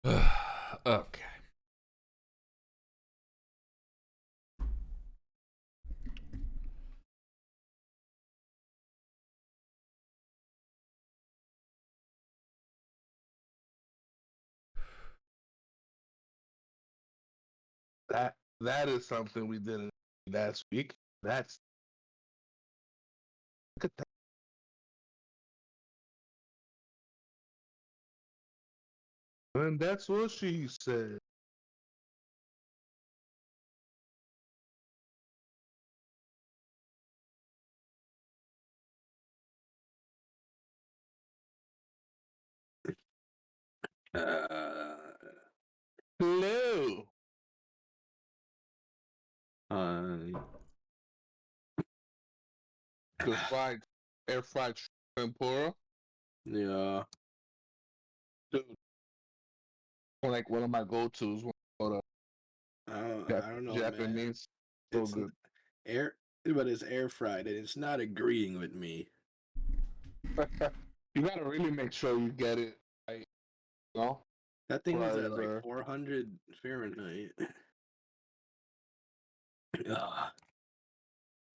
Okay. That is something we did last week. That's look at that. And that's what she said. Uh, Hello. uh, The fried air fried tempura. yeah. Dude, like one of my go tos when I go I don't know, man. Japanese. So It's good. air, but it's air fried, and it's not agreeing with me. You gotta really make sure you get it right, you know? That thing was at Fries like are 400 Fahrenheit. Ah.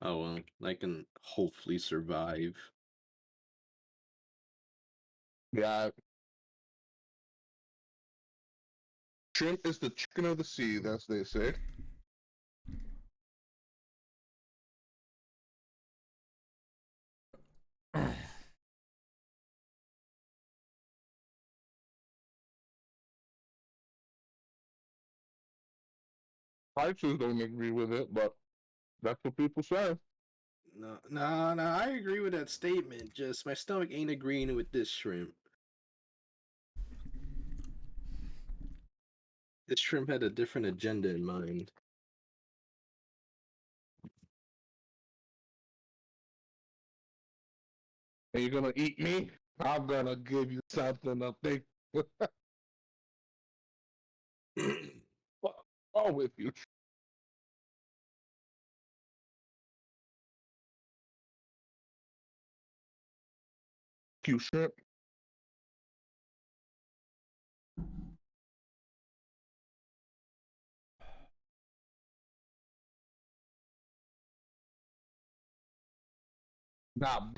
Oh well, I can hopefully survive. yeah. Shrimp is the chicken of the sea, as they say. Prices don't agree with it, but that's what people say. No, no, I agree with that statement. Just my stomach ain't agreeing with this shrimp. This shrimp had a different agenda in mind. And you're gonna eat me? I'm gonna give you something to think. What's wrong with you? You shrimp? Now,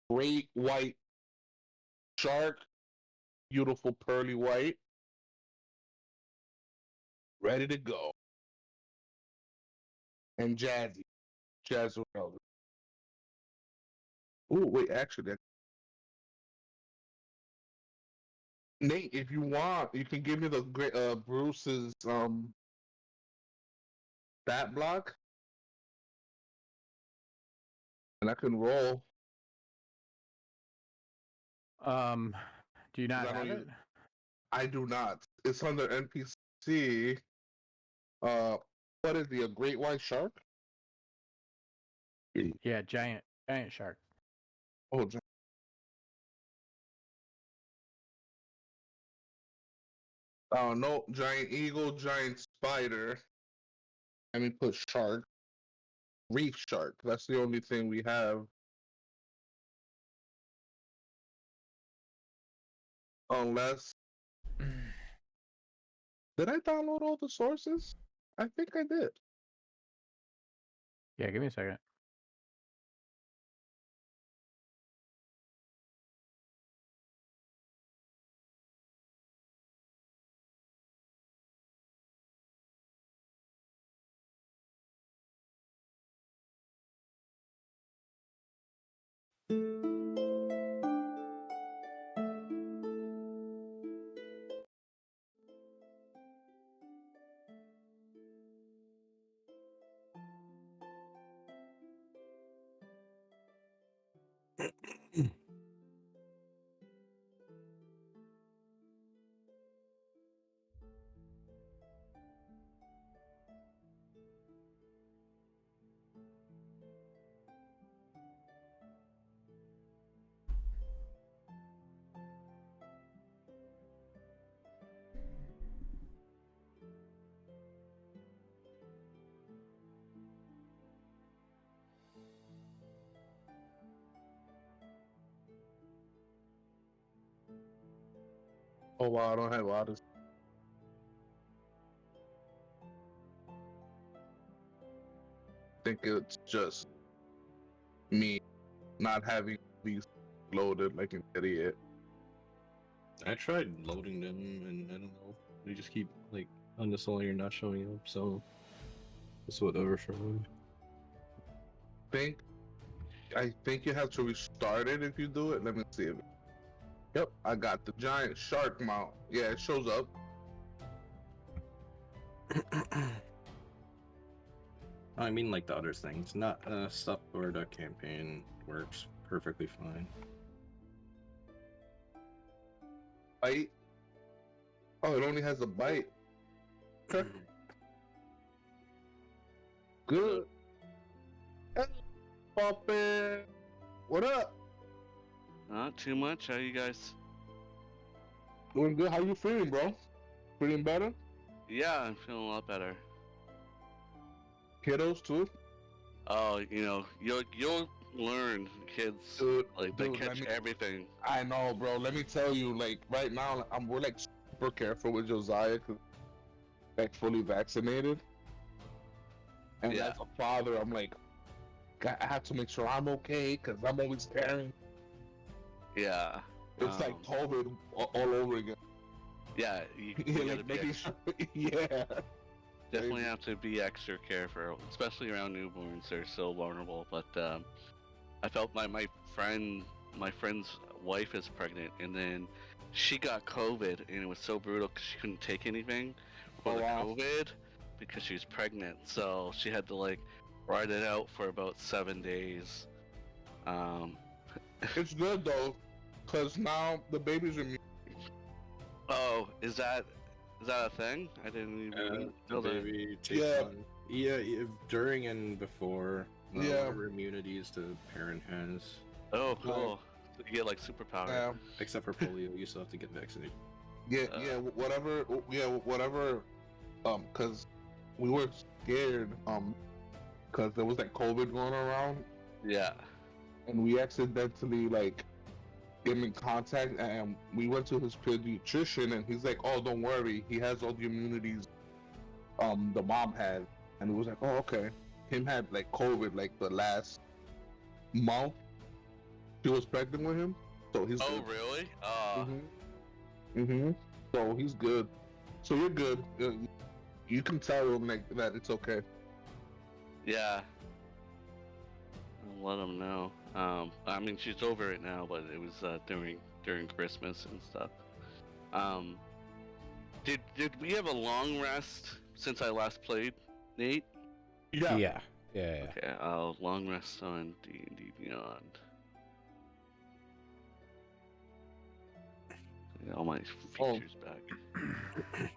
great white shark, beautiful pearly white, ready to go. And Jazzy, Jazzarella. Oh wait, actually, Nate, if you want, you can give me the great Bruce's stat block, and I can roll. Do you not 'Cause I don't have it? use. I do not. It's under NPC. Uh, what is the a great white shark? Yeah, giant shark. Oh, no, giant eagle, giant spider. I mean, put shark, reef shark. That's the only thing we have. Unless, did I download all the sources? I think I did. Yeah, give me a second. Oh wow, I don't have Odyssey. I think it's just me not having these loaded like an idiot. I tried loading them, and I don't know. They just keep like uninstalling or not showing up. So it's whatever for me. I think you have to restart it if you do it. Let me see. Yep, I got the giant shark mount. Yeah, it shows up. I mean, like the other things, not stuff where the campaign works perfectly fine. Bite. Oh, it only has a bite. Okay. Good. Hey, Puppy. What up? Not too much. How you guys? Doing good. How you feeling, bro? Feeling better? Yeah, I'm feeling a lot better. Kiddos too? Oh, you'll learn, kids. Dude, Like they dude, let catch me. everything. I know, bro. Let me tell you, like right now, we're like super careful with Josiah because like fully vaccinated. And Yeah. as a father, I'm like, I have to make sure I'm okay because I'm always caring. Yeah. It's like COVID all over again. Yeah, you Yeah, gotta like be making sure. Yeah. definitely Crazy. have to be extra careful, especially around newborns. They're so vulnerable. But I felt my friend's wife is pregnant, and then she got COVID, and it was so brutal because she couldn't take anything for Oh, the wow. COVID because she was pregnant. So she had to like ride it out for about 7 days. Um, It's good though, because now the baby's immune. oh, is that a thing? I didn't even The know that. baby takes Yeah. on during and before Yeah. whatever immunities the parent has, Oh, cool. So you get like superpower. Yeah. except for polio, you still have to get vaccinated. Yeah, Uh. whatever. Because we were scared, because there was like COVID going around, Yeah. and we accidentally like came in contact, and we went to his pediatrician, and he's like, "Oh, don't worry, he has all the immunities, the mom had," and it was like, "Oh, okay." Him had like COVID like the last month she was pregnant with him, so he's Oh, good. really? So he's good. So you're good. You can tell him like that it's okay. Yeah. I'll let them know. I mean, she's over it now, but it was during Christmas and stuff. Um, did we have a long rest since I last played, Nate? Yeah. Yeah. Yeah. Okay, I'll long rest on D&D Beyond. Get all my features back.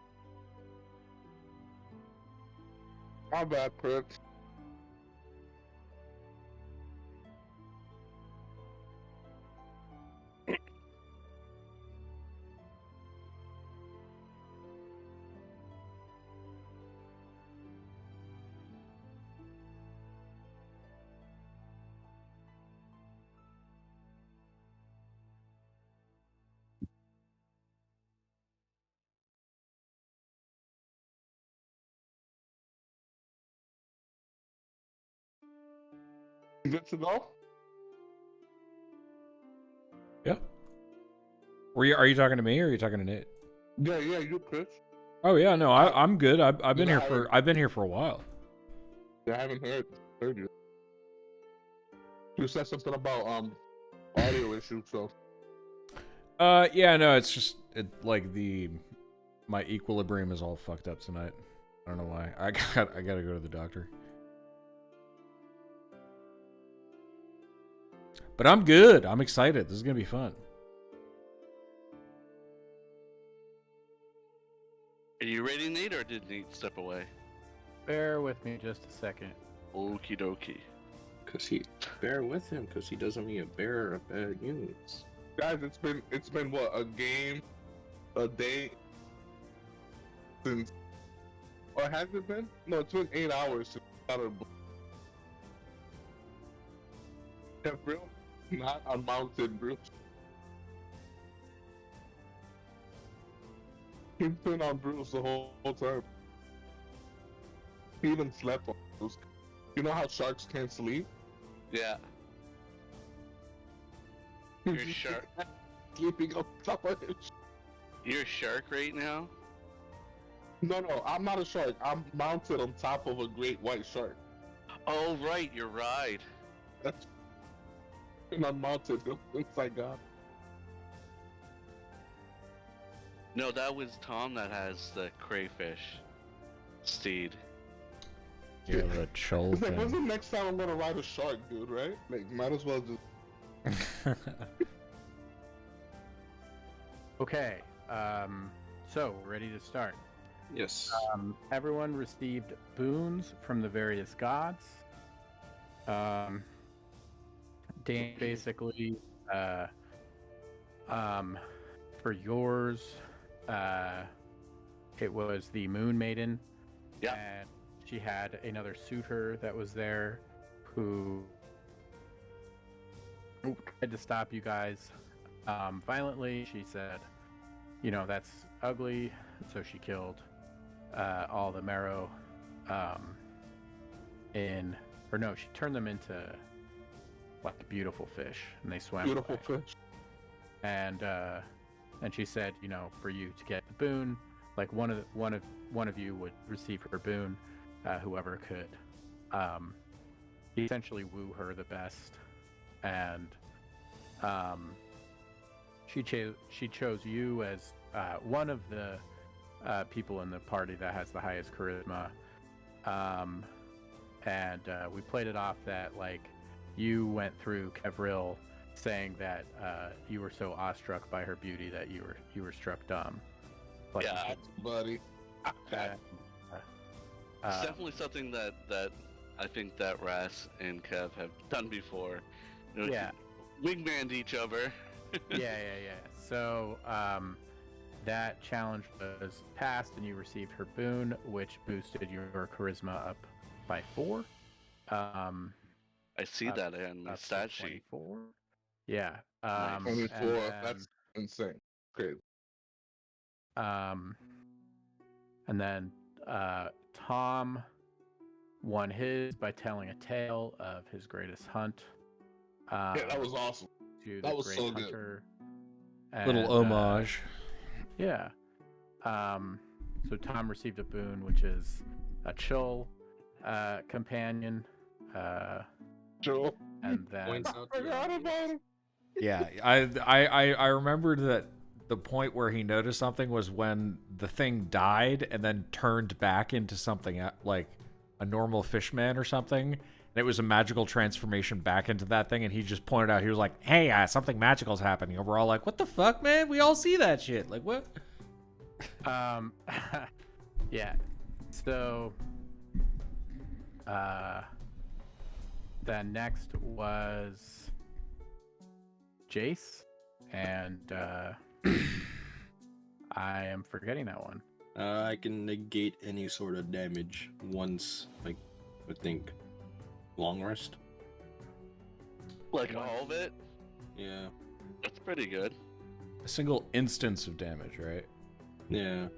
My bad, Chris. Good to go? Yeah. Are you talking to me or are you talking to Nate? Yeah, you, Chris. Oh yeah, no, I'm good. I've been Yeah, here for a while. I haven't heard you. You said something about audio issues, so Yeah, no, it's just like my equilibrium is all fucked up tonight. I don't know why. I gotta go to the doctor. But I'm good. I'm excited. This is gonna be fun. Are you ready, Nate, or did Nate step away? Bear with me just a second. Okie dokie. Bear with him, because he doesn't mean a bearer of bad news. guys, it's been what, a game, a day since, or has it been? No, it's been 8 hours since I got a real, not unmounted, Bruce. He's been on Bruce the whole time. He even slept on Bruce. You know how sharks can't sleep? Yeah. You're a shark. Sleeping on top of it. You're a shark right now? No, I'm not a shark. I'm mounted on top of a great white shark. Oh, right, you're right. And I'm mounted inside God. No, that was Tom that has the crayfish steed. Yeah, the troll It's like, when's the thing. next time I'm gonna ride a shark, dude, right? Like, might as well just... Okay, so we're ready to start. Yes. Everyone received boons from the various gods. Dan basically, for yours, it was the Moon Maiden. Yeah. And she had another suitor that was there who tried to stop you guys violently. She said, you know, that's ugly, so she killed all the marrow she turned them into like beautiful fish, and they swam Beautiful away. fish. And she said, you know, for you to get the boon, like one of you would receive her boon, whoever could essentially woo her the best. And she chose you as one of the people in the party that has the highest charisma. And we played it off that like you went through Kevril saying that you were so awestruck by her beauty that you were struck dumb. But Yeah. Buddy. It's definitely something that I think that Ras and Kev have done before. You know, yeah. Wingmanned each other. Yeah. So that challenge was passed, and you received her boon, which boosted your charisma up by 4. I see that in my up to stat sheet. 24. Yeah. Nice. 24. And then, That's insane. Great. and then Tom won his by telling a tale of his greatest hunt. Yeah, that was awesome. To that the was great so good. hunter. Little And, homage. Yeah. So Tom received a boon, which is a chill companion. Joe. And then Points I out the forgot obvious. about him. Yeah, I remembered that the point where he noticed something was when the thing died and then turned back into something like a normal fishman or something. And it was a magical transformation back into that thing, and he just pointed out, he was like, hey, something magical's happening. And we're all like, what the fuck, man? We all see that shit. Like, what? yeah. So then next was Jace, and I am forgetting that one. I can negate any sort of damage once, like, I think, long rest. Like all of it? Yeah. That's pretty good. A single instance of damage, right? Yeah.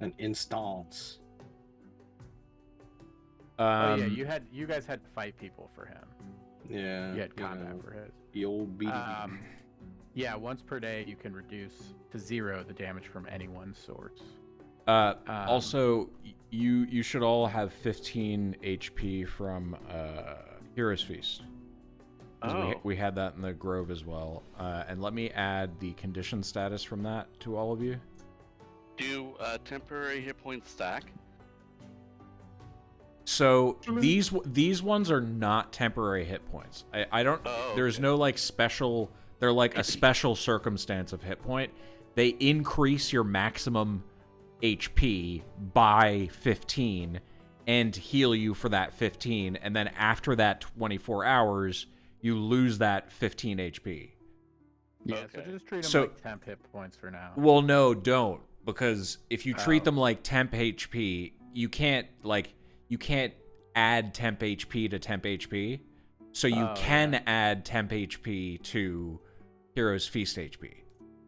An instance. Oh yeah, you guys had to fight people for him. Yeah. You had combat for his. The old beating. Yeah, once per day you can reduce to 0 the damage from any one source. Also, you should all have 15 HP from Hero's Feast. 'Cause Oh. we had that in the Grove as well. And let me add the condition status from that to all of you. Do temporary hit points stack? So these ones are not temporary hit points. I don't. Oh, There's okay. no like special. They're like a special circumstance of hit point. They increase your maximum HP by 15 and heal you for that 15, and then after that 24 hours, you lose that 15 HP. Yeah, Okay. so just treat them So- like temp hit points for now. Well, no, don't, because if you treat Oh. them like temp HP, you can't add temp HP to temp HP. So you Oh, can yeah. add temp HP to Hero's Feast HP.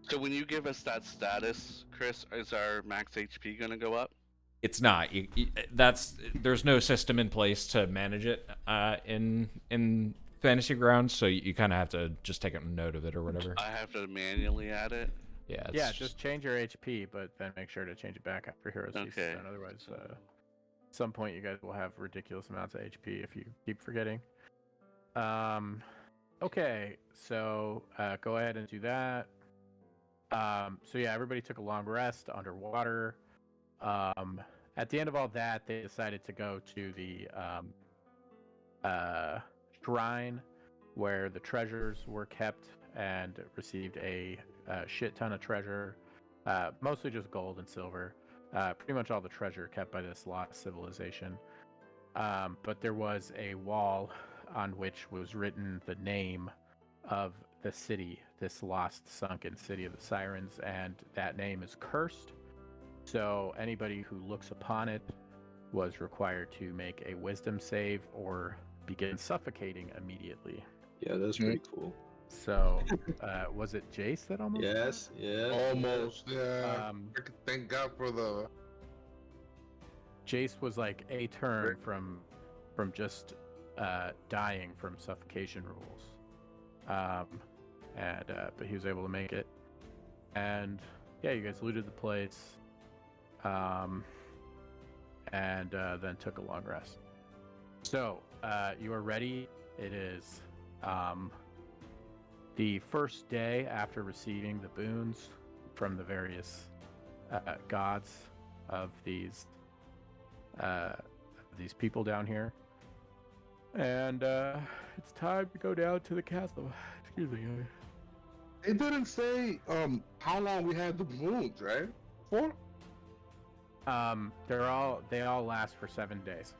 So when you give us that status, Chris, is our max HP gonna go up? It's not. There's no system in place to manage it in Fantasy Grounds, so you kind of have to just take a note of it or whatever. I have to manually add it. Yeah. It's Yeah, just change your HP, but then make sure to change it back after Heroes Feast is Okay. done. Otherwise, at some point you guys will have ridiculous amounts of HP if you keep forgetting. Okay, so go ahead and do that. So yeah, everybody took a long rest underwater. At the end of all that, they decided to go to the shrine where the treasures were kept and received a shit ton of treasure, mostly just gold and silver. Pretty much all the treasure kept by this lost civilization. But there was a wall on which was written the name of the city, this lost, sunken city of the Sirens, and that name is cursed. So anybody who looks upon it was required to make a wisdom save or begin suffocating immediately. Yeah, that's pretty cool. So, was it Jace that almost? Yes, yeah. Almost, yeah. Thank God for the. Jace was like a turn from just dying from suffocation rules, but he was able to make it, and yeah, you guys looted the place, and then took a long rest. So you are ready. It is the first day after receiving the boons from the various gods of these people down here, and it's time to go down to the castle. Excuse me. It didn't say how long we had the wounds, right? For? They all last for 7 days.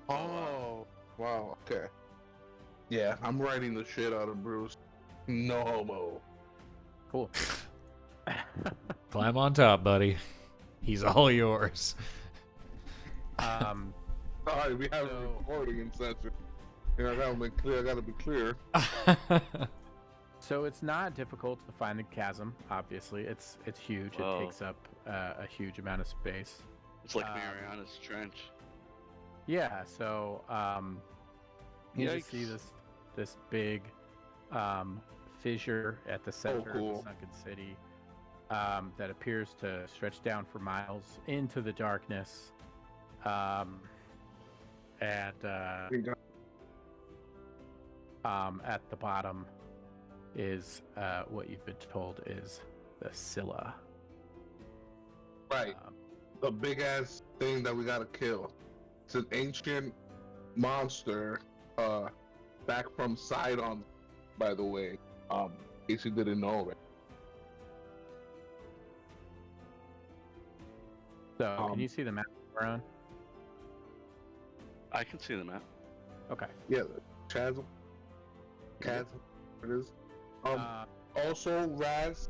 Oh, wow. Okay. Yeah, I'm writing the shit out of Bruce. No homo. Cool. Climb on top, buddy. He's all yours. Sorry, we have a recording in session. I gotta be clear. So it's not difficult to find the chasm. Obviously, it's huge. Whoa. It takes up a huge amount of space. It's like Mariana's Trench. Yeah. So you just see this big fissure at the center of the sunken city that appears to stretch down for miles into the darkness. At the bottom is what you've been told is the Scylla. Right. The big ass thing that we gotta kill. It's an ancient monster, back from Sidon, by the way. In case you didn't know it. So can you see the map we're on? I can see the map. Okay. Yeah, the chasm. Chasm. It is. Also, Raz,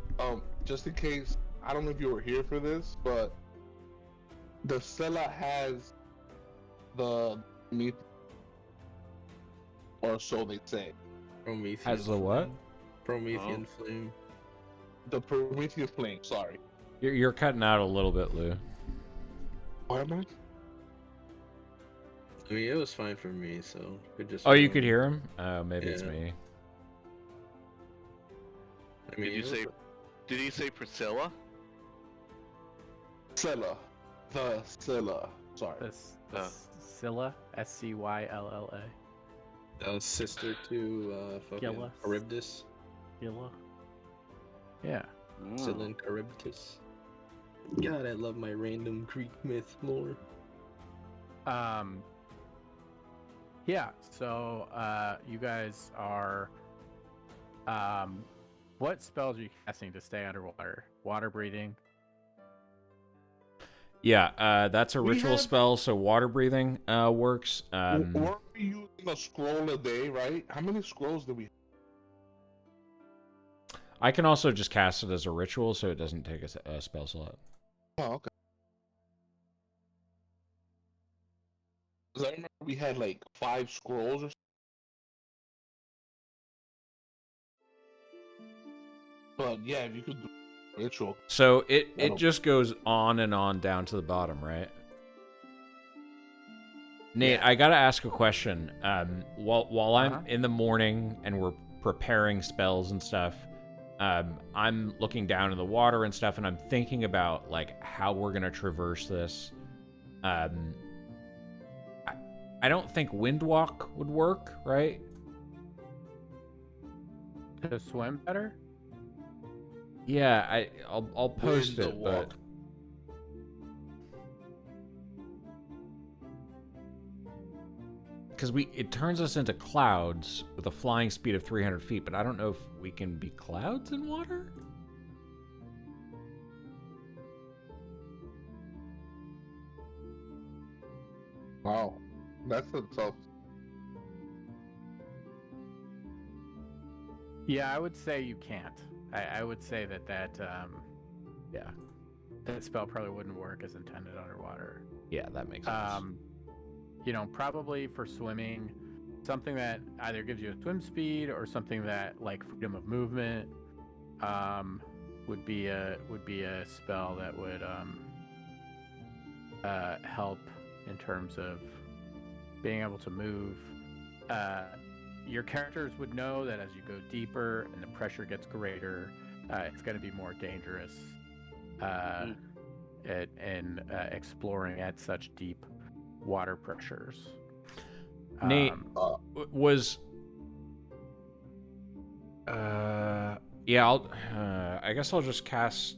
just in case, I don't know if you were here for this, but the Scylla has the meat, or so they say. Promethean. Has the what? Promethean flame. The Promethean flame. Sorry. You're cutting out a little bit, Lou. What am I? I mean, it was fine for me, so it just. Oh, you could hear him? Maybe it's Yeah. me. I mean, Did he say Priscilla? Scylla. The Scylla. Sorry. The Scylla, Scylla. sister to fucking Gillis. Charybdis. Scylla. Yeah. Scylla and Charybdis. God, I love my random Greek myth lore. Yeah, so you guys are what spells are you casting to stay underwater? Water breathing? Yeah, that's a We ritual have- spell, so water breathing works. Weren't we using a scroll a day, right? How many scrolls do we have? I can also just cast it as a ritual, so it doesn't take a spell slot. Oh, okay. Because I remember we had like 5 scrolls or something. But yeah, if you could do Ritual. So it That'll- just goes on and on down to the bottom, right? Nate, Yeah. I gotta ask a question. While I'm Uh-huh. in the morning and we're preparing spells and stuff, I'm looking down in the water and stuff, and I'm thinking about like how we're gonna traverse this. I don't think Windwalk would work, right? To swim better? Yeah, I'll post Wind it, walk. but because it turns us into clouds with a flying speed of 300 feet, but I don't know if we can be clouds in water. Wow, that's a tough. Yeah, I would say you can't. I would say that Yeah, that spell probably wouldn't work as intended underwater. yeah, that makes sense. You know, probably for swimming, something that either gives you a swim speed or something that like freedom of movement would be a spell that would help in terms of being able to move. Your characters would know that as you go deeper and the pressure gets greater, it's going to be more dangerous in exploring at such deep water pressures. Nate, was yeah, I guess I'll just cast.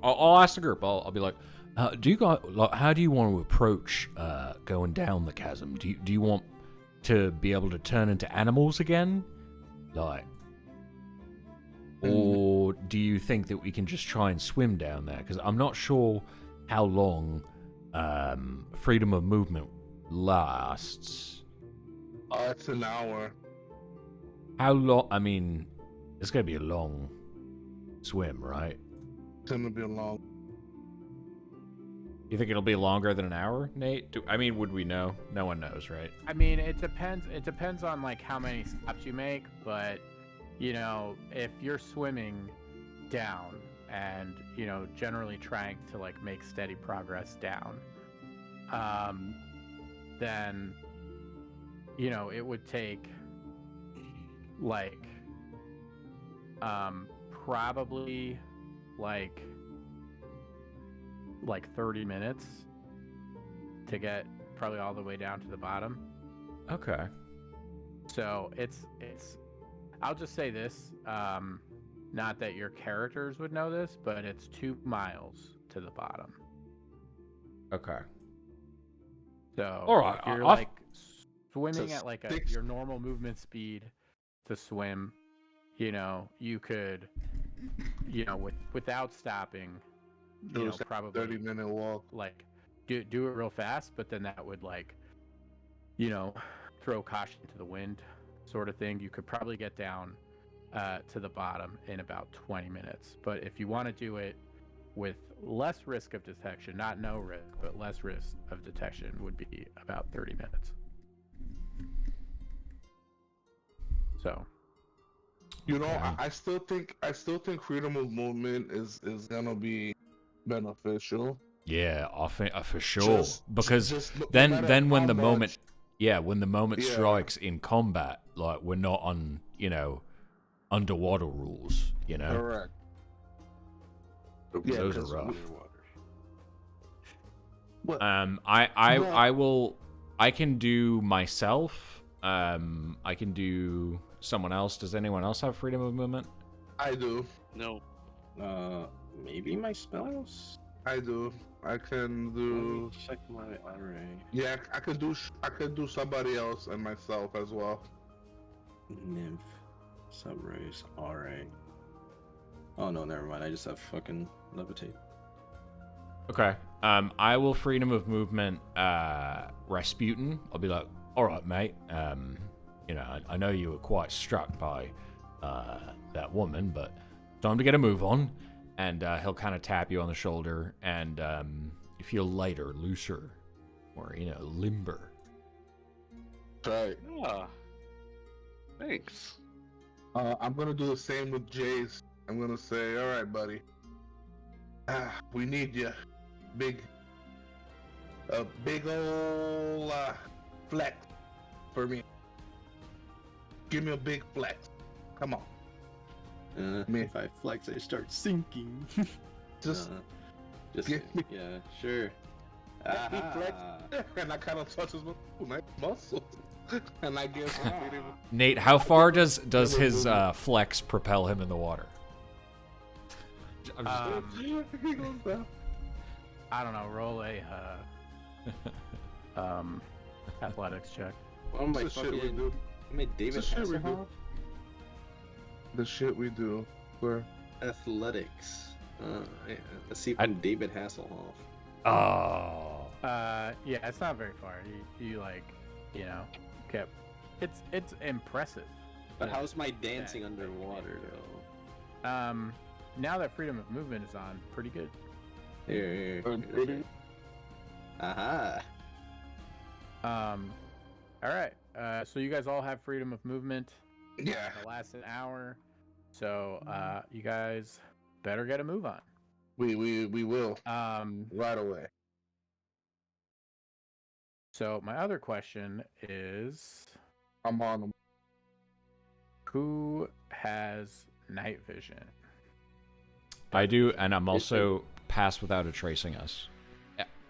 I'll ask the group. I'll be like, do you guys like? How do you want to approach going down the chasm? Do you want to be able to turn into animals again, like, or do you think that we can just try and swim down there? Because I'm not sure how long freedom of movement lasts. It's an hour. How long? I mean, it's gonna be a long swim, right? It's gonna be long. You think it'll be longer than an hour, Nate? I mean, would we know? No one knows, right? I mean, it depends. It depends on like how many stops you make, but you know, if you're swimming down and you know generally trying to like make steady progress down, then you know it would take like probably like 30 minutes to get probably all the way down to the bottom. Okay. So it's I'll just say this, not that your characters would know this, but it's 2 miles to the bottom. Okay. So All right, if you're I'll- like swimming So at like six- your normal movement speed to swim, you know, you could, you know, without stopping, Do you know, a probably 30-minute walk. like do it real fast, but then that would like, you know, throw caution to the wind sort of thing. You could probably get down to the bottom in about 20 minutes. But if you want to do it with less risk of detection, not no risk, but less risk of detection, would be about 30 minutes. So You know, Okay. I still think freedom of movement is gonna be beneficial. Yeah, for sure. Just- Because just no then matter when how the much- moment, when the moment Yeah. strikes in combat, like we're not on, underwater rules, Correct. Open Yeah, those are 'cause rough. underwater. What? I can do myself. I can do someone else. Does anyone else have freedom of movement? I do. No. Maybe my spells? I do. I can Let do. me check my array. Yeah, I could do. I could do somebody else and myself as well. Nymph. Subrace. RA. Oh no, never mind. I just have fucking levitate. Okay. I will freedom of movement Rasputin. I'll be like, all right, mate. I know you were quite struck by that woman, but time to get a move on. And he'll kind of tap you on the shoulder, and you feel lighter, looser, or limber. Right. Ah. Thanks. I'm gonna do the same with Jace. I'm gonna say, all right, buddy. We need you. A big ol' flex for me. Give me a big flex. Come on. Me. If I flex, I start sinking. Just just give me- yeah, sure. let me flex. And I kind of touch his nice muscles. And I guess Nate, how far does his flex propel him in the water? I'm just- he goes down. I don't know. Roll a athletics check. Oh my It's the shit we fucking! do. My David It's the shit we do. Hasselhoff? The shit we do. Where? Athletics. Yeah. Let's see if I'm David Hasselhoff. Oh. Yeah, it's not very far. You like, you know, kept. It's impressive. But Yeah. how's my dancing underwater though? Now that freedom of movement is on, pretty good. Here. Pretty. Aha. All right. So you guys all have freedom of movement. Yeah. It'll last an hour. So you guys better get a move on. We will. Right away. So my other question is, I'm on them. who has night vision? I do, and I'm also pass without a tracing us.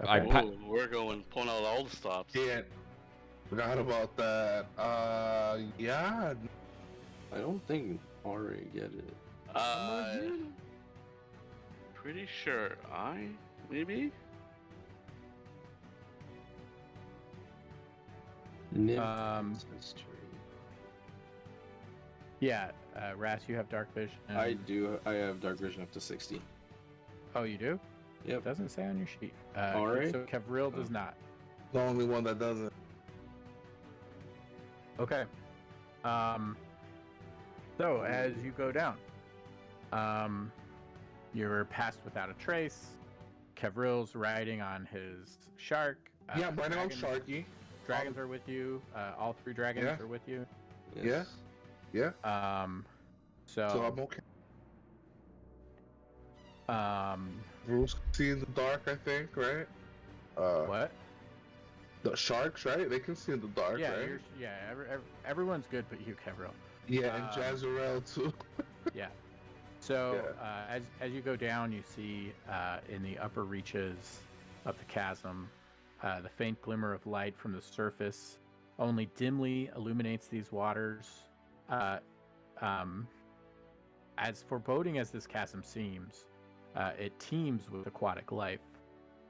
I Okay. pa- Ooh, we're going pulling out all the stops. Yeah. Forgot about that. Yeah. I don't think Ari get it. Pretty sure maybe. That's true. Yeah, Ras, you have dark vision. I do. I have dark vision up to 60. Oh, you do? Yep. It doesn't say on your sheet. Alright. So Kevril does not. The only one that doesn't. Okay. So as you go down, you're passed without a trace. Kevril's riding on his shark. Yeah, I'm riding on dragons- Sharky. Dragons are with you. All three dragons Yeah. are with you. Yeah. Yeah. So So I'm okay. Bruce can see in the dark, I think, right? what? The sharks, right? They can see in the dark, Yeah, right? everyone's good but you, Kevril. Yeah, and Jazarel too. Yeah. So Yeah. as you go down, you see in the upper reaches of the chasm, the faint glimmer of light from the surface only dimly illuminates these waters. As foreboding as this chasm seems, it teems with aquatic life.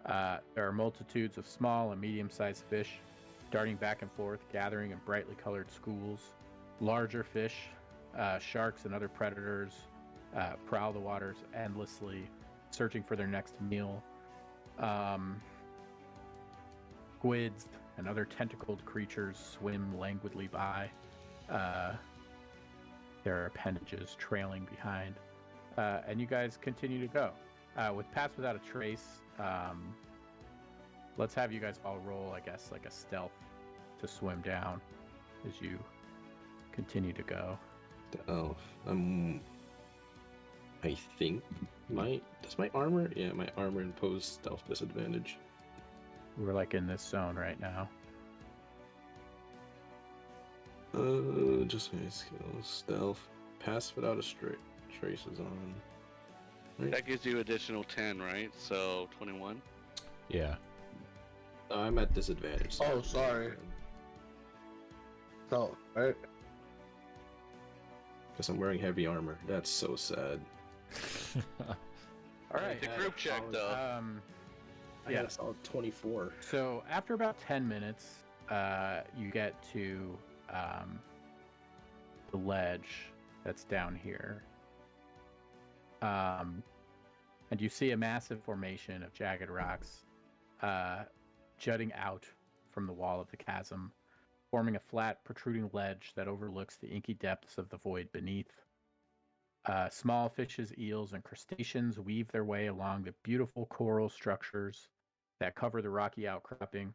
There are multitudes of small and medium-sized fish darting back and forth, gathering in brightly colored schools. Larger fish, sharks, and other predators prowl the waters endlessly, searching for their next meal. Squids and other tentacled creatures swim languidly by, their appendages trailing behind. And you guys continue to go. With Pass Without a Trace, let's have you guys all roll, I guess, like a stealth to swim down as you continue to go. Oh, I think does my armor? Yeah, my armor impose stealth disadvantage. We're like in this zone right now. Just my skills. Stealth. Pass without a trace is on. Right? That gives you additional 10, right? So 21. yeah. I'm at disadvantage. so- Oh, sorry. So, right? Because I'm wearing heavy armor. That's so sad. All right. The group check, though. I got a solid 24. So after about 10 minutes, you get to the ledge that's down here. And you see a massive formation of jagged rocks jutting out from the wall of the chasm, forming a flat, protruding ledge that overlooks the inky depths of the void beneath. Small fishes, eels, and crustaceans weave their way along the beautiful coral structures that cover the rocky outcropping,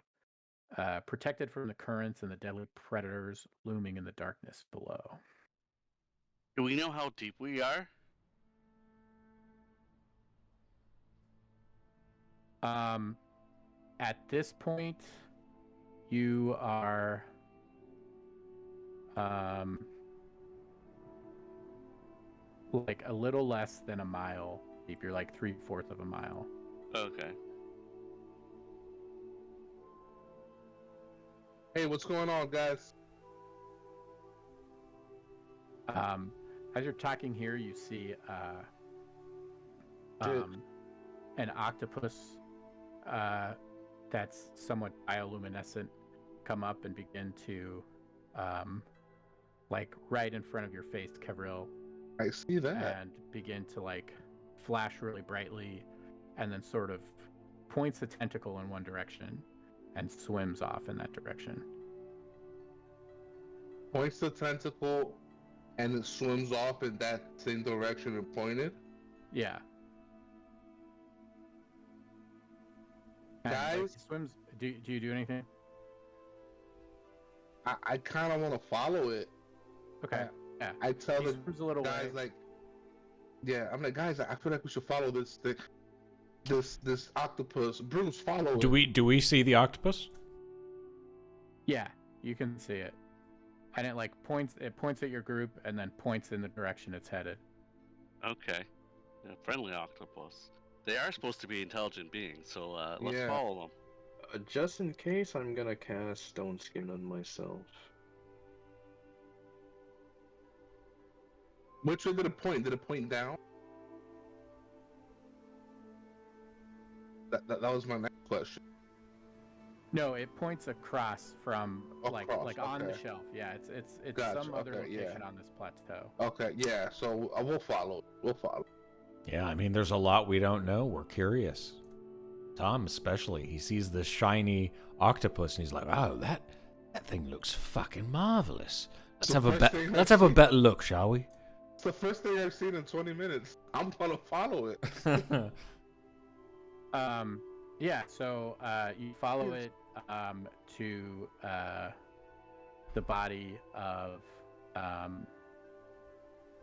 protected from the currents and the deadly predators looming in the darkness below. Do we know how deep we are? At this point, you are like a little less than a mile deep. You're like 3/4 of a mile. Okay. Hey, what's going on, guys? As you're talking here, you see Good. an octopus that's somewhat bioluminescent come up and begin to like right in front of your face, Kevril, I see that. and begin to like flash really brightly and then sort of points a tentacle in one direction and swims off in that direction. Points the tentacle, and it swims off in that same direction and pointed. Yeah. And, like, Guys, he swims. Do you do anything? I kind of want to follow it. Okay. Yeah. I tell He the swims a little guys way. like, yeah, I'm like, guys, I feel like we should follow this thing, this octopus. Bruce, follow Do it. we see the octopus? Yeah, you can see it, and it like points. It points at your group and then points in the direction it's headed. Okay. Yeah, friendly octopus. They are supposed to be intelligent beings, so let's Yeah. follow them. Just in case, I'm gonna cast Stone Skin on myself. Which way did it point? Did it point down? That was my next question. No, it points across from Across, like on the okay. shelf. Yeah, it's Gotcha, some other okay, location yeah. on this plateau. Okay, yeah. So we'll follow. We'll follow. Yeah, I mean, there's a lot we don't know. We're curious. Tom especially, he sees this shiny octopus and he's like, "Oh, that thing looks fucking marvelous. Let's The have a first bet. thing Let's I've have a seen- better look, shall we?" It's the first thing I've seen in 20 minutes. I'm gonna follow it. Yeah. So you follow it to the body of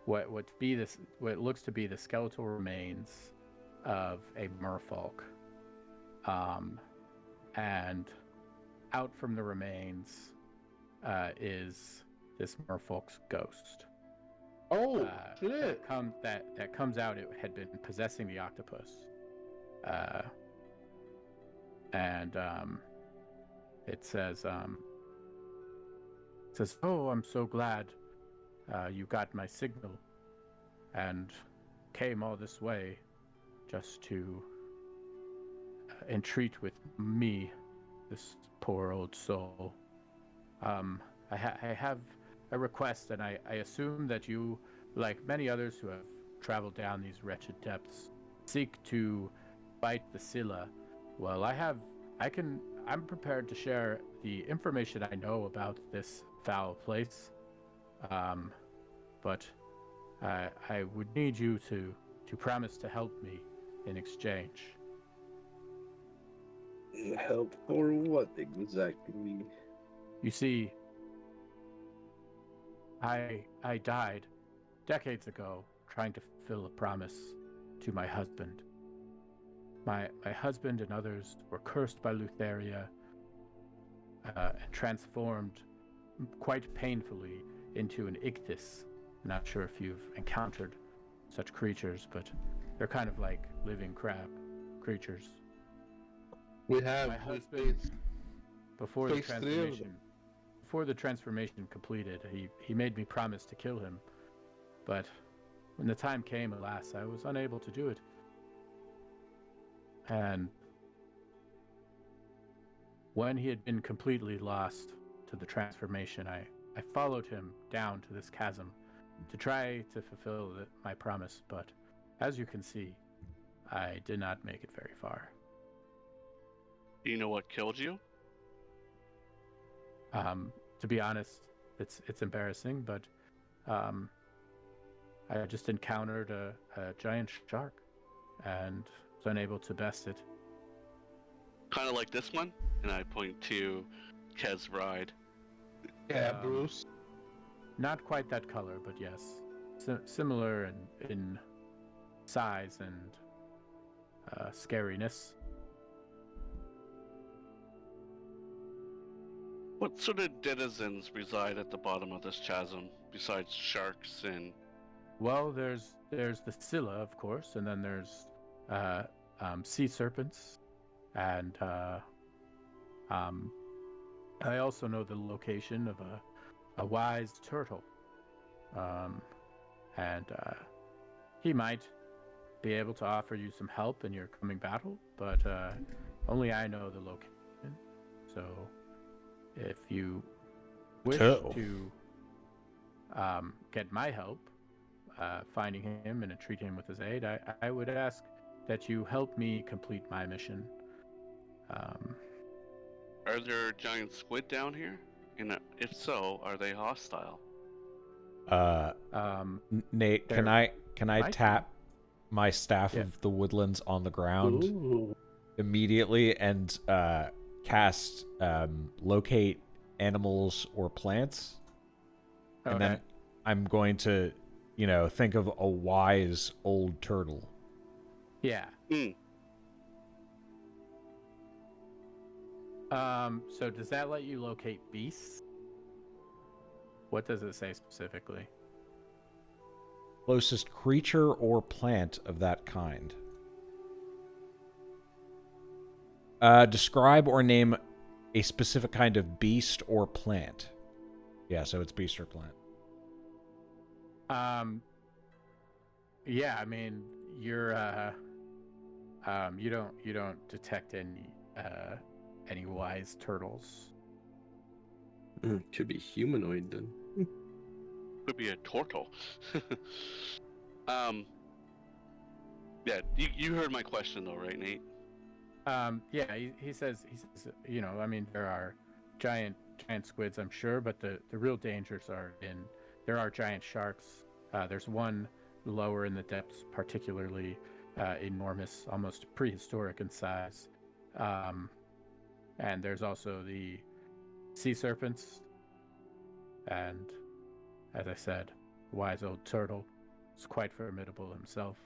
what looks to be the skeletal remains of a merfolk. And out from the remains is this merfolk's ghost. Oh shit! That comes out. It had been possessing the octopus, and it says, "Oh, I'm so glad you got my signal, and came all this way just to entreat with me, this poor old soul. I have a request, and I assume that you, like many others who have traveled down these wretched depths, seek to fight the Scylla. Well, I'm prepared to share the information I know about this foul place, but I would need you to promise to help me in exchange." Help for what exactly? You see, I died decades ago trying to fulfill a promise to my husband. My husband and others were cursed by Lutheria and transformed quite painfully into an ichthys. Not sure if you've encountered such creatures, but they're kind of like living crab creatures. We have My husband, before the Face three of them. transformation completed, he made me promise to kill him. But when the time came, alas, I was unable to do it. And when he had been completely lost to the transformation, I followed him down to this chasm to try to fulfill my promise. But as you can see, I did not make it very far. Do you know what killed you? To be honest, it's embarrassing, but I just encountered a giant shark and was unable to best it. Kind of like this one? And I point to Kez ride. Yeah, Bruce. Not quite that color, but yes, similar in size and scariness. What sort of denizens reside at the bottom of this chasm besides sharks and? Well, there's the Scylla, of course, and then there's sea serpents, and I also know the location of a wise turtle, and he might be able to offer you some help in your coming battle, but only I know the location. So, if you wish Turtle. to get my help finding him and treating him with his aid, I would ask that you help me complete my mission. Are there giant squid down here? And if so, are they hostile? Nate, There can I might be. tap my staff Yeah. of the woodlands on the ground Ooh. immediately and cast locate animals or plants? And then Okay. I'm going to, think of a wise old turtle. Yeah. Hmm. So does that let you locate beasts? What does it say specifically? Closest creature or plant of that kind. Describe or name a specific kind of beast or plant. Yeah, so it's beast or plant. Yeah, I mean, you're you don't detect any wise turtles. Could be humanoid then. Could be a turtle. Yeah, you heard my question though, right, Nate? Yeah, he says, I mean, there are giant squids, I'm sure, but the real dangers are there are giant sharks. There's one lower in the depths, particularly enormous, almost prehistoric in size. And there's also the sea serpents, and as I said, wise old turtle is quite formidable himself.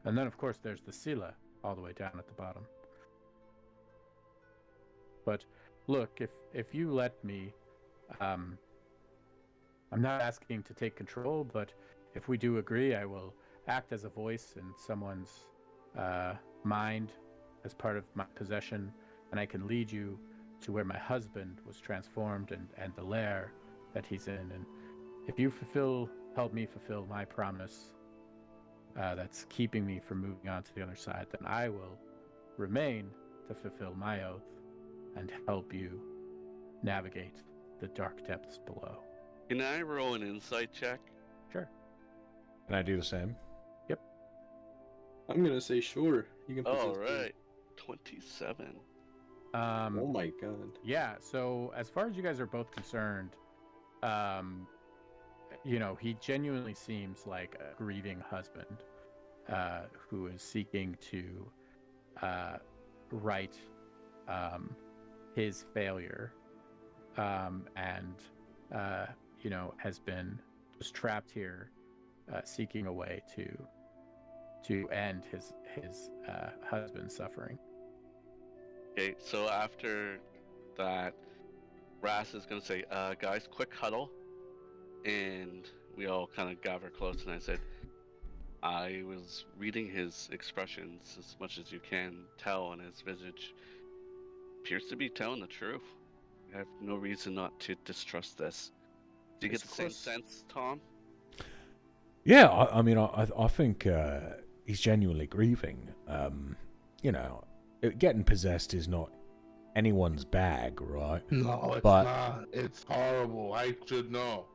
And then, of course, there's the Scylla all the way down at the bottom. But look, if you let me, I'm not asking to take control, but if we do agree, I will act as a voice in someone's mind as part of my possession, and I can lead you to where my husband was transformed and the lair that he's in. And if you help me fulfill my promise, that's keeping me from moving on to the other side, then I will remain to fulfill my oath and help you navigate the dark depths below. Can I roll an insight check? Sure. Can I do the same? Yep. I'm gonna say sure. You can possess All me. right, 27. Oh my god. Yeah, so as far as you guys are both concerned, he genuinely seems like a grieving husband who is seeking to right his failure and has been just trapped here seeking a way to end his husband's suffering. Okay, so after that, Ras is gonna say, guys, quick huddle. And we all kind of gather close, and I said, I was reading his expressions as much as you can tell on his visage. Appears to be telling the truth. I have no reason not to distrust this. Do you get the same sense, Tom? Yeah, I mean, I think he's genuinely grieving. Getting possessed is not anyone's bag, right? No, it's But- not. It's horrible. I should know.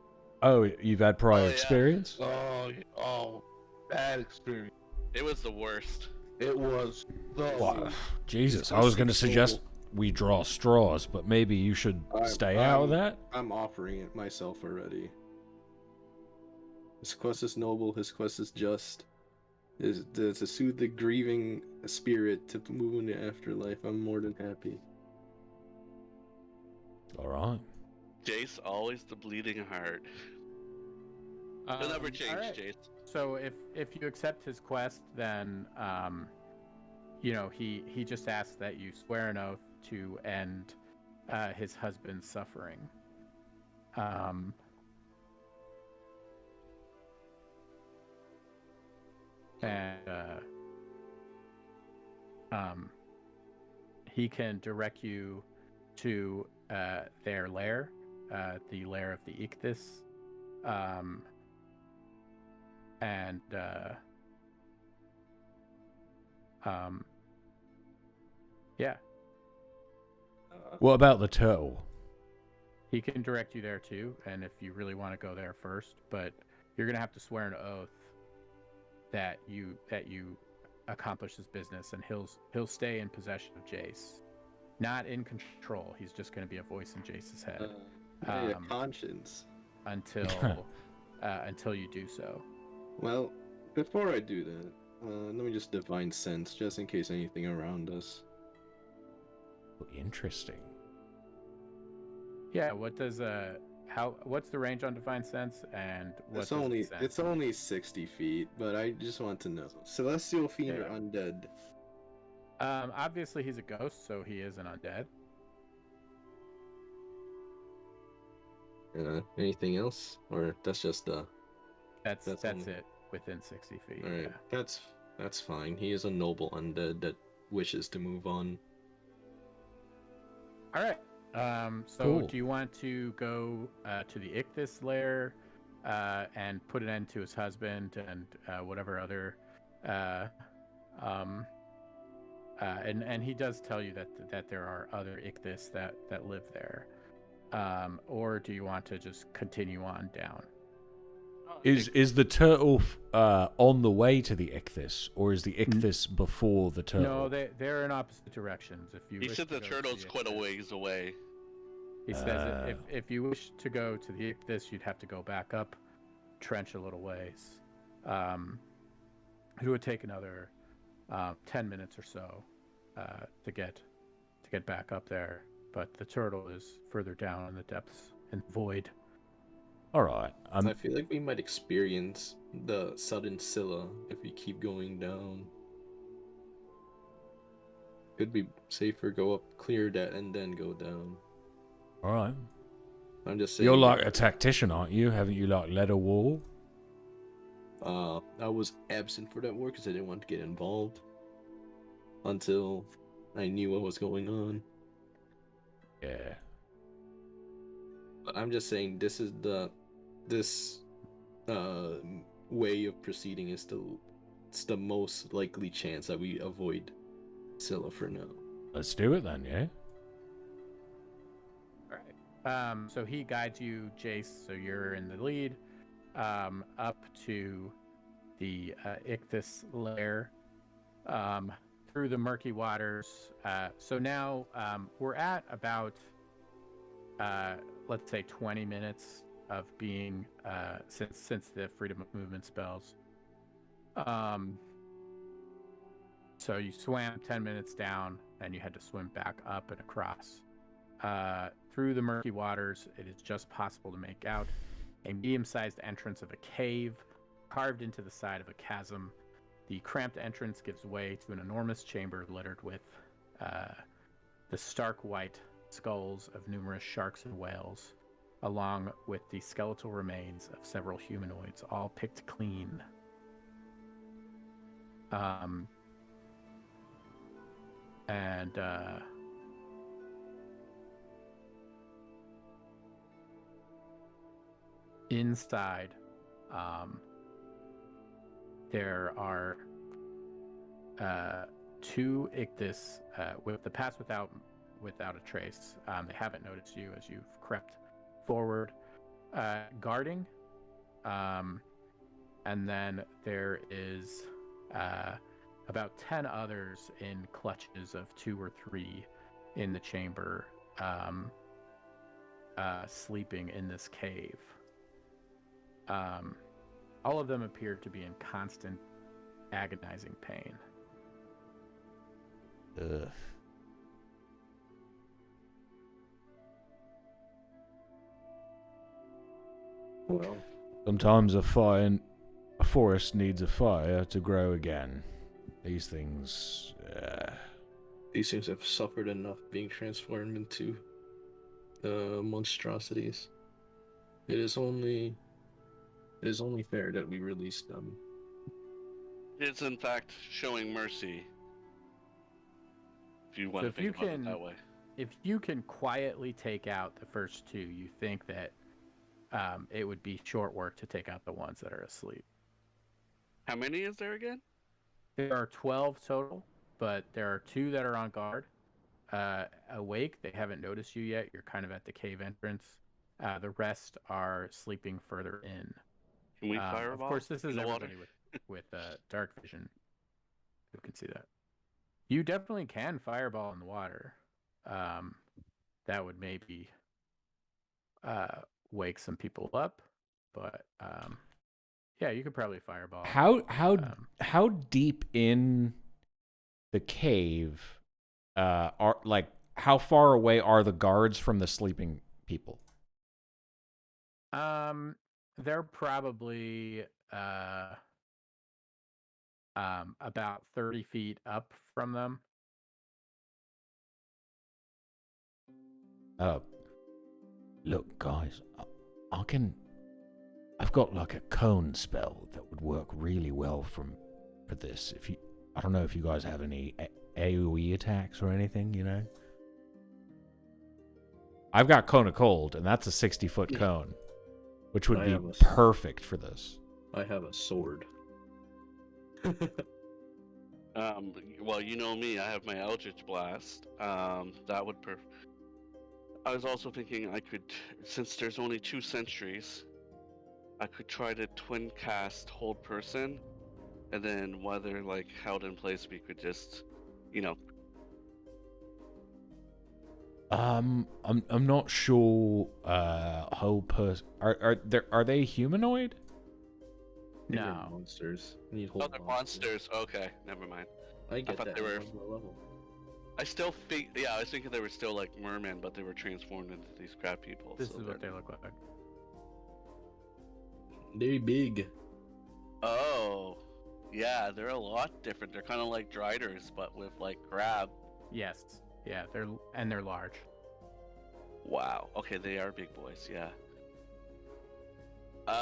Oh, you've had prior Oh, yeah. experience? Oh, bad experience. It was the worst. It was the What? Jesus, He's I was going to so- suggest we draw straws, but maybe you should stay out of that. I'm offering it myself already. His quest is noble, his quest is just. Is to soothe the grieving spirit to move into afterlife. I'm more than happy. All right. Jace, always the bleeding heart. It'll never change, all right. Jace. So if you accept his quest, then he just asks that you swear an oath to end his husband's suffering. Um, and he can direct you to their lair, the lair of the Ichthys, and yeah, What about the turtle? he can direct you there too. And if you really want to go there first, but you're gonna have to swear an oath that you accomplish this business, and he'll stay in possession of Jace, not in control. He's just going to be a voice in Jace's head A conscience. until you do so. Well, before I do that, let me just divine sense, just in case anything around us. Interesting. Yeah. What does what's the range on divine sense, and what It's only 60 feet, but I just want to know. Celestial fiend or undead? Obviously he's a ghost, so he is an undead. Anything else, or that's just That's it within 60 feet. All right, yeah. that's fine. He is a noble undead that wishes to move on. All right. So Cool. do you want to go to the Ichthys lair and put an end to his husband and whatever other and he does tell you that there are other Ichthys that live there, or do you want to just continue on down? Is the turtle on the way to the Ichthys, or is the Ichthys before the turtle? No, they're in opposite directions. If you He wish said to the go to turtle's the quite a Ichthys- ways away. He says if you wish to go to the Ichthys, you'd have to go back up, trench a little ways. It would take another 10 minutes or so to get back up there. But the turtle is further down in the depths and void. All right. I feel like we might experience the sudden Scylla if we keep going down. Could be safer go up, clear that, and then go down. All right. I'm just saying. You're like a tactician, aren't you? Haven't you like led a war? I was absent for that war because I didn't want to get involved until I knew what was going on. Yeah. But I'm just saying this way of proceeding is the most likely chance that we avoid Scylla for now. Let's do it then, yeah? All right. So he guides you, Jace, so you're in the lead, up to the Ichthys lair, through the murky waters. So now we're at about, let's say, 20 minutes of being since the freedom of movement spells. So you swam 10 minutes down, and you had to swim back up and across. Through the murky waters, it is just possible to make out a medium-sized entrance of a cave carved into the side of a chasm. The cramped entrance gives way to an enormous chamber littered with the stark white skulls of numerous sharks and whales, along with the skeletal remains of several humanoids, all picked clean. Inside, there are two Ichthys with the pass without a trace. They haven't noticed you as you've crept forward, guarding. And then there is about 10 others in clutches of 2 or 3 in the chamber, sleeping in this cave. All of them appear to be in constant, agonizing pain. Ugh. Well, Sometimes a forest needs a fire to grow again. These things these things have suffered enough being transformed into monstrosities. It is only fair that we release them. It's in fact showing mercy. If you want to think about it that way. If you can quietly take out the first two, you think that it would be short work to take out the ones that are asleep. How many is there again? There are 12 total, but there are 2 that are on guard. Awake, they haven't noticed you yet. You're kind of at the cave entrance. The rest are sleeping further in. Can we fireball? Of course, this is everybody with dark vision who can see that. You definitely can fireball in the water. That would maybe wake some people up, but yeah, you could probably fireball. How deep in the cave are, like, how far away are the guards from the sleeping people? They're probably about 30 feet up from them. Look, guys, I've got like a cone spell that would work really well for this. I don't know if you guys have any AoE attacks or anything, you know? I've got Cone of Cold, and that's a 60-foot cone, which would be perfect for this. I have a sword. Well, you know me, I have my Eldritch Blast. That would I was also thinking I could, since there's only 2 sentries, I could try to twin cast Hold Person, and then while they're like held in place, we could just, you know. I'm not sure. Hold Person. Are they humanoid? No. Monsters. Need hold. Oh, they're monsters. Okay, never mind. I thought that they were level. I still think, yeah, I was thinking they were still like mermen, but they were transformed into these crab people. This is what they look like. They're big. Oh, yeah, they're a lot different. They're kind of like Driders, but with like crab. Yes, yeah, they're large. Wow. Okay, they are big boys. Yeah.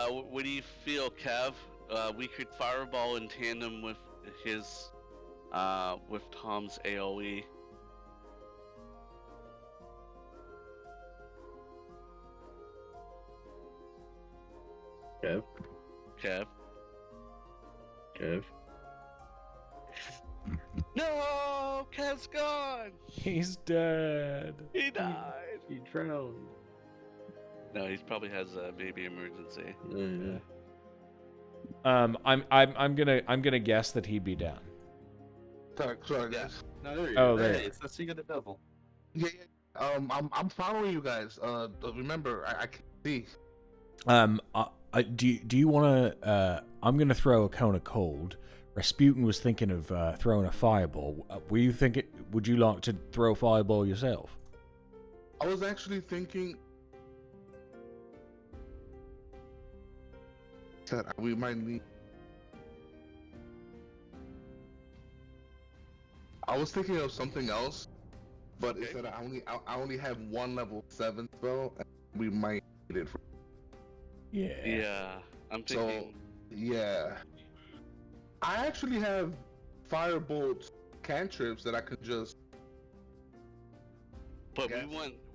What do you feel, Kev? We could fireball in tandem with his, with Tom's AOE. Kev. No, Kev's gone. He's dead. He died. He drowned. No, he probably has a baby emergency. Yeah. I'm gonna guess that he'd be down. Sorry, Yeah. guys. No, there you Oh, go. there. Hey, it's the Seek of the Devil. Yeah. I'm following you guys. Remember, I can see. Do you want to? I'm gonna throw a Cone of Cold. Rasputin was thinking of throwing a fireball. Would you like to throw a fireball yourself? I was actually thinking that we might need. I was thinking of something else, but it's that I only have 1 level 7 spell, and we might need it. Yeah, I'm thinking. So, yeah. I actually have firebolt cantrips that I could just. But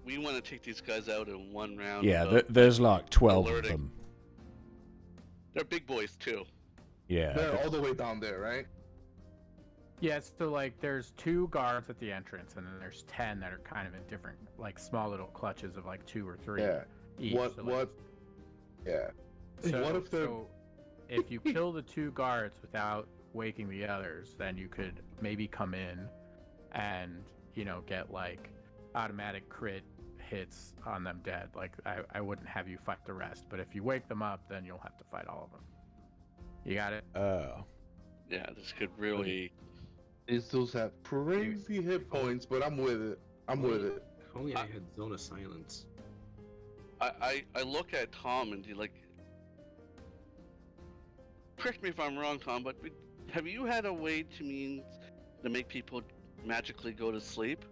we want to take these guys out in 1 round. Yeah, there's like 12 of them. They're big boys too. Yeah. They're all the way down there, right? Yeah, so like there's 2 guards at the entrance, and then there's 10 that are kind of in different, like small little clutches of like 2 or 3. Yeah. Each. What? Yeah. So, what if they're... So if you kill the 2 guards without waking the others, then you could maybe come in and, get like automatic crit hits on them dead. Like I wouldn't have you fight the rest, but if you wake them up, then you'll have to fight all of them. You got it? Oh. Yeah, this could really. These dudes have crazy hit points, but I'm with it. If only I had Zone of Silence. I look at Tom and correct me if I'm wrong, Tom, but have you had a way to make people magically go to sleep?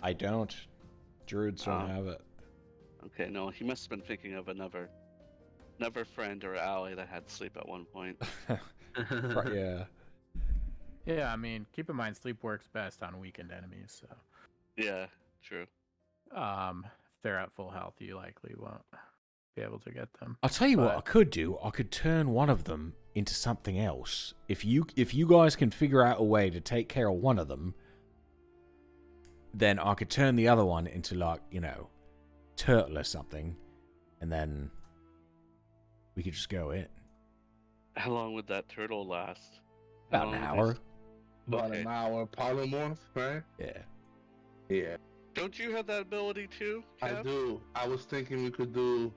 I don't. Druids don't Oh. have it. Okay, no, he must have been thinking of another friend or ally that had sleep at one point. Yeah. Yeah, I mean, keep in mind, sleep works best on weakened enemies. So, Yeah, true. if they're at full health, you likely won't be able to get them. I'll tell you what I But- could do. I could turn one of them into something else. If you guys can figure out a way to take care of one of them, then I could turn the other one into, like, you know, turtle or something, and then we could just go in. How long would that turtle last? About an hour. About Okay. an hour. Polymorph, right? Yeah. Yeah. Don't you have that ability too, I Kev? do. I was thinking we could do.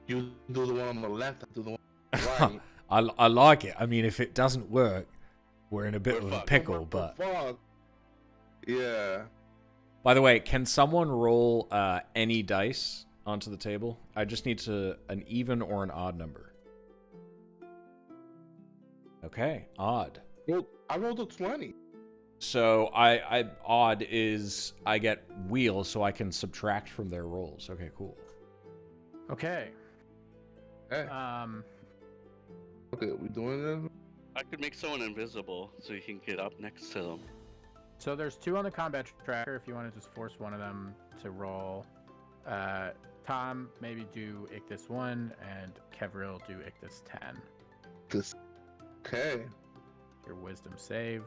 You do the one on the left. I do the one on the right. I like it. I mean, if it doesn't work, we're in a bit We're of a fucked. pickle. But Fuck. Yeah. by the way, can someone roll any dice onto the table? I just need an even or an odd number. Okay, odd. Well, I rolled a 20. So I odd is I get wheel, so I can subtract from their rolls. Okay, cool. Okay. Hey. Okay, we doing this? I could make someone invisible so you can get up next to them. So there's 2 on the combat tracker. If you want to just force one of them to roll, Tom maybe do Ictus 1 and Kevril do Ictus 10. This. Okay. Your wisdom save.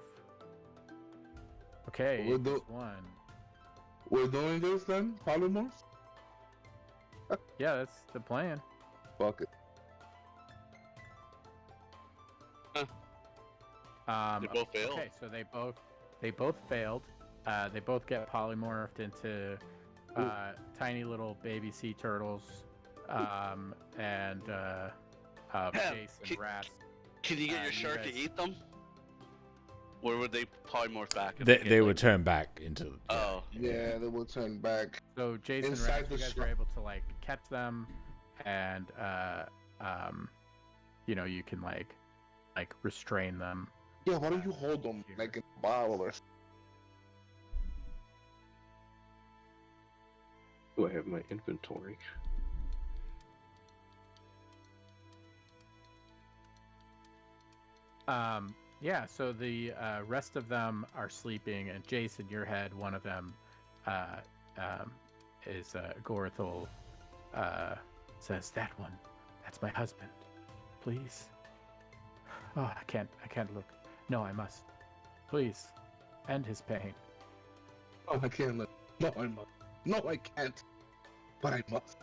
Okay, We'll Ictus do- 1. We're doing this then? Polymorph? Yeah, that's the plan. Fuck it. They both failed. Okay, so they both failed. They both get polymorphed into tiny little baby sea turtles, and Jace and Rast. Can you get your you shark to guys- eat them? Or would they polymorph back? if They get, they like- would turn back into. Oh, Yeah, they will turn back. So Jason and Inside Rast, the you guys shop. are able to like catch them, and you can like restrain them. Yeah, why don't you hold them like in a bottle or Do I have my inventory? Yeah, so the rest of them are sleeping, and Jason, your head, one of them is Gorthel, says, "That one, that's my husband. Please." Oh, I can't look. No, I must. Please, end his pain. Oh, I can't look. No, I must. No, I can't. But I must.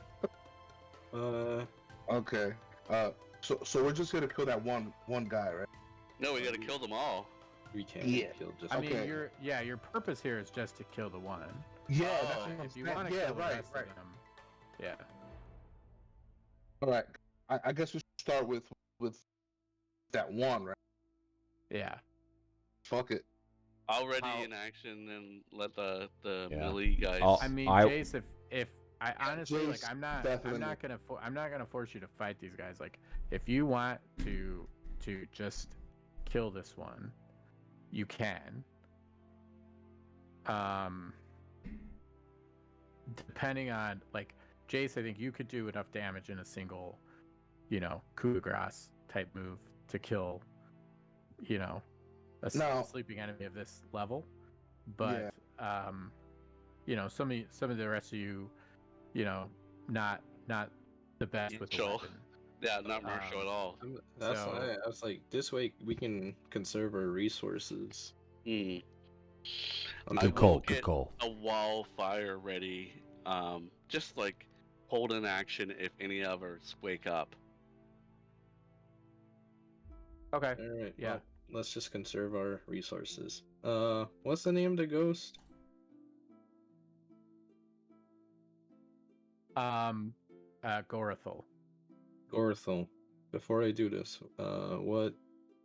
Okay. So we're just here to kill that one guy, right? no, we gotta kill them all. We can't Yeah. kill just. I mean, Okay. your purpose here is just to kill the one. Yeah, Oh, that's what I'm If you saying. want to Yeah, kill the right, rest right. of them, yeah. All right. I guess we should start with that one, right? Yeah. Fuck it. I'll ready How- in action and let the Yeah. melee guys. I mean, I- Jace, if I honestly like, Jace, I'm not definitely. gonna force you to fight these guys. Like, if you want to just kill this one, you can. Depending on like Jace, I think you could do enough damage in a single, coup de grace type move to kill, a No. sleeping enemy of this level. But some of the rest of you, not the best with the Joel. weapon. Yeah, not Marshall at all. That's So- why I was like, this way we can conserve our resources. Hmm. I'm I Good like, call. will Good get call. A wildfire ready. Just like hold in action if any of us wake up. Okay. all right, Yeah. well, let's just conserve our resources. What's the name of the ghost? Gorthel. Gorthel. Before I do this, what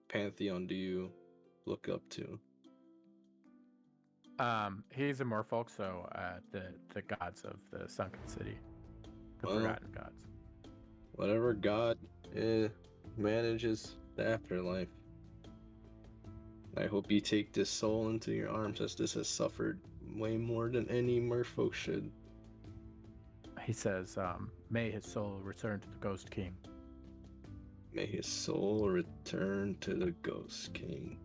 pantheon do you look up to? He's a merfolk, so the gods of the sunken city, the Well, forgotten gods. Whatever god manages the afterlife. I hope you take this soul into your arms, as this has suffered way more than any merfolk should. He says, "May his soul return to the Ghost King." May his soul return to the Ghost King.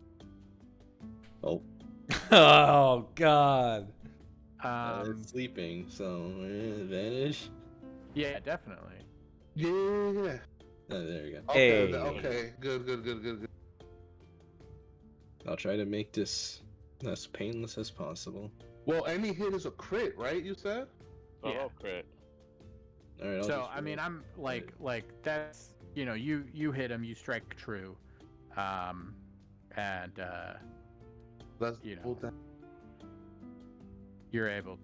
Oh, Oh God. it's sleeping, so advantage. Yeah, definitely. Yeah. Oh, there we go. Okay. Hey. Okay. Good. I'll try to make this as painless as possible. Well, any hit is a crit, right? You said. Yeah. Oh, crit. All right. I'll So just I mean, roll. I'm like that's you hit him, you strike true, and That's You know. full time. you're able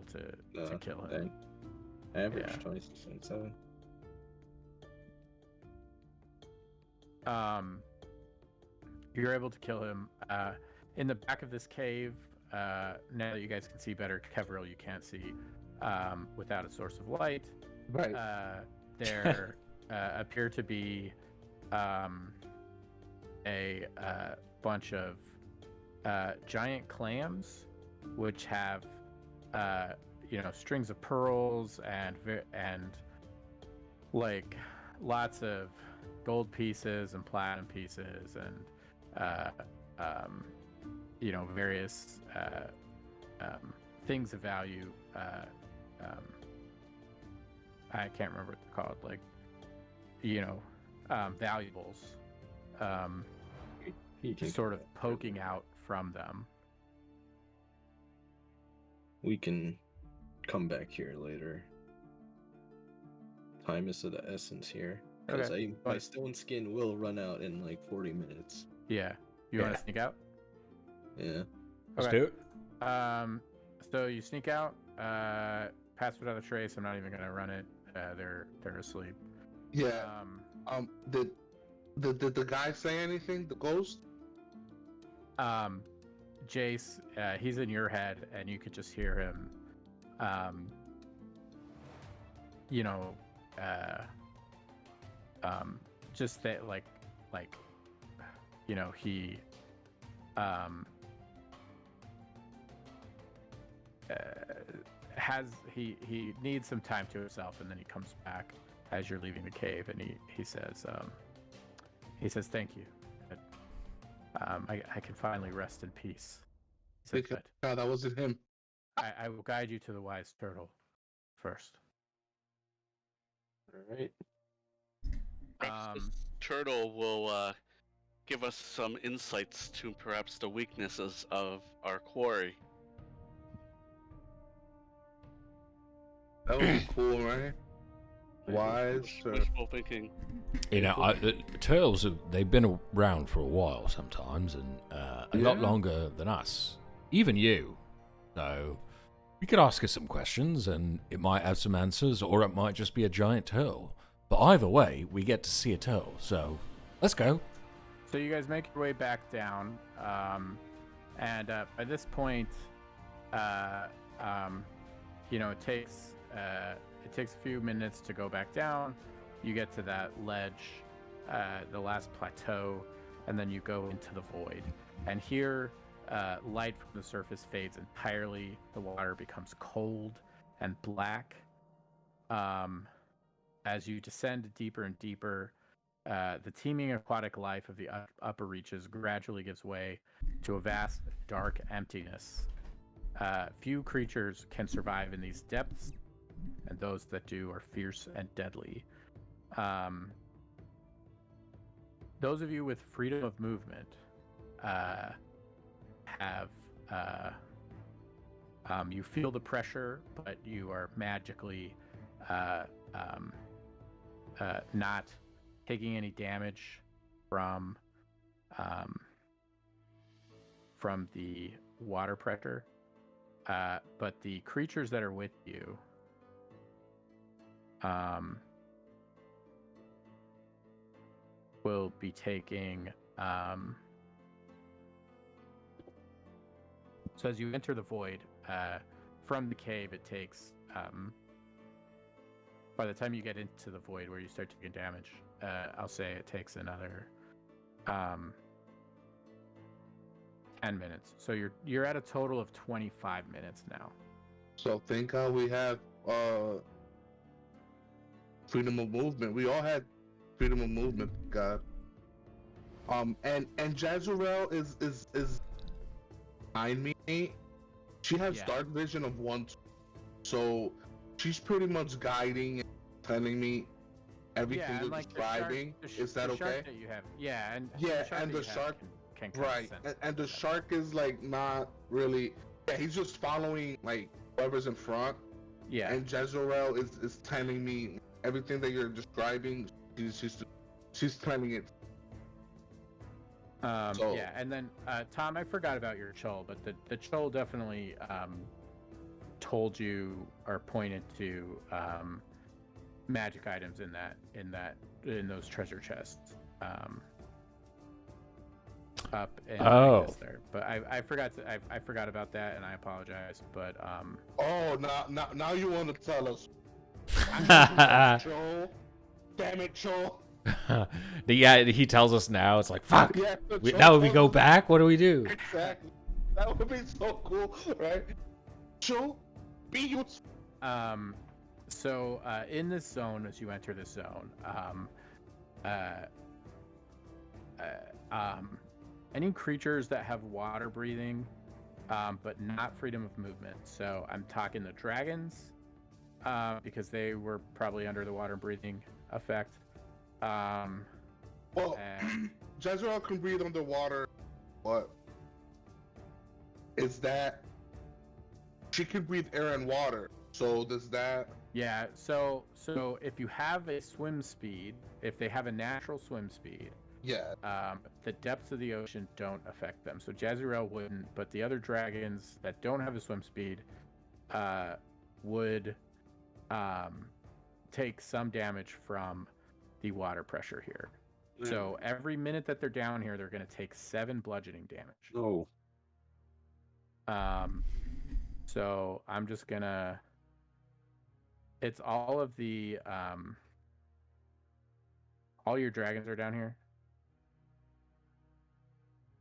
to kill him. Dang. Average Yeah. 26.7. You're able to kill him. In the back of this cave, now that you guys can see better, Kevril you can't see without a source of light. Right. There appear to be a bunch of giant clams, which have strings of pearls and like lots of gold pieces and platinum pieces and various things of value. I can't remember what they're called, like valuables, He can sort come of back. poking out from them. We can come back here later. Time is of the essence here. Because Okay. my stone skin will run out in like 40 minutes. Yeah. You want Yeah. to sneak out? Yeah. Let's Okay. do it. So you sneak out, pass without a trace. I'm not even gonna run it. They're asleep. Yeah. Did the guy say anything? The ghost? Jace, he's in your head, and you could just hear him. Just that, he, he needs some time to himself, and then he comes back as you're leaving the cave, and he says thank you. I can finally rest in peace. He says, Because that wasn't him. I will guide you to the wise turtle first. All right. Perhaps this turtle will give us some insights to perhaps the weaknesses of our quarry. That would be cool, right? Wise. Wishful thinking. You know, turtles they've been around for a while sometimes, and a lot Yeah. longer than us. Even you. So you could ask us some questions, and it might have some answers, or it might just be a giant turtle. But either way, we get to see a turtle. So let's go. So you guys make your way back down, and by this point, it takes a few minutes to go back down. You get to that ledge, the last plateau, and then you go into the void. And here, light from the surface fades entirely. The water becomes cold and black. As you descend deeper and deeper, the teeming aquatic life of the upper reaches gradually gives way to a vast, dark emptiness. Few creatures can survive in these depths, and those that do are fierce and deadly. Those of you with freedom of movement have you feel the pressure, but you are magically not taking any damage from the water pressure. But the creatures that are with you will be taking so as you enter the void from the cave, it takes by the time you get into the void where you start taking damage, I'll say it takes another 10 10 minutes. So you're at a total of 25 minutes now. So thank God we have freedom of movement. We all had freedom of movement, God. And Jazurel is behind me. She has Yeah. dark vision of 1, so she's pretty much guiding and telling me everything Yeah, you're and like describing. Is that the okay? shark that you have, yeah, and Yeah, the shark and that the you have shark, can kind right? of sense And the that. shark is like not really. Yeah, he's just following like whoever's in front. Yeah. And Jezreel is telling me everything that you're describing. She's telling it. So Yeah, and then Tom, I forgot about your Chol, but the Chol definitely told you or pointed to magic items in those treasure chests. Up in there, but I forgot about that, and I apologize. But oh, now you want to tell us? Joel, damn it, Joel. Yeah, he tells us now. It's like, fuck. Yeah, Now we go back. What do we do? Exactly. That would be so cool, right? Joel, be you. So in this zone, as you enter this zone, any creatures that have water breathing, but not freedom of movement. So I'm talking the dragons, because they were probably under the water breathing effect. Well, and Jezreel can breathe underwater, but is that she can breathe air and water? So does that? yeah, so if you have a swim speed, if they have a natural swim speed, Yeah. the depths of the ocean don't affect them. So Jezreel wouldn't, but the other dragons that don't have a swim speed would take some damage from the water pressure here. Yeah. So every minute that they're down here, they're going to take 7 bludgeoning damage. Oh. So I'm just gonna. It's all of the all your dragons are down here.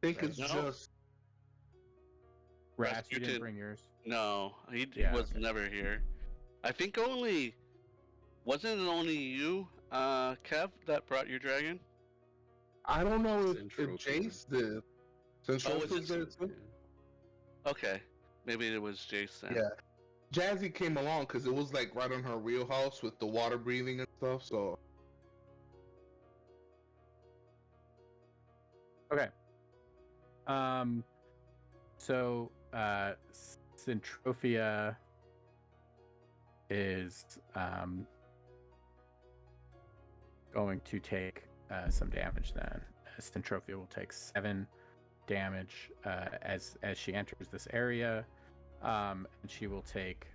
I think it's No. just. Rats, you didn't Rasputin. bring yours. No, he Yeah, was okay. never here. I think wasn't it only you, Kev, that brought your dragon? I don't know if Central Jace did. Since Oh, Jace was there too. Okay, maybe it was Jason. Yeah. Jazzy came along because it was like right on her wheelhouse with the water breathing and stuff. So Okay. So Centrophia is going to take some damage then. Centrophia will take 7 damage as she enters this area, and she will take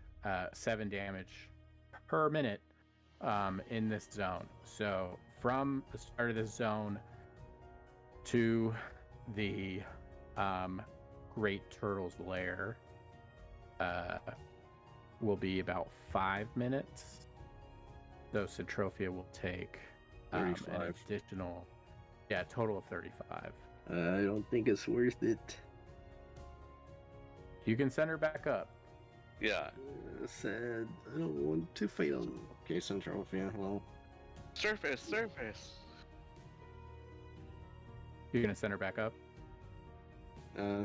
7 damage per minute in this zone. So from the start of this zone to the Great Turtle's lair will be about 5 minutes. So Centrophia will take an 35. additional, a total of 35. I don't think it's worth it. You can send her back up. Yeah. Sad. I don't want to fight on. Okay, Central. Yeah, well. Surface. You're gonna send her back up.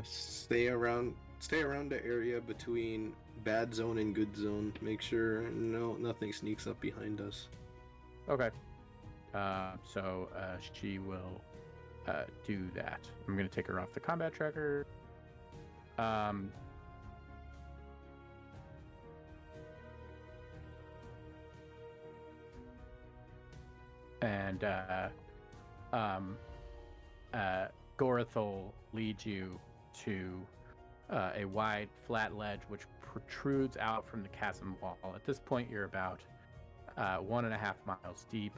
Stay around the area between bad zone and good zone. Make sure nothing sneaks up behind us. Okay. So she will do that. I'm gonna take her off the combat tracker. And Gorathol leads you to a wide, flat ledge which protrudes out from the chasm wall. At this point, you're about 1.5 miles deep.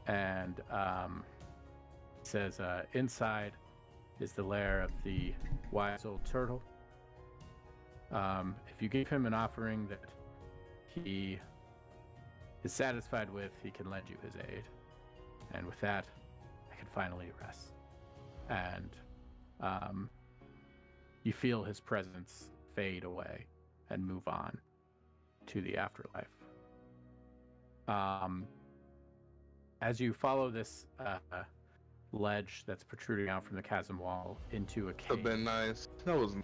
And it says, inside is the lair of the wise old turtle. If you give him an offering that he is satisfied with, he can lend you his aid. And with that, I can finally rest. And you feel his presence fade away and move on to the afterlife. As you follow this ledge that's protruding out from the chasm wall into a That'd have cave, been nice. That was.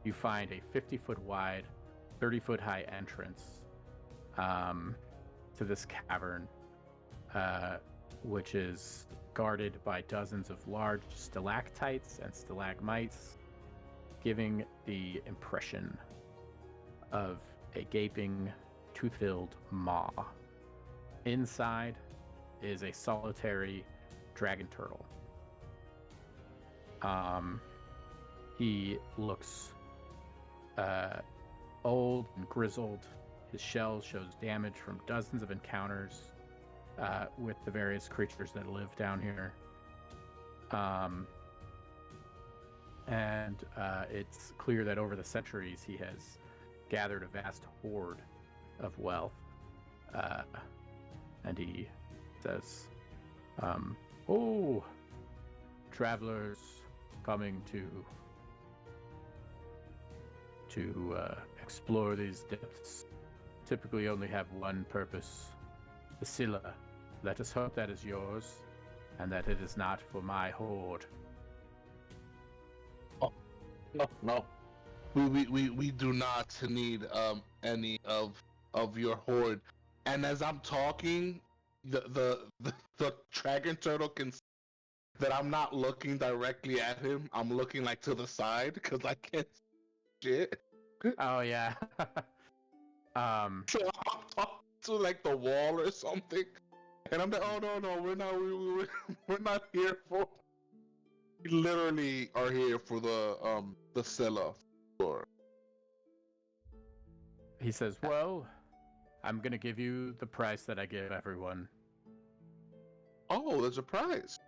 you find a 50-foot wide, 30-foot high entrance to this cavern, which is guarded by dozens of large stalactites and stalagmites, giving the impression of a gaping, tooth-filled maw. Inside is a solitary dragon turtle. He looks old and grizzled. His shell shows damage from dozens of encounters with the various creatures that live down here. And it's clear that over the centuries he has gathered a vast hoard of wealth. And he says, "Oh, travelers coming to explore these depths typically only have one purpose, the Scylla. Let us hope that is yours, and that it is not for my hoard." No, we do not need any of your hoard. And as I'm talking, the dragon turtle can see that I'm not looking directly at him. I'm looking like to the side because I can't see shit. Oh yeah. So I'm talking to like the wall or something, and I'm like, "Oh no, we're not here for. We literally are here for the Scylla floor." He says, "Well, I'm gonna give you the price that I give everyone. Oh, there's a prize.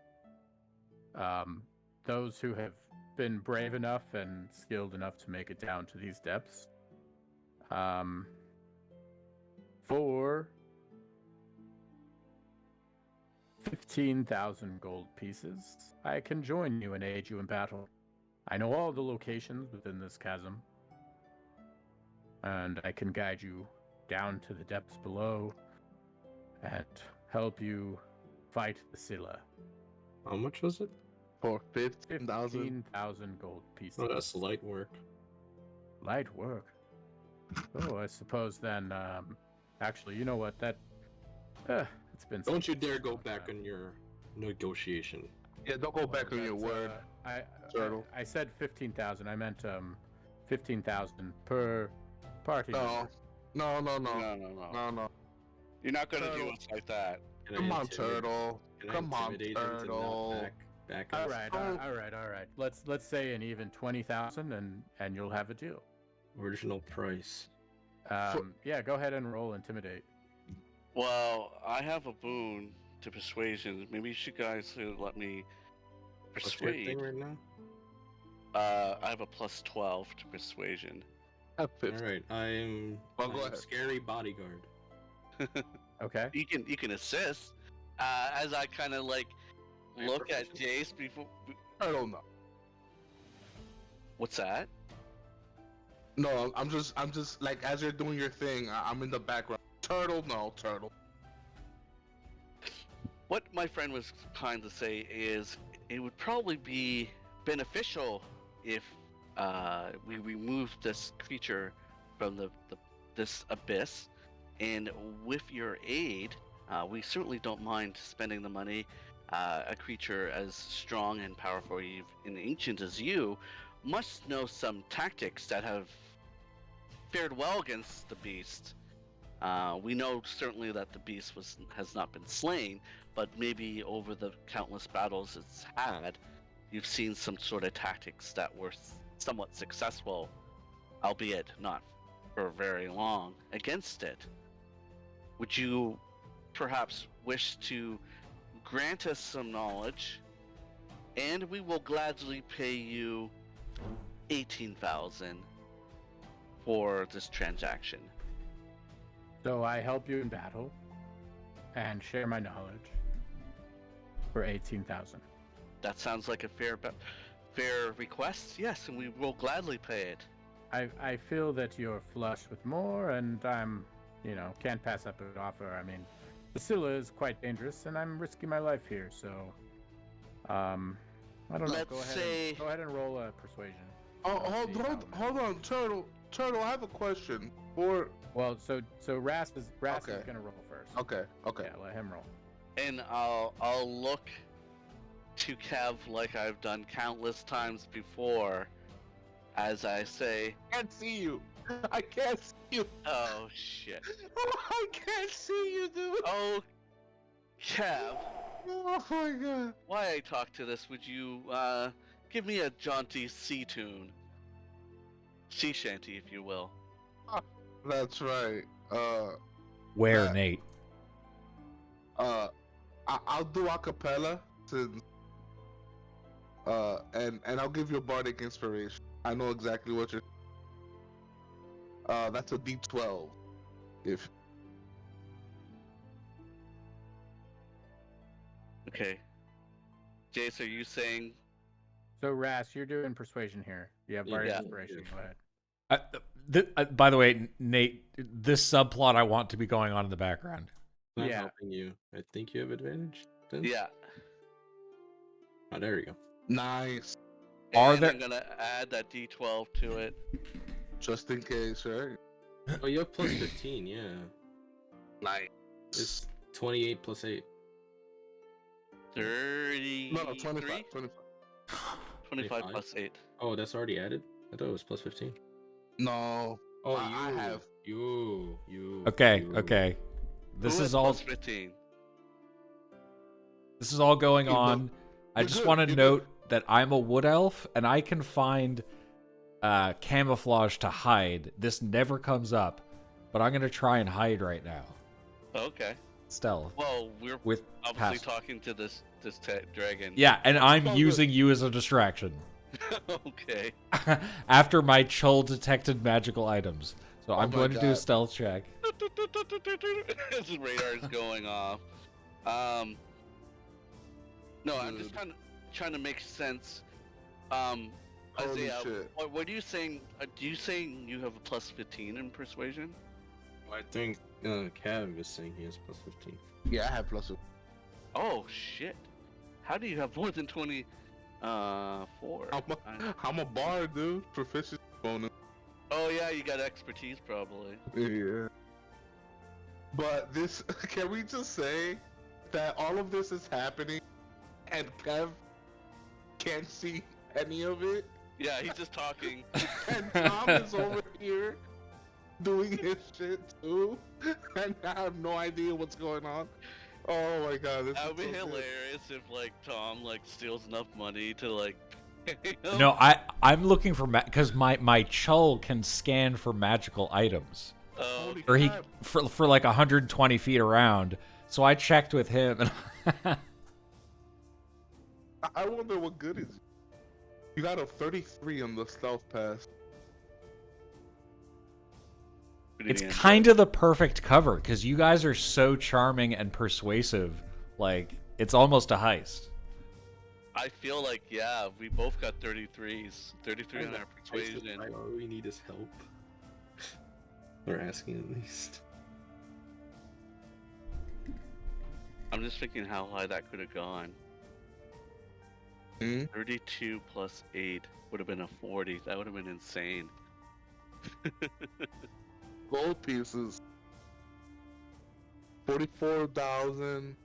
Those who have been brave enough and skilled enough to make it down to these depths. For 15,000 gold pieces, I can join you and aid you in battle. I know all the locations within this chasm, and I can guide you down to the depths below and help you fight the Scylla." How much was it? For 15,000. 15,000 gold pieces. Oh, that's light work. Light work. Oh, I suppose then, actually, you know what, it's been... Don't you dare go long back time. on your negotiation. Yeah, don't go back on your word. Turtle. I said 15,000. I meant 15,000 per party. No. No. No. You're not gonna do us like that. Can I Come on, intimidate- Turtle. can I Come on, intimidate him to not Turtle. back All us? right, all right. Let's say an even 20,000, and you'll have a deal. Original price. Yeah, go ahead and roll intimidate. Well, I have a boon to persuasion. Maybe you guys should let me What's your thing persuade. right now? I have a plus 12 to persuasion. Have 15. All right, I'm Well, go I'm ahead. scary bodyguard. Okay. You can assist. As I kind of like look at Jace before. Turtle, no. What's that? No, I'm just like as you're doing your thing, I'm in the background. Turtle, no, Turtle. What my friend was trying to say is it would probably be beneficial if we removed this creature from this abyss, and with your aid, we certainly don't mind spending the money. A creature as strong and powerful and ancient as you must know some tactics that have fared well against the beast. We know certainly that the beast has not been slain, but maybe over the countless battles it's had, you've seen some sort of tactics that were somewhat successful, albeit not for very long, against it. Would you perhaps wish to grant us some knowledge, and we will gladly pay you 18,000 for this transaction? So I help you in battle and share my knowledge for 18,000. that sounds like a fair request. Yes, and we will gladly pay it. I feel that you're flush with more, and I'm, can't pass up an offer. I mean, the Scylla is quite dangerous, and I'm risking my life here, so, I don't know. Let's Go ahead and roll a persuasion. Oh, I'll see how hold on, Turtle. I have a question. Well, so Ras is Okay. gonna roll first. Okay. Yeah, let him roll. And I'll look to Kev like I've done countless times before, as I say, Can't see you. I can't see you. "Oh shit! I can't see you, dude. Oh, Kev, Oh my god. why I talk to this? Would you give me a jaunty sea tune, sea shanty, if you will?" That's right. Where, That- Nate? I'll do acapella since, and I'll give you a bardic inspiration. I know exactly what you're. That's a D12. If Okay. Jace, are you saying? So Ras, you're doing persuasion here. You have bardic Yeah. inspiration. Go ahead. By the way, Nate, this subplot I want to be going on in the background. Not Yeah. helping you. I think you have advantage. Then? Yeah. Oh, there we go. nice, Are And there- I'm gonna add that D12 to it. just in case, right? Oh, you have plus 15. Yeah. Nice. It's 28 plus 8. 33. No, 25. 25 25? plus 8. Oh, that's already added. I thought it was plus 15. No. Oh, I have. you. Okay, you. okay. This Who is all. plus 15. This is all going Hey, but on. I you're just good, want to you're note that I'm a wood elf and I can find camouflage to hide. This never comes up, but I'm gonna try and hide right now. Okay. Stealth Well, we're with obviously pass. talking to this dragon. Yeah, and I'm all good. using you as a distraction Okay. after my Chol detected magical items. So I'm my going to do a God. stealth check. His radar is going off. No, I'm just trying to make sense. Holy Isaiah, shit. what are you saying? Do you saying you have a plus 15 in persuasion? I think Cav is saying he has plus 15. Yeah, I have plus. Oh shit! How do you have more than 20? 4. I'm a bard, dude. Proficiency bonus. Oh yeah, you got expertise probably. Yeah. But this, can we just say that all of this is happening and Kev can't see any of it? Yeah, he's just talking. And Tom is over here doing his shit too, and I have no idea what's going on. Oh my god, this That would be is so good. hilarious if like Tom like steals enough money to like. Pay him. No, I'm looking for because my Chol can scan for magical items. Oh, Holy Or he crap. for like 120 feet around. So I checked with him, and I wonder what good is. You got a 33 on the stealth pass. it's kind of the perfect cover because you guys are so charming and persuasive. Like it's almost a heist. I feel like yeah, we both got 33s. 33 on our persuasion. All we need is help. We're asking at least. I'm just thinking how high that could have gone. Hmm? 32 plus 8 would have been a 40. That would have been insane. Gold pieces. 44,000.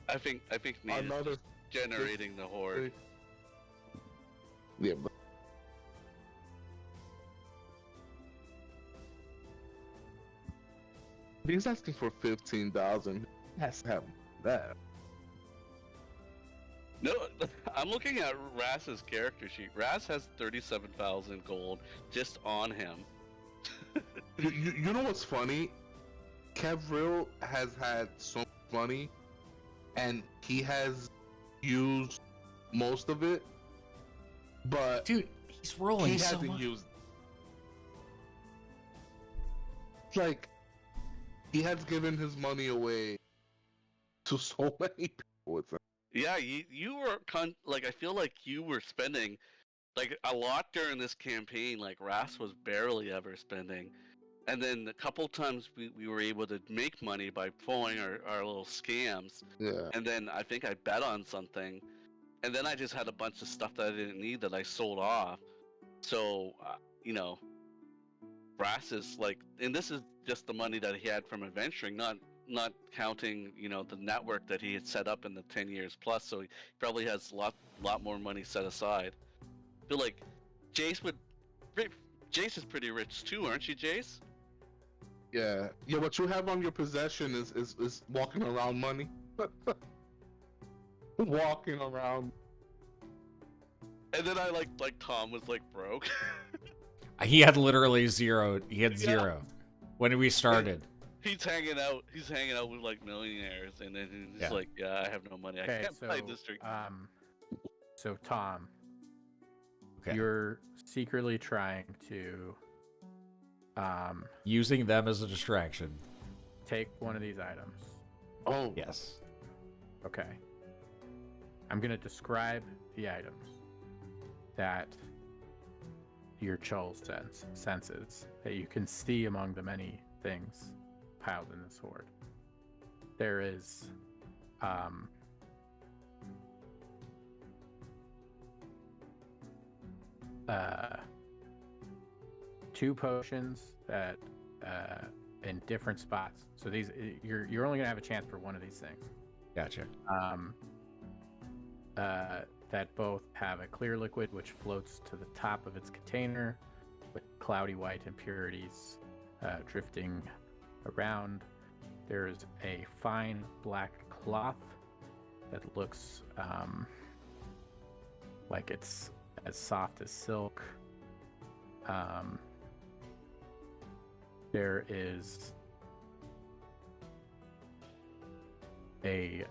I think Nate is Another. just generating the horde. Yeah, but. He's asking for 15,000. He has to have that. No, I'm looking at Ras's character sheet. Ras has 37,000 gold just on him. You know what's funny? Kevril has had so much money, and he has used most of it, but Dude, he's rolling he so hasn't much. used. Like, he has given his money away to so many people. It's Yeah, you were like I feel like you were spending like a lot during this campaign. Like Ras was barely ever spending, and then a couple times we were able to make money by pulling our little scams. Yeah. And then I think I bet on something, and then I just had a bunch of stuff that I didn't need that I sold off. So you know, Brass is like, and this is just the money that he had from adventuring, not counting the network that he had set up in the 10 years plus. So he probably has a lot more money set aside. I feel like Jace would. Jace is pretty rich too, aren't you, Jace? Yeah. Yeah. What you have on your possession is walking around money. Walking around. And then I like Tom was like broke. He had literally zero. He had Yeah. zero when we started. He's hanging out with like millionaires, and then he's Yeah. like, yeah, I have no money. I Okay, can't buy district. So Tom, Okay. you're secretly trying to Using them as a distraction. take one of these items. Oh. Yes. Okay. I'm gonna describe the items that your Chol senses that you can see among the many things piled in this hoard. There is two potions that in different spots. So these you're only gonna have a chance for one of these things. Gotcha. That both have a clear liquid which floats to the top of its container with cloudy white impurities drifting around. There's a fine black cloth that looks like it's as soft as silk. There is a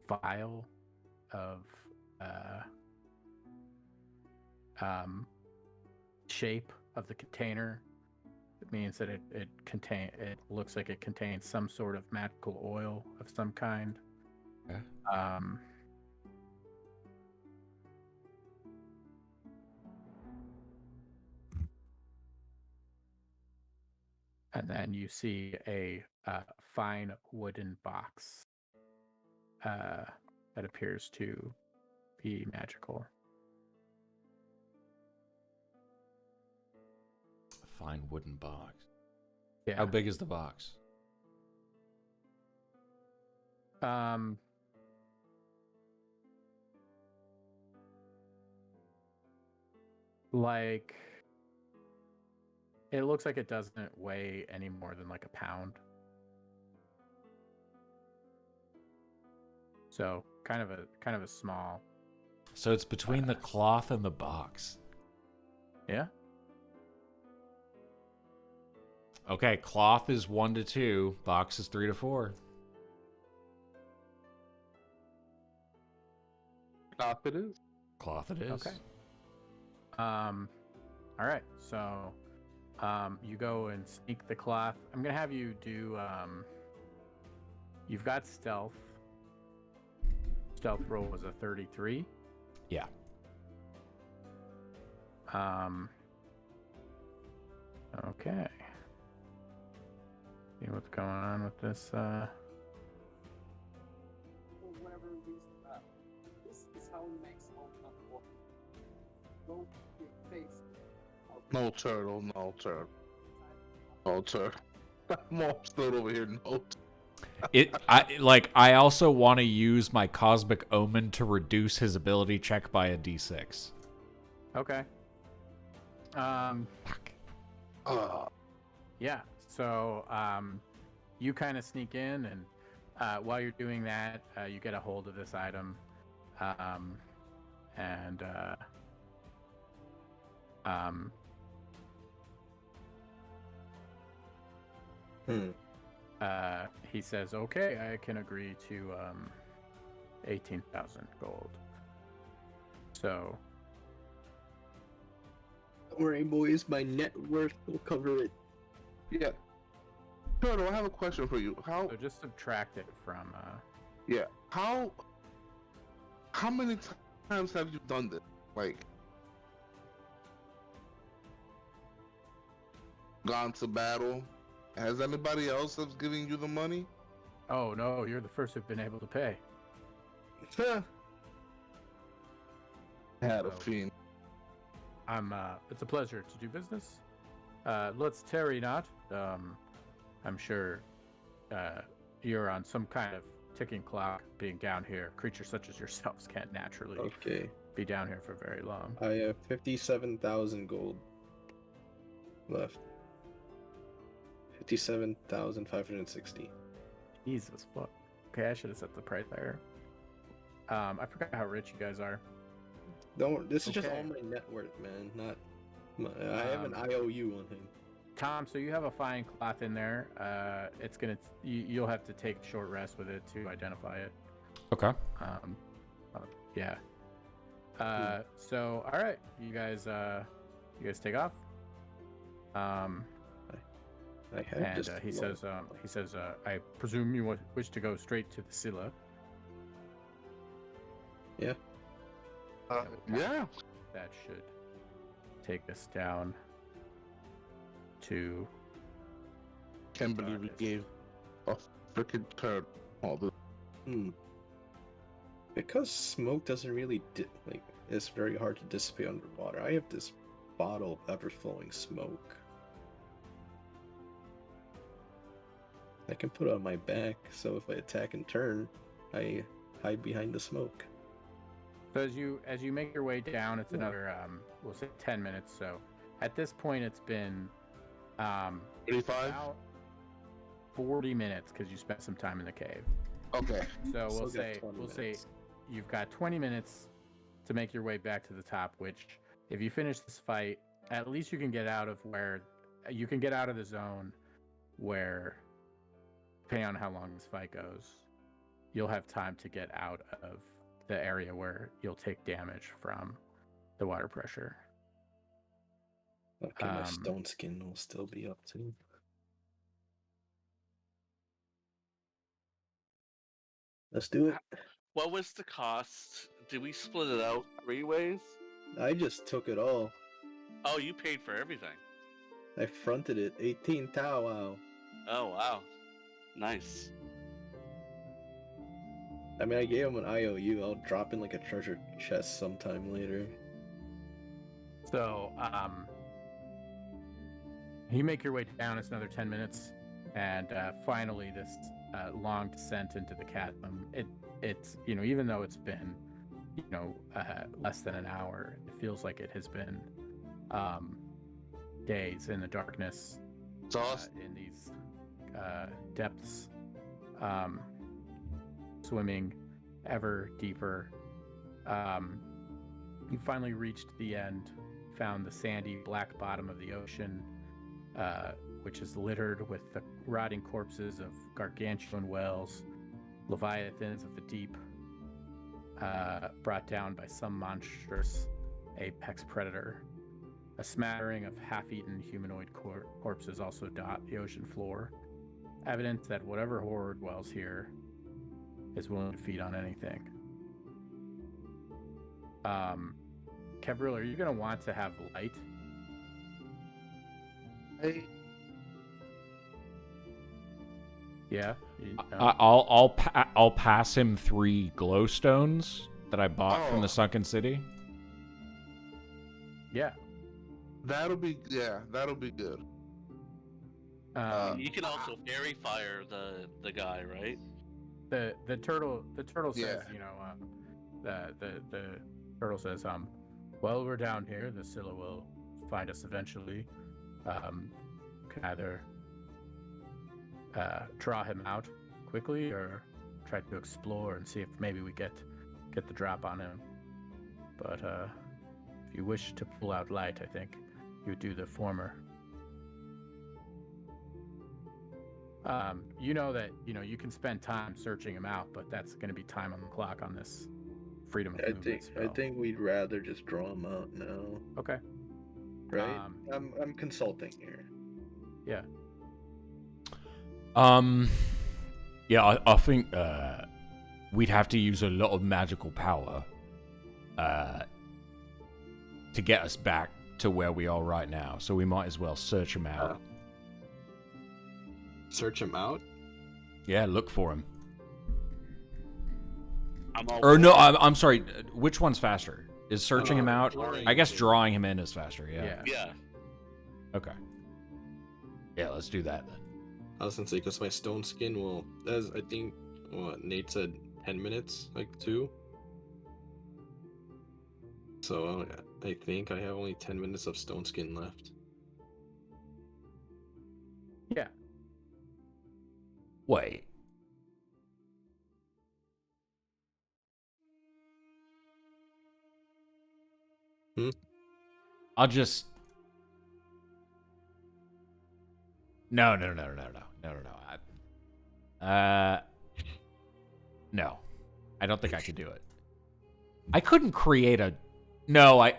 vial of shape of the container. It means that it looks like it contains some sort of magical oil of some kind. Okay. And then you see a fine wooden box that appears to be magical. A fine wooden box. Yeah. How big is the box? Like it looks like it doesn't weigh any more than like a pound. So kind of a small. So it's between the cloth and the box. Yeah. Okay, cloth is 1 to 2, box is 3 to 4. Cloth it is. Cloth it is. Okay. All right. So you go and sneak the cloth. I'm gonna have you do you've got stealth. Stealth roll was a 33. Yeah. Okay. See what's going on with this For whatever reason, this is how he makes all comfortable. Go to your face. No turtle. No turtle. No turtle. I'm still over here. No. I also want to use my cosmic omen to reduce his ability check by a d6. Okay. Fuck. Yeah. So you kind of sneak in, and while you're doing that, you get a hold of this item, and he says, "Okay, I can agree to 18,000 gold." So Don't worry, boys. My net worth will cover it. Yeah. Turtle, I have a question for you. How? So just subtract it from. Yeah. How many times have you done this? Like, gone to battle? Has anybody else that's giving you the money? Oh no, you're the first who've been able to pay. Had a So- fiend. It's a pleasure to do business. Let's tarry not. I'm sure you're on some kind of ticking clock being down here. Creatures such as yourselves can't naturally Okay. be down here for very long. I have 57,000 gold left. 57,560. Jesus fuck. Okay, I should have set the price higher. I forgot how rich you guys are. Don't. This is just Okay. all my net worth, man. Not. I have an IOU on him. Tom, so you have a fine cloth in there. It's gonna. You'll have to take a short rest with it to identify it. Okay. Yeah. So all right, you guys take off. I have And just. he says, I presume you wish to go straight to the Scylla. Yeah. Yeah. That should take us down to. Can't believe we gave a freaking turd all this. Because smoke doesn't really it's very hard to dissipate underwater. I have this bottle of ever-flowing smoke. I can put it on my back, so if I attack and turn, I hide behind the smoke. So as you make your way down, it's another we'll say 10 minutes. So at this point, it's been 35? about 40 minutes because you spent some time in the cave. Okay. So Still we'll got say 20 we'll say minutes. you've got 20 minutes to make your way back to the top. Which, if you finish this fight, at least you can get out of the zone where, depending on how long this fight goes, you'll have time to get out of the area where you'll take damage from the water pressure. Okay, my stone skin will still be up too. Let's do it. What was the cost? Did we split it out 3 ways? I just took it all. Oh, you paid for everything. I fronted it. 18 Tau wow. Oh wow, nice. I mean, I gave him an IOU. I'll drop in like a treasure chest sometime later. So, you make your way down. It's another 10 minutes, and finally, this long descent into the chasm. It's even though it's been less than an hour, it feels like it has been days in the darkness, It's awesome. in these depths, swimming ever deeper. You finally reached the end, found the sandy black bottom of the ocean, which is littered with the rotting corpses of gargantuan whales, leviathans of the deep, brought down by some monstrous apex predator. A smattering of half-eaten humanoid corpses also dot the ocean floor, evidence that whatever horror dwells here is willing to feed on anything. Kevril, are you going to want to have light? Yeah. I'll pass him 3 glowstones that I bought from Oh. the Sunken City. Yeah. That'll be good. You can also fairy fire the guy, right? The turtle says, Yeah. the turtle says, well, we're down here. The Scylla will find us eventually. Can either draw him out quickly or try to explore and see if maybe we get the drop on him. But if you wish to pull out light, I think you do the former. You know that you can spend time searching him out, but that's going to be time on the clock on this freedom of movement spell. I think we'd rather just draw him out now. Okay. Right? I'm consulting here. Yeah. Yeah, I think we'd have to use a lot of magical power to get us back to where we are right now. So we might as well search him out. Search him out? Yeah, look for him. I'm all Or no, for it. I'm sorry. Which one's faster? Is searching him out? drawing I guess him in. drawing him in is faster. Yeah. Yeah. Yeah. Okay. Yeah, let's do that then. I was gonna say, because my stone skin will, as I think what Nate said, 10 minutes, like 2. So I think I have only 10 minutes of stone skin left. Yeah. Wait. I'll just. No. No. I don't think I could do it. I couldn't create a. No, I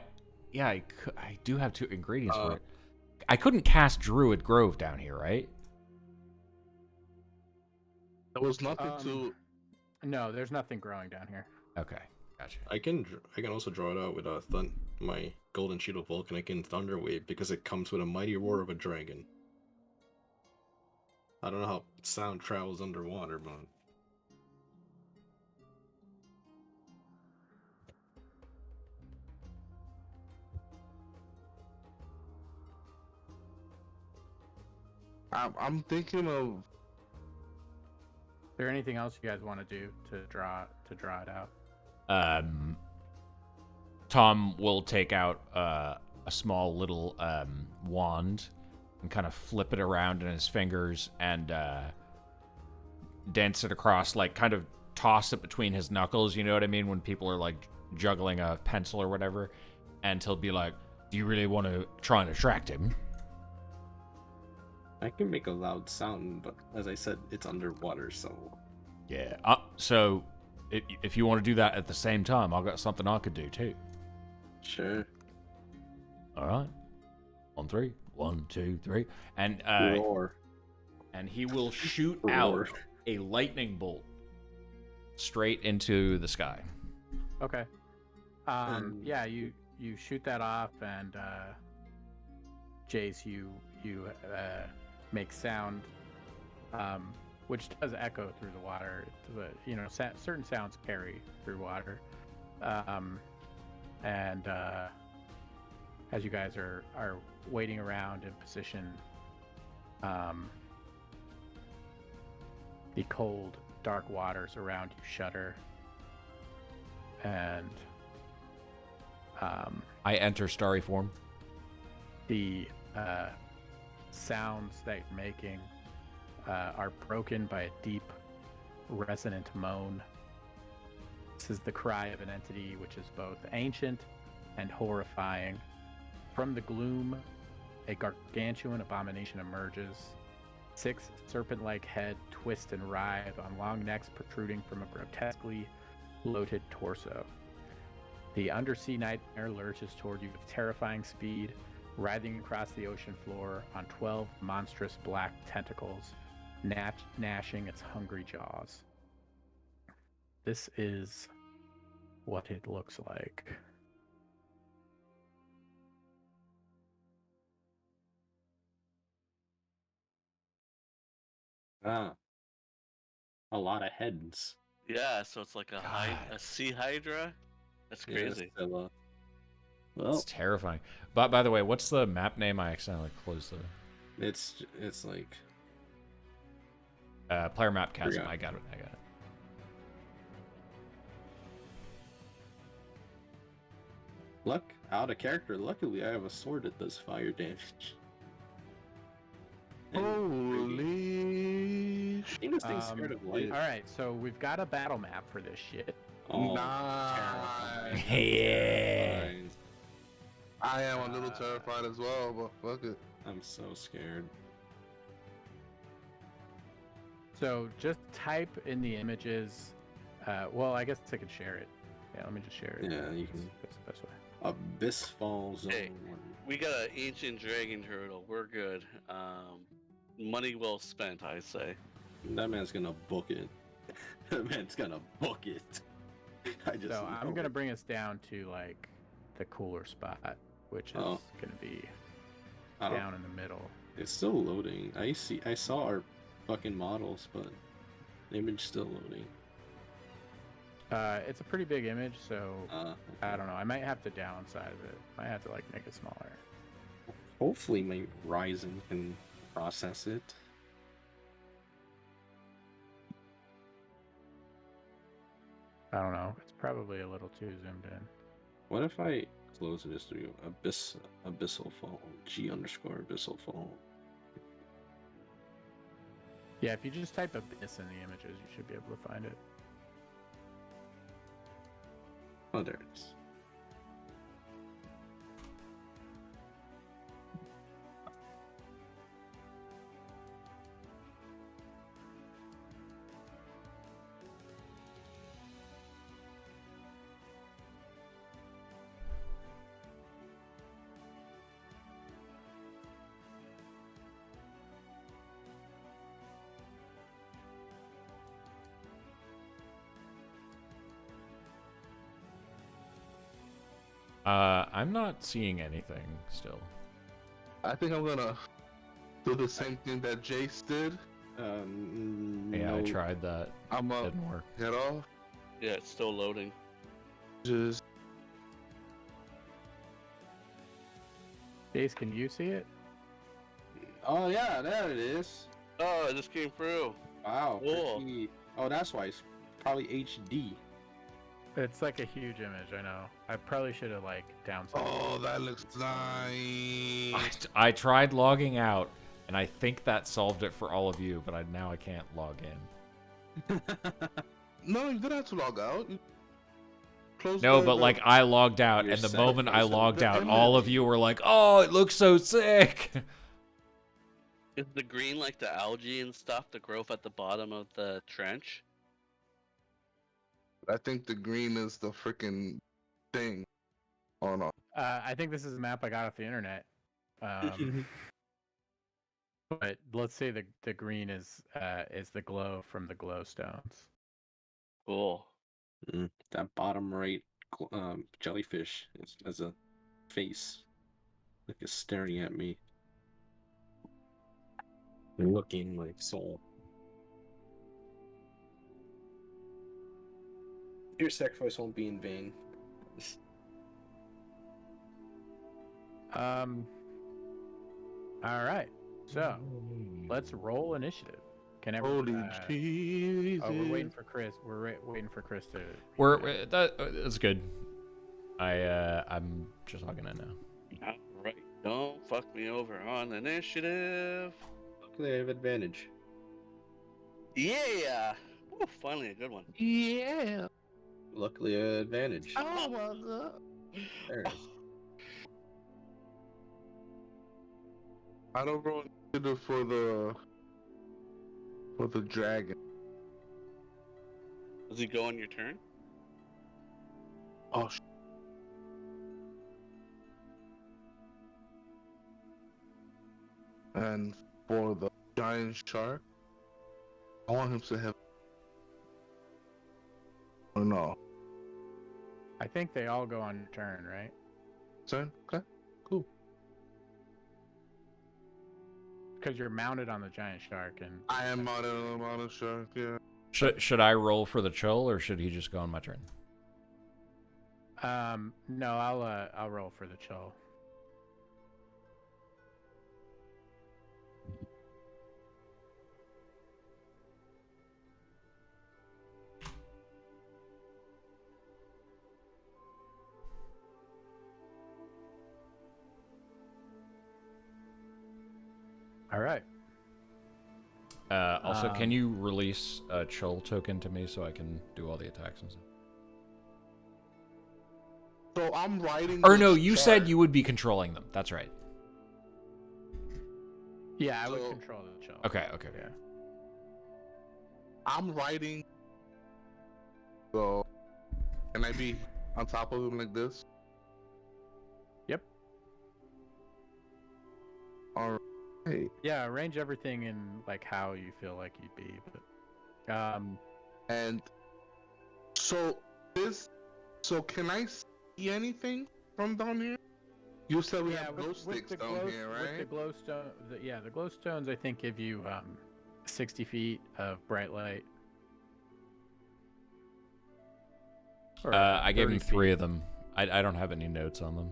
do have 2 ingredients for it. I couldn't cast Druid Grove down here, right? There was nothing to. No, there's nothing growing down here. Okay, gotcha. I can also draw it out with my golden shield of Vulcan. I can thunder wave because it comes with a mighty roar of a dragon. I don't know how sound travels underwater, but I'm thinking of. Is there anything else you guys want to do to draw it out? Tom will take out a small little wand and kind of flip it around in his fingers and dance it across, like kind of toss it between his knuckles, you know what I mean, when people are like juggling a pencil or whatever, and he'll be like, do you really want to try and attract him? I can make a loud sound, but as I said, it's underwater, so... Yeah, so if you want to do that at the same time, I've got something I could do too. Sure. All right. On 3. 1, 2, 3. And Roar. and he will shoot Roar. out a lightning bolt straight into the sky. Okay. Yeah, you shoot that off, and Jace, you make sound, which does echo through the water. You know, certain sounds carry through water, and as you guys are waiting around in position, the cold, dark waters around you shudder, and I enter starry form. the sounds that you're making are broken by a deep, resonant moan. This is the cry of an entity which is both ancient and horrifying. From the gloom, a gargantuan abomination emerges. 6 serpent-like heads twist and writhe on long necks protruding from a grotesquely bloated torso. The undersea nightmare lurches toward you with terrifying speed, writhing across the ocean floor on 12 monstrous black tentacles, gnashing its hungry jaws. This is what it looks like. Ah. A lot of heads. Yeah, so it's like a God. sea hydra. That's crazy. Yeah, well, It's terrifying. But by the way, what's the map name? I accidentally closed the it's like player map chasm. Forgot. I got it. luck out of character. Luckily, I have a sword that does fire damage. And Holy I think this thing's scared of light. All right, so we've got a battle map for this shit. Oh, nice. Yeah. terrifying. I am a little terrified as well, but fuck it. I'm so scared. So just type in the images. Well, I guess I could share it. Yeah, let me just share it. Yeah, you can. That's the best way. Abyss Fall Zone. Hey. We got an ancient dragon turtle. We're good. Money well spent, I say. That man's gonna book it. That man's gonna book it. I just. So I'm know gonna it. bring us down to like the cooler spot, which is Oh. gonna be I don't. down in the middle. It's still loading. I saw our fucking models, but the image still loading. It's a pretty big image, so Okay. I don't know. I might have to downsize it. Might have to like make it smaller. Hopefully, my Ryzen can process it. I don't know. It's probably a little too zoomed in. What if I close this through abyssal phone G_abyssal phone? Yeah, if you just type abyss in the images, you should be able to find it. Oh, there it is. I'm not seeing anything still. I think I'm gonna do the same thing that Jace did. Yeah, No, I tried that. I'm gonna Didn't work. get off. Yeah, it's still loading. Just Jace, can you see it? Oh yeah, there it is. Oh, it just came through. Wow. Cool. pretty- Oh, that's why it's probably HD. It's like a huge image. I know. I probably should have like downsized. oh, that looks nice. I tried logging out, and I think that solved it for all of you, but now I can't log in. No, you didn't have to log out. You close No, the- but the- like I logged out, Your and the moment I sacrifice of logged the out, all of image. you were like, "Oh, it looks so sick." Is the green like the algae and stuff, the growth at the bottom of the trench? I think the green is the freaking thing. Oh no. I think this is a map I got off the internet. But let's say the green is the glow from the glowstones. Cool. That bottom right jellyfish has a face, like it's staring at me, looking like soul. Your sacrifice won't be in vain. All right. So let's roll initiative. Can Holy everyone? Jesus. Oh, we're waiting for Chris. We're waiting for Chris to. That's good. I'm just logging in now. Alright, don't fuck me over on initiative. Luckily, I have advantage. Yeah! Ooh, finally a good one. Yeah. Luckily, I have advantage. Oh my god. There it is. I don't roll initiative for the dragon. Does he go on your turn? Oh and for the giant shark, I want him to have. Oh no. I think they all go on your turn, right? Turn? Okay. Cool. Because you're mounted on the giant shark, and I am on a shark, yeah. Should I roll for the chill, or should he just go on my turn? no, I'll roll for the chill. All right. Also, can you release a chill token to me so I can do all the attacks and stuff? So I'm writing. Or this no, you said chart. you would be controlling them. That's right. Yeah, I would So- control the chill. Okay. Yeah. I'm writing. So, can I be on top of him like this? Yep. All right. Right. Yeah, arrange everything in like how you feel like you'd be. But, And so this, so can I see anything from down here? You said we have glow sticks down here, with the right? glowstone, the glowstones I think give you 60 feet of bright light. Or, I gave him 30 3 feet. of them. I don't have any notes on them.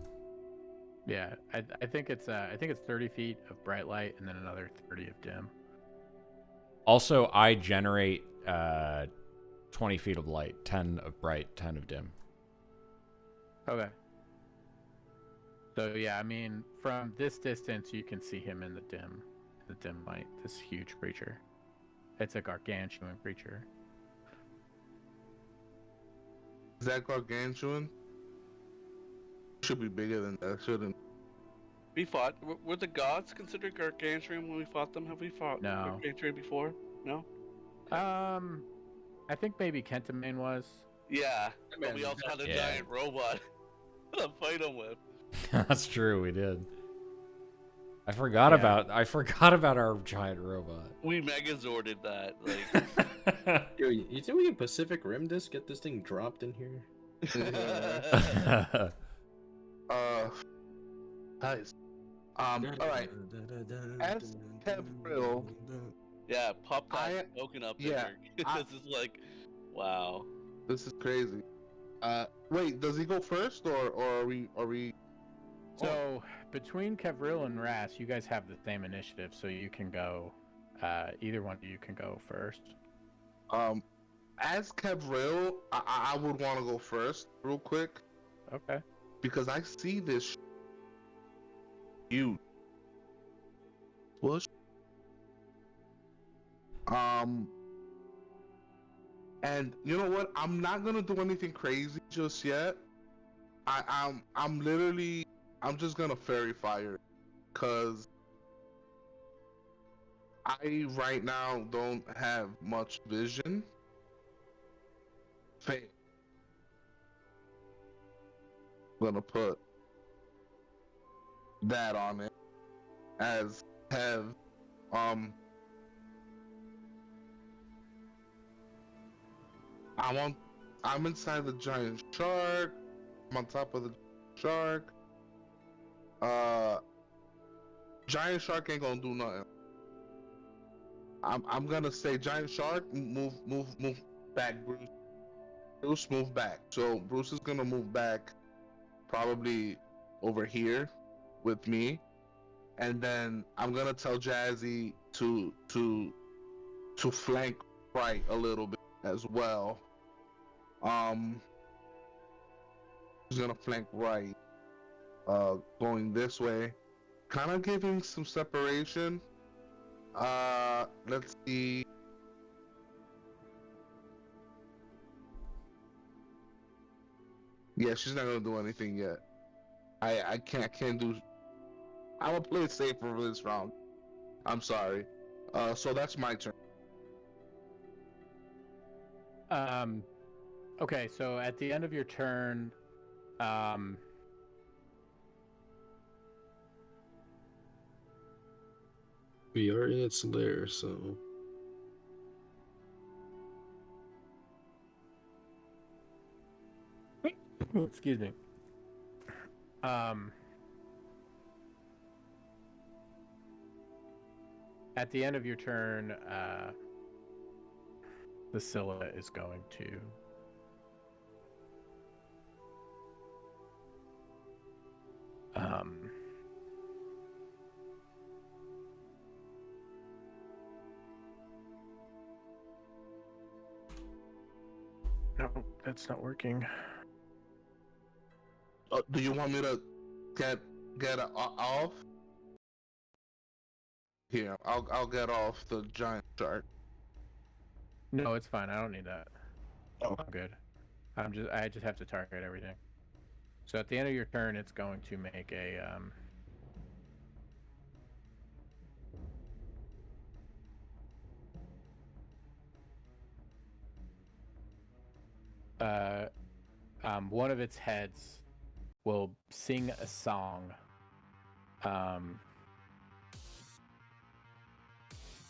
Yeah, I think it's 30 feet of bright light and then another 30 of dim. Also, I generate 20 feet of light, 10 of bright, 10 of dim. Okay. So yeah, I mean, from this distance, you can see him in the dim light. This huge creature. It's a gargantuan creature. Is that gargantuan? Should be bigger than that, shouldn't? We fought. Were the gods considered gargantuan when we fought them? Have we fought No. gargantuan before? No. I think maybe Kentamane was. Yeah, but we also had a Yeah. giant robot to fight him with. That's true, we did. I forgot about our giant robot. We megazorded that. Like, Yo, you think we can Pacific Rim this? Get this thing dropped in here? Nice. Alright. As Kevril, yeah, pop that I- token up yeah, there. I- This is like, wow. this is crazy. Wait, does he go first or are we? So between Kevril and Ras, you guys have the same initiative, so you can go. Either one of you can go first. As Kevril, I would want to go first, real quick, Okay. because I see this huge bush. And you know what? I'm not gonna do anything crazy just yet. I'm just gonna fairy fire, cause I right now don't have much vision. Fail. Gonna put that on it as have I'm inside the giant shark. I'm on top of the shark. Giant shark ain't gonna do nothing. I'm gonna say giant shark, move back, Bruce. Bruce, move back. So Bruce is gonna move back, probably over here, with me, and then I'm gonna tell Jazzy to flank right a little bit as well. He's gonna flank right, going this way, kind of giving some separation. Let's see. Yeah, she's not gonna do anything yet. I can't do. I'm gonna play it safe for this round. I'm sorry. So that's my turn. Okay, so at the end of your turn, We are in its lair, so excuse me. At the end of your turn, the Scylla is going to no, that's not working. Do you want me to get off? Here, I'll get off the giant shark. No, it's fine. I don't need that. Oh. I'm good. I just have to target everything. So at the end of your turn, it's going to make a one of its heads will sing a song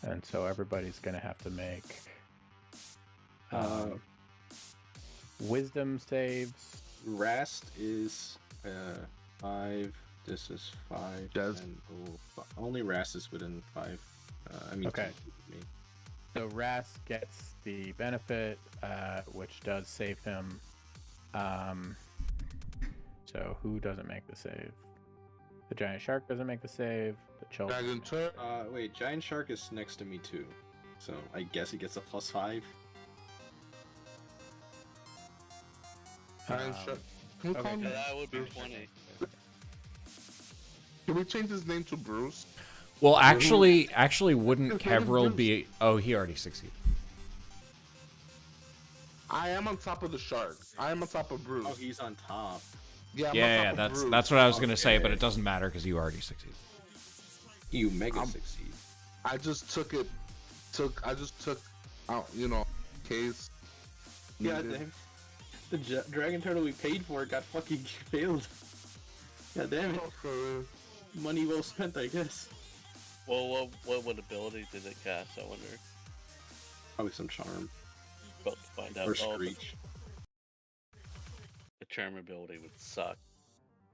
and so everybody's gonna have to make wisdom saves. Rast is 5. This is 5. Yes. And only Rast is within 5. I mean, Okay. 10 me. So Ras gets the benefit, which does save him. So who doesn't make the save? The giant shark doesn't make the save. The children. Dragon turn. Wait, Giant Shark is next to me too. So I guess he gets a +5. Dragon shark. Can we okay, call him? Yeah, that would be 20. Can we change his name to Bruce? Well, actually, wouldn't Just let him Kevril do- be? Oh, he already succeeded. I am on top of the shark. I am on top of Bruce. Oh, he's on top. Yeah, I'm on Yeah, top of Bruce. that's what I was gonna say, but Okay. it doesnn't matter because you already succeeded. You mega succeed. I just took it. I just took out. Case. Yeah, needed. damn. The dragon turtle we paid for got fucking failed. God damn it. Oh, for real. Money well spent, I guess. Well, what ability did it cast? I wonder. Probably some charm. About to find out. Or Oh, screech. the charm ability would suck.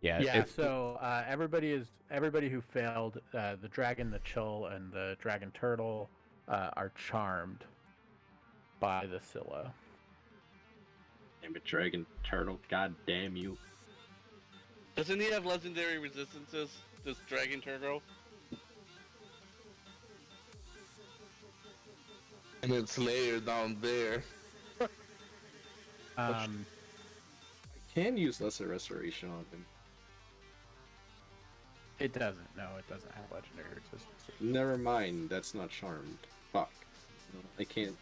Yeah. Yeah. If, So everybody who failed, the dragon, the chill, and the dragon turtle are charmed by the Scylla. Damn it, dragon turtle. God damn you. Doesn't he have legendary resistances? This dragon turtle? And it's layered down there. I can use lesser restoration on him. It doesn't. No, it doesn't have legendary resistance. Never mind, that's not charmed. Fuck. I can't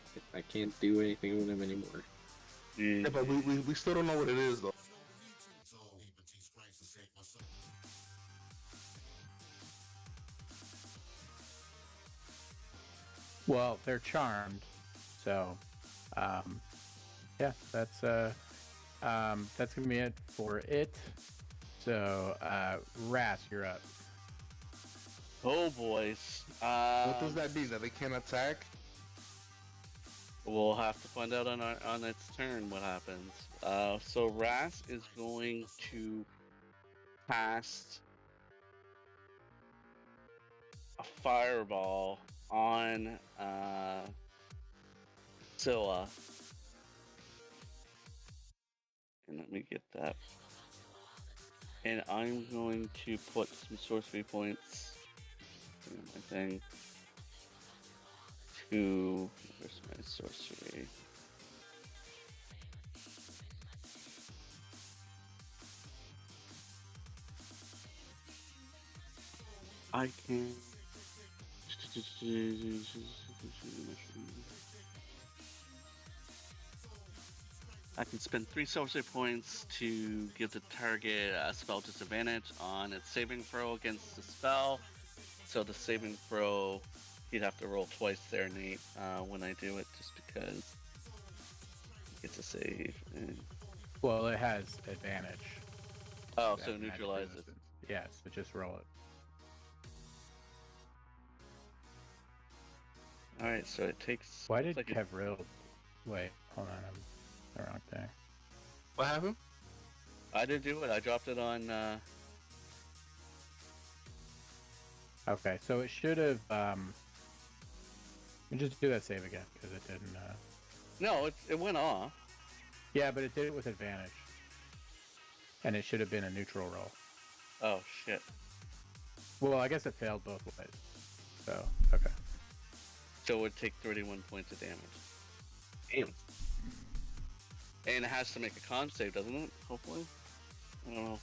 do anything with him anymore. Yeah, but we still don't know what it is though. Well, they're charmed, so yeah, that's gonna be it for it. So Ras, you're up. Oh, boys. What does that mean? That they can't attack? We'll have to find out on its turn what happens. So Ras is going to cast a fireball on Scylla. And let me get that. And I'm going to put some sorcery points in my thing to, where's my sorcery? I can. I can spend 3 sorcery points to give the target a spell disadvantage on its saving throw against the spell. So the saving throw, you'd have to roll twice there, Nate, when I do it, just because it's a save. And... Well, it has advantage. Oh, It so has magic neutralize it. resistance. Yeah, so just roll it. Alright, so it takes. Why did like Kevril? Wait, hold on, I'm the wrong thing. What happened? I didn't do it. I dropped it on. Okay, so it should have. Let me just do that save again because it didn't. No, it went off. Yeah, but it did it with advantage, and it should have been a neutral roll. Oh shit. Well, I guess it failed both ways. So okay. So it would take 31 points of damage. Damn. And it has to make a con save, doesn't it? Hopefully. I don't know.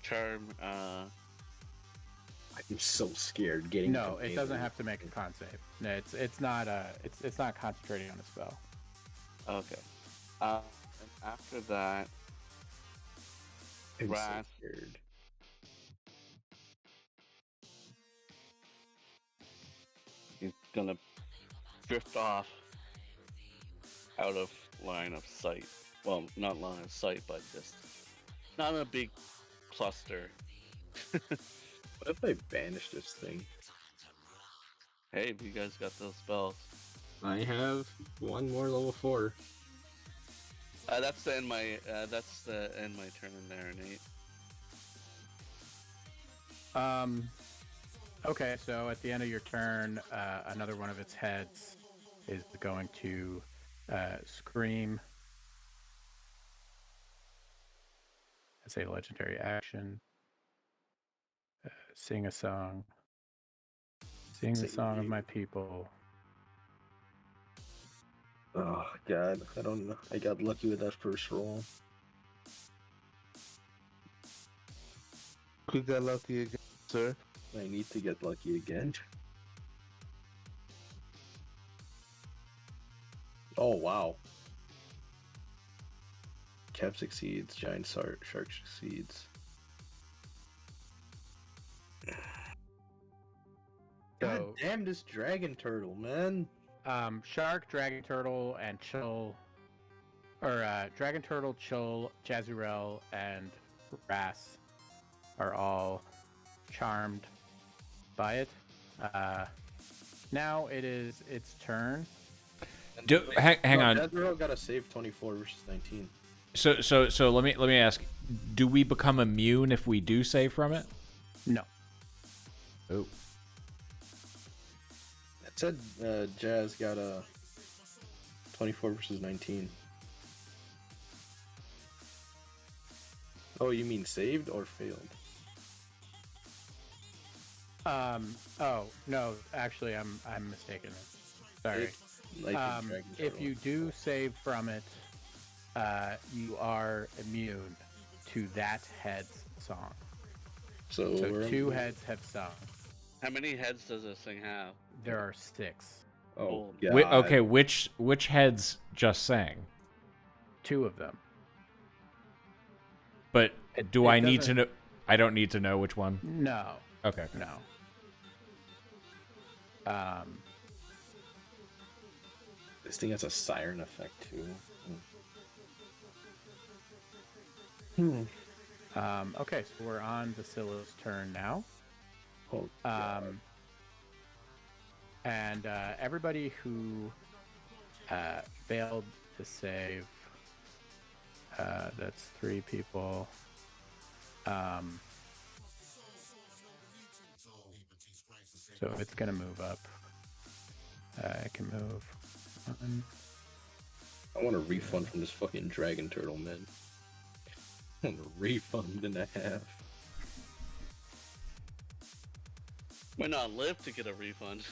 Charm. I'm so scared getting. No, it doesn't melee. have to make a con save. No, it's not it's not concentrating on a spell. Okay. And after that, I'm so Wrath. scared. he's gonna drift off out of line of sight. Well, not line of sight, but just not in a big cluster. What if I banish this thing? Hey, you guys got those spells. I have one more level 4. That's the end my turn there, Nate. Okay, so at the end of your turn, another one of its heads is going to scream as a legendary action. Sing a song. Sing the song of my people. Oh god, I don't know. I got lucky with that first roll. Could get lucky again, sir. I need to get lucky again. Oh wow. Cap succeeds, giant shark succeeds. God So, damn this dragon turtle, man. Shark, Dragon Turtle, and Chill, or Dragon Turtle, Chill, Jazurel, and Ras are all charmed by it. Now it is its turn. Hang on. Jazurel got a save 24 versus 19. So let me ask: do we become immune if we do save from it? No. Oh. It said Jazz got a 24 versus 19. Oh, you mean saved or failed? Oh no, actually, I'm mistaken. Sorry. Like a dragon If turtle. you do save from it, you are immune to that head's song. So So we're 2 heads have sung. How many heads does this thing have? There are 6. Oh Wait, god. Okay, which heads just sang? 2 of them. But do it I need to doesn't- know? I don't need to know which one. No. Okay. No. This thing has a siren effect too. Okay, so we're on Basilo's turn now. Oh god. And everybody who failed to save, that's 3 people. So it's gonna move up. It can move. 1. I want a refund from this fucking dragon turtle, man. I want a refund and a half. Might not live to get a refund.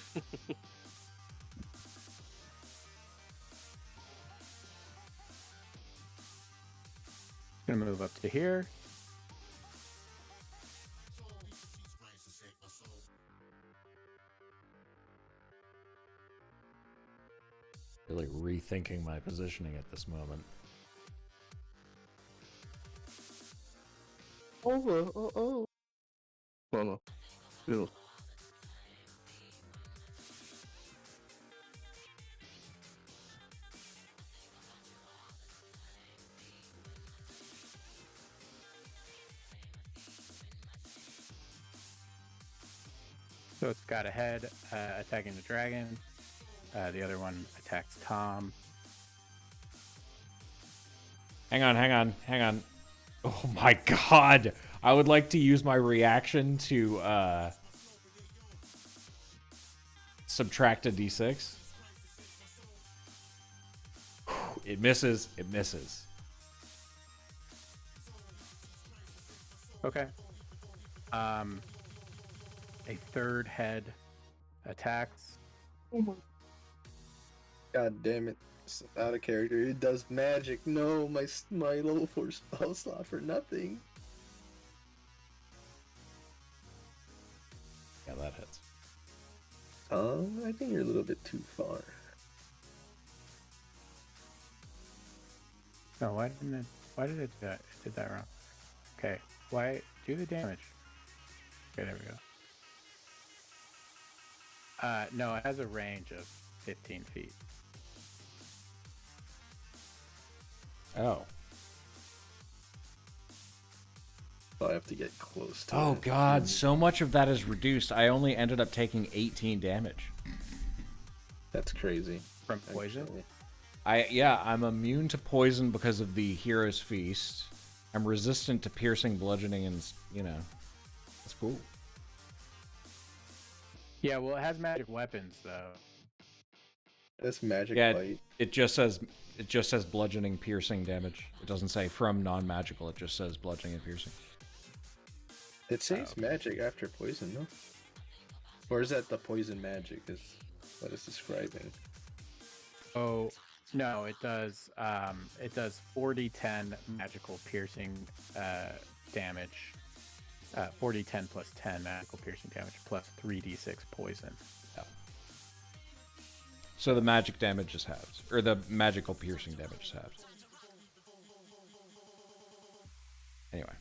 Gonna move up to here. Really rethinking my positioning at this moment. Oh. No. Ew. So it's got a head attacking the dragon. The other one attacks Tom. Hang on. Oh my god! I would like to use my reaction to subtract a d6. It misses. Okay. A third head attacks. God damn it. It's out of character. It does magic. No, my level 4 spell slot for nothing. Yeah, that hits. I think you're a little bit too far. No, why did it do that? It did that wrong. Okay, why do the damage? Okay, there we go. No, it has a range of 15 feet. Oh. So I have to get close to Oh it. god, so much of that is reduced. I only ended up taking 18 damage. That's crazy. From poison? actually. I'm immune to poison because of the Hero's Feast. I'm resistant to piercing, bludgeoning, and that's cool. Yeah, well, it has magic weapons though. That's magic Yeah, bite. it just says bludgeoning, piercing damage. It doesn't say from non-magical. It just says bludgeoning and piercing. It says magic after poison, no? Or is that the poison magic? Is what it's describing? Oh, no, it does. It does 4d10 magical piercing damage. 4d10 plus 10 magical piercing damage plus 3d6 poison. So the magic damage is halved, or the magical piercing damage is halved. Anyway.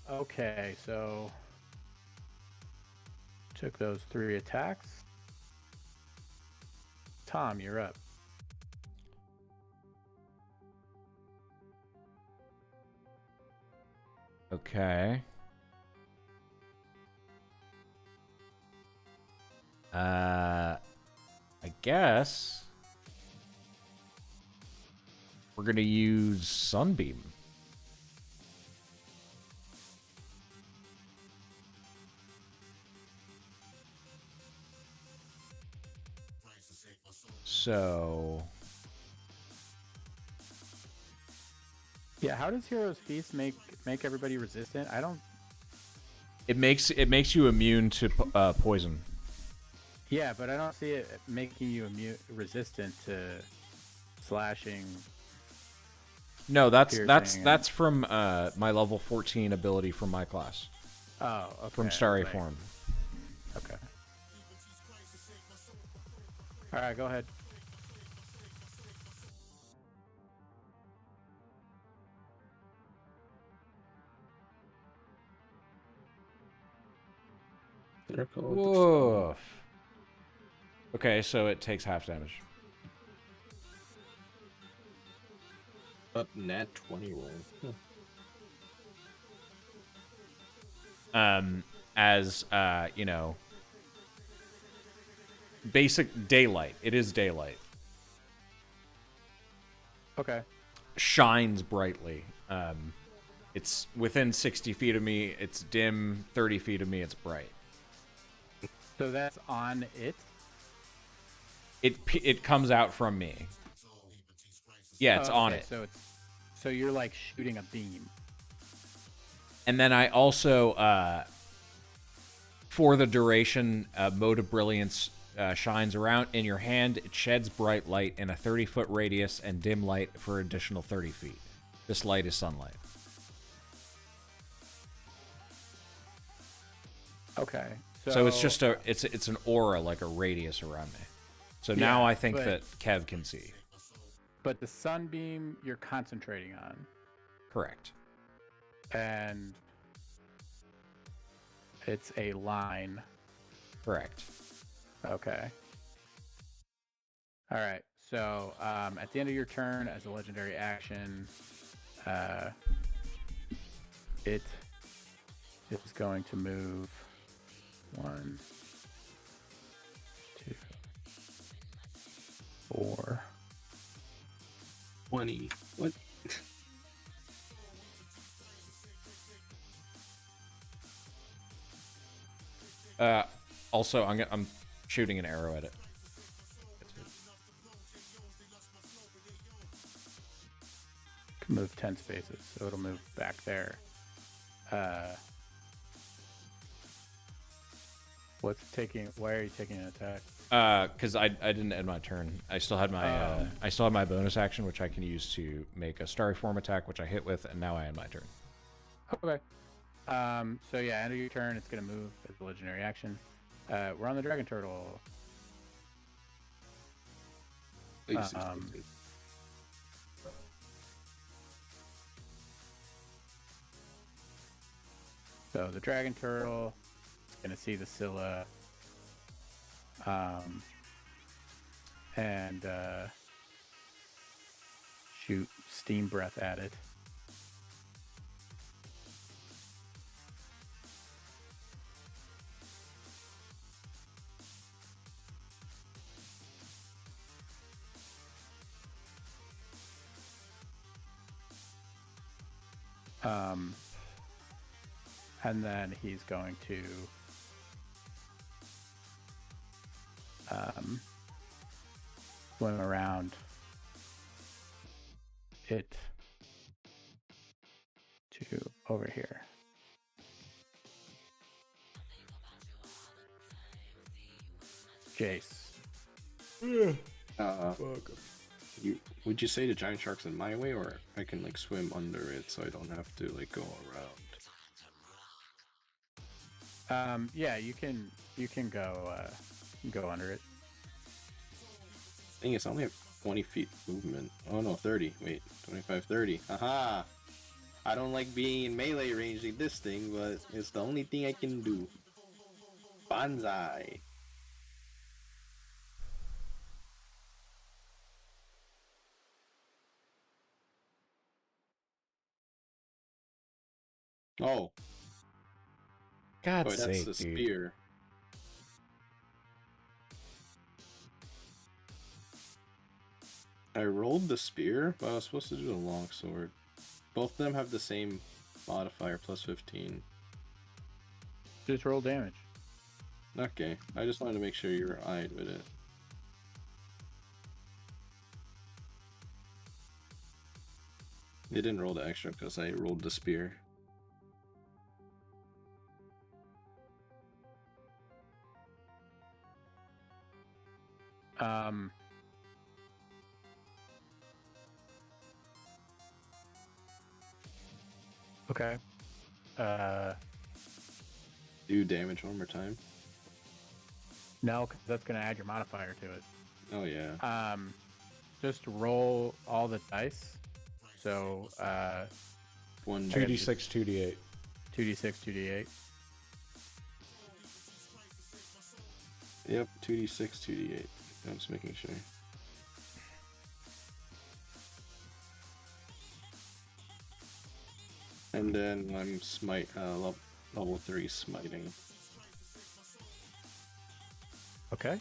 Okay, so took those 3 attacks. Tom, you're up. Okay. I guess we're gonna use Sunbeam. So Yeah, how does Hero's Feast make everybody resistant? I don't. it makes you immune to poison. Yeah, but I don't see it making you resistant to slashing. No, that's Piercing from my level 14 ability from my class. Oh, okay. From Starry Form. Okay. All right, go ahead. Circle of the Woof. Okay, so it takes half damage. Up nat 20 roll. As basic daylight. It is daylight. Okay. Shines brightly. It's within 60 feet of me. It's dim. 30 feet of me. It's bright. So that's on it. It comes out from me. Yeah, it's on it. So you're like shooting a beam. And then I also, for the duration, Mode of Brilliance shines around in your hand. It sheds bright light in a 30-foot radius and dim light for additional 30 feet. This light is sunlight. Okay. So it's just it's an aura, like a radius around me. So now Yeah, I think but- that Kev can see. But the sunbeam you're concentrating on, Correct. and it's a line. Correct. Okay. All right. So at the end of your turn, as a legendary action, it is going to move 1, 2, 4. 20. What? Also, I'm shooting an arrow at it. Can move 10 spaces, so it'll move back there. Why are you taking an attack? Because I didn't end my turn. I still had my bonus action, which I can use to make a starry form attack, which I hit with, and now I end my turn. Okay. So yeah, end of your turn, it's gonna move as a legendary action. We're on the Dragon Turtle. So the Dragon Turtle is gonna see the Scylla, and shoot Steam Breath at it. And then he's going to swim around it to over here. Jace. Would you say the giant shark's in my way, or I can like swim under it so I don't have to like go around? Yeah, you can go under it. Thing is, I only have 20 feet movement. Oh no, 30. Wait, 25, 30. Haha! I don't like being in melee range like this thing, but it's the only thing I can do. Banzai! Oh, God's boy, that's sake, the dude. spear. I rolled the spear, but I was supposed to do the longsword. Both of them have the same modifier, plus 15. Just roll damage. Okay, I just wanted to make sure you were eyed with it. It didn't roll the extra because I rolled the spear. Okay. Do damage one more time. No, because that's gonna add your modifier to it. Oh yeah. Just roll all the dice. So, 2d6, 2d8. 2d6, 2d8. Yep, 2d6, 2d8. I'm just making sure. And then I'm smite level 3 smiting. Okay.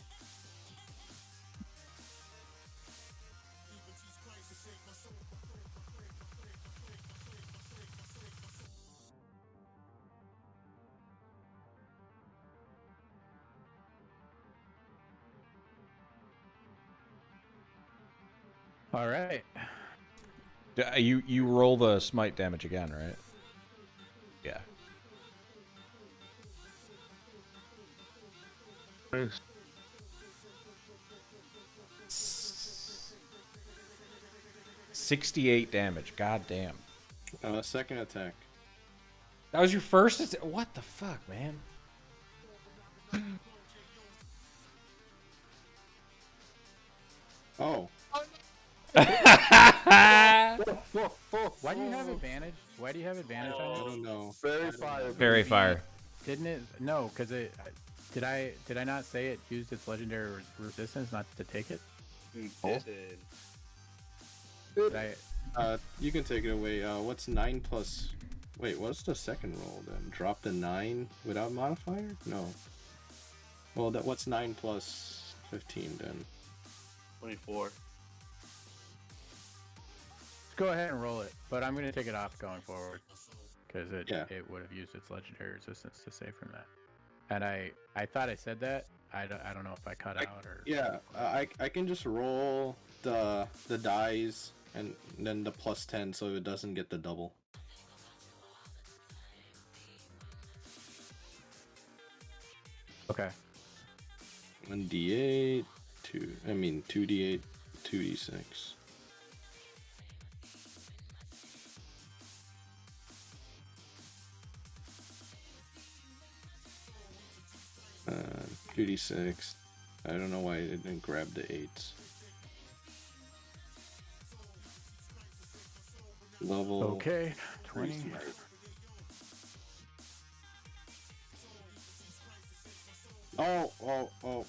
All right. You roll the smite damage again, right? Yeah. Nice. 68 damage. God damn. Second attack. That was your first? What the fuck, man? Oh. Why do you have advantage? Why do you have advantage I on it? don't know. Very fire. Very fire. Didn't it? No, because it. Did I not say it used its legendary resistance not to take it? You Oh. did. Did I? You can take it away. What's 9 plus... Wait, what's the second roll then? Drop the 9 without modifier? No. Well, what's 9 plus 15 then? 24. Go ahead and roll it, but I'm gonna take it off going forward because it Yeah. would have used its legendary resistance to save from that. And I thought I said that. I don't know if I cut out or. Yeah, I can just roll the dice and then the plus 10 so it doesn't get the double. Okay. 1d8, 2d8, 2d6. 2d6. I don't know why I didn't grab the 8s. Level. Okay, 20. Smite. Oh.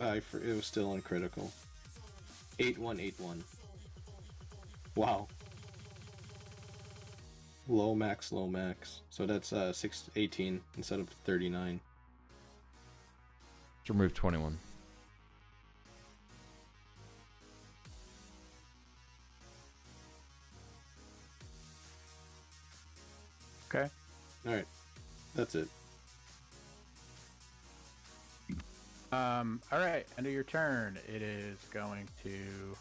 It was still uncritical. 8181. Wow. Low max. So that's 618 instead of 39. Let's remove 21. Okay. Alright. That's it. All right. End of your turn. It is going to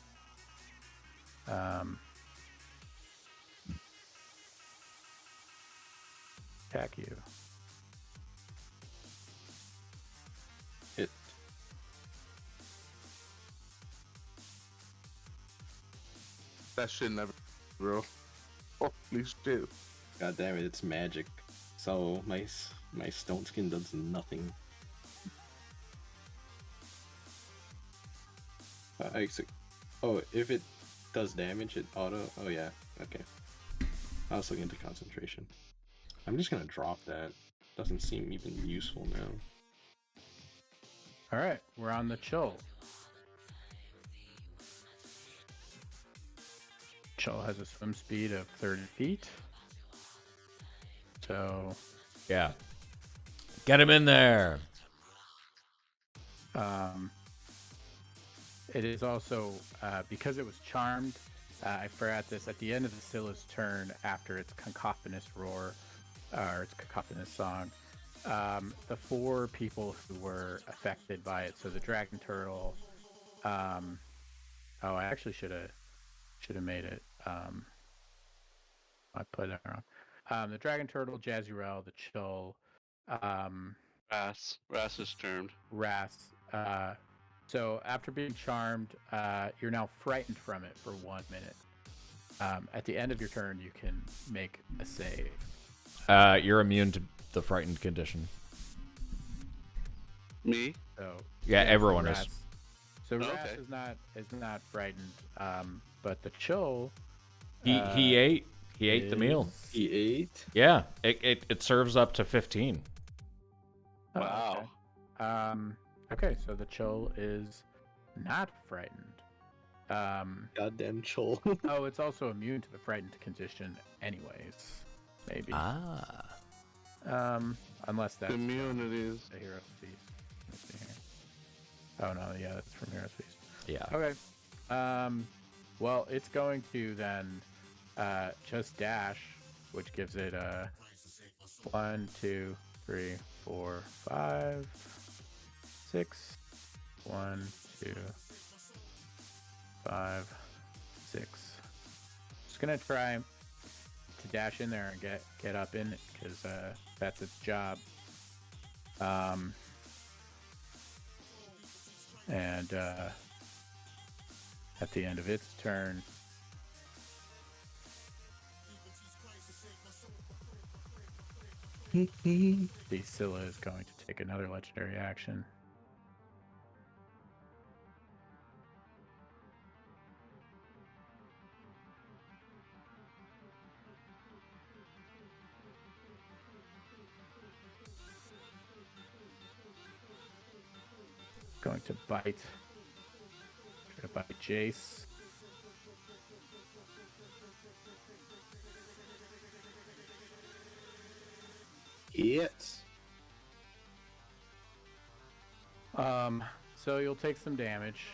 attack you. Hit. That shit never, bro. Holy shit. God damn it, it's magic. So my stone skin does nothing. If it does damage, it auto. Oh yeah, okay. I was looking into concentration. I'm just gonna drop that. Doesn't seem even useful now. All right. We're on the chill. Chill has a swim speed of 30 feet. So, Yeah. Get him in there. it is also, because it was charmed, I forgot this, at the end of the Scylla's turn, after its cacophonous roar, or its cacophonous song, the 4 people who were affected by it, so the dragon turtle, I actually should have made it, I put it wrong. The dragon turtle, Jazurel, the chill, Ras is termed. Ras. So after being charmed, you're now frightened from it for 1 minute. At the end of your turn, you can make a save. You're immune to the frightened condition. Me? So Yeah, everyone Ras. is. So Ras Okay. is not frightened, but the chill. He ate the meal. is- He ate? Yeah, it serves up to 15. Oh, Wow. Okay. Okay, so the chill is not frightened. Goddamn chill. Oh, it's also immune to the frightened condition, anyways. Maybe. Unless that's Immunities. a Hero's Feast. Let's see here. Oh no, yeah, that's from Hero's Feast. Yeah. Okay. Well, it's going to then just dash, which gives it 1, 2, 3, 4, 5, 6. 1, 2, 5, 6. Just gonna try to dash in there and get up in it because that's its job. And at the end of its turn, the Scylla is going to take another legendary action. Going to bite. Try to bite Jace. Yes. So you'll take some damage.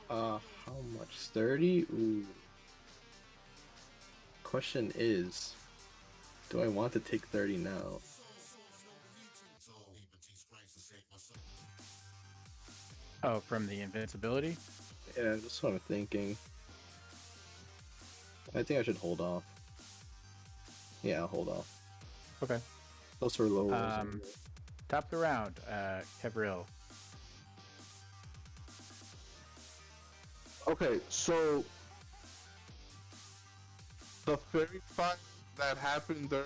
How much? 30? Ooh. Question is, do I want to take 30 now? Oh, from the invincibility? Yeah, that's what I'm thinking. I think I should hold off. Yeah, I'll hold off. Okay. Those were low rolls. Top of the round, Kevril. Okay, so the fairy fight that happened there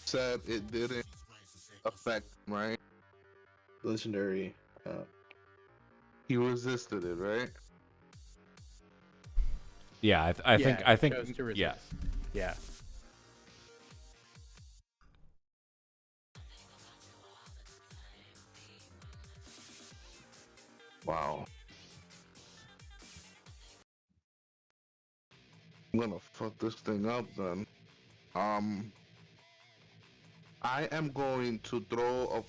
said it didn't affect him, right? legendary. He resisted it, right? Yeah, I think chose to resist. yeah. Yeah. Wow. I'm gonna fuck this thing up then. I am going to throw a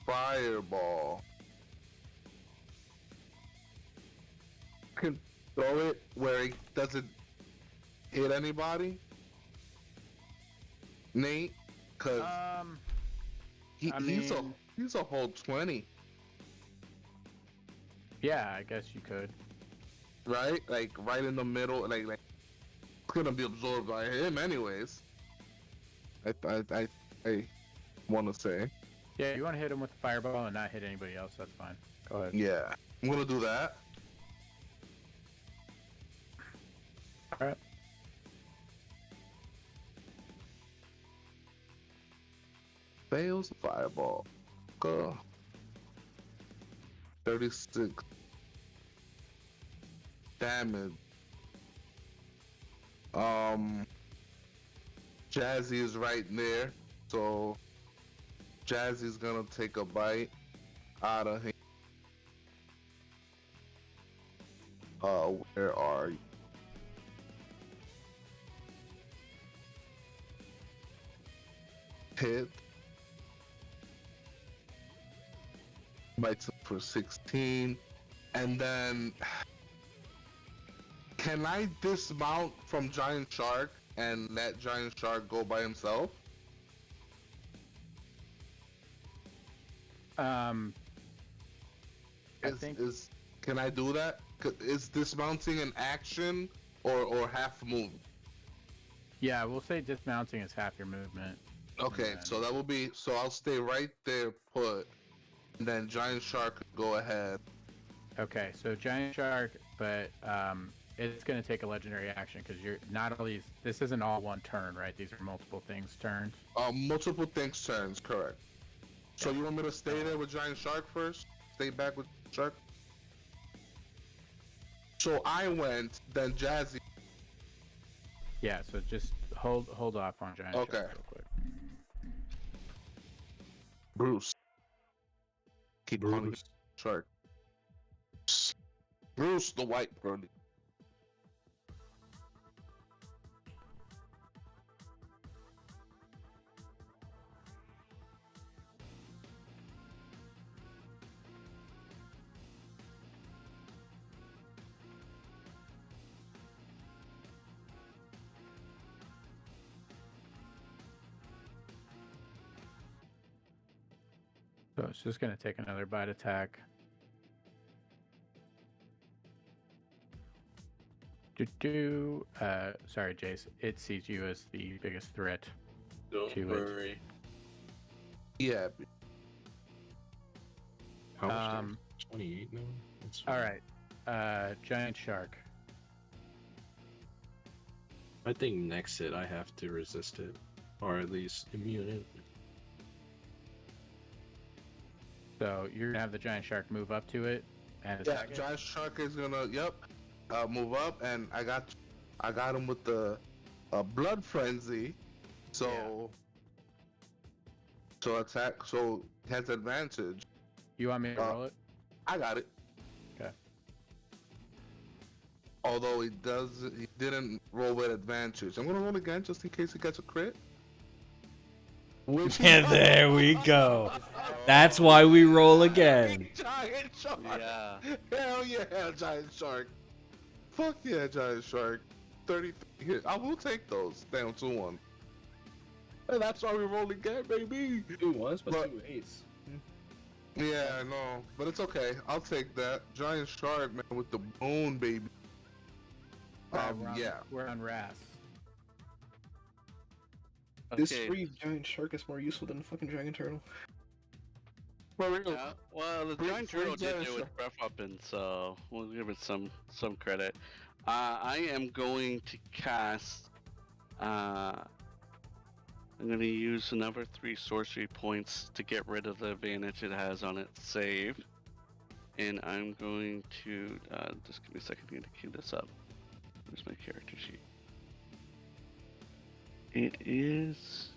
fireball. I can throw it where it doesn't hit anybody. Nate, cause I he's mean, a whole 20, yeah, I guess you could. right? Like right in the middle, like it's gonna be absorbed by him anyways. I want to say, Yeah, you want to hit him with the fireball and not hit anybody else, that's fine. Go ahead. yeah, I'm gonna do that. Alright. Fails the fireball. Go. 36 damage. Jazzy is right there, so Jazzy's gonna take a bite out of him. Where are you? Hit. Bites him for 16. And then, can I dismount from Giant Shark and let Giant Shark go by himself? I think Can I do that? Is dismounting an action or half move? yeah, we'll say dismounting is half your movement. Okay, And so that will be, so I'll stay right there put, and then Giant Shark could go ahead. okay, so giant shark, but it's gonna take a legendary action because you're not all these. This isn't all one turn, right? These are multiple things turns. Multiple things turns, correct. So you want me to stay there with Giant Shark first? Stay back with Shark? So I went, then Jazzy. Yeah, so just hold off on giant Okay. shark real quick. Bruce. Keep calling me Shark. Bruce the White Birdie. So it's just gonna take another bite attack. Sorry, Jace. It sees you as the biggest threat. Don't To it. worry. Yeah. How much Um, damage? 28 now? That's All fine. right, giant shark. I think next hit I have to resist it. Or at least immune it. So you're gonna have the giant shark move up to it and Yeah, attack it? Giant Shark is gonna, move up, and I got him with the blood frenzy, so attack, so he has advantage. You want me to roll it? I got it. Okay. Although he didn't roll with advantage. I'm gonna roll again just in case he gets a crit. Which And there we go. That's why we roll again. Giant Shark. Yeah. Hell yeah, Giant Shark. Fuck yeah, Giant Shark. 33 hit. I will take those. Down 2-1. And that's why we roll again, baby. 2 ones, but But- 2 8s. Yeah, I know. But it's okay. I'll take that. Giant Shark, man, with the bone, baby. We're on Ras. This Okay. free giant shark is more useful than a fucking dragon turtle. For real. Yeah, well, the Free- giant free turtle did giant do it shark. with breath weapon, so we'll give it some credit. I am going to cast I'm going to use another 3 sorcery points to get rid of the advantage it has on its save. And I'm going to, just give me a second to cue this up. Where's my character sheet? It is...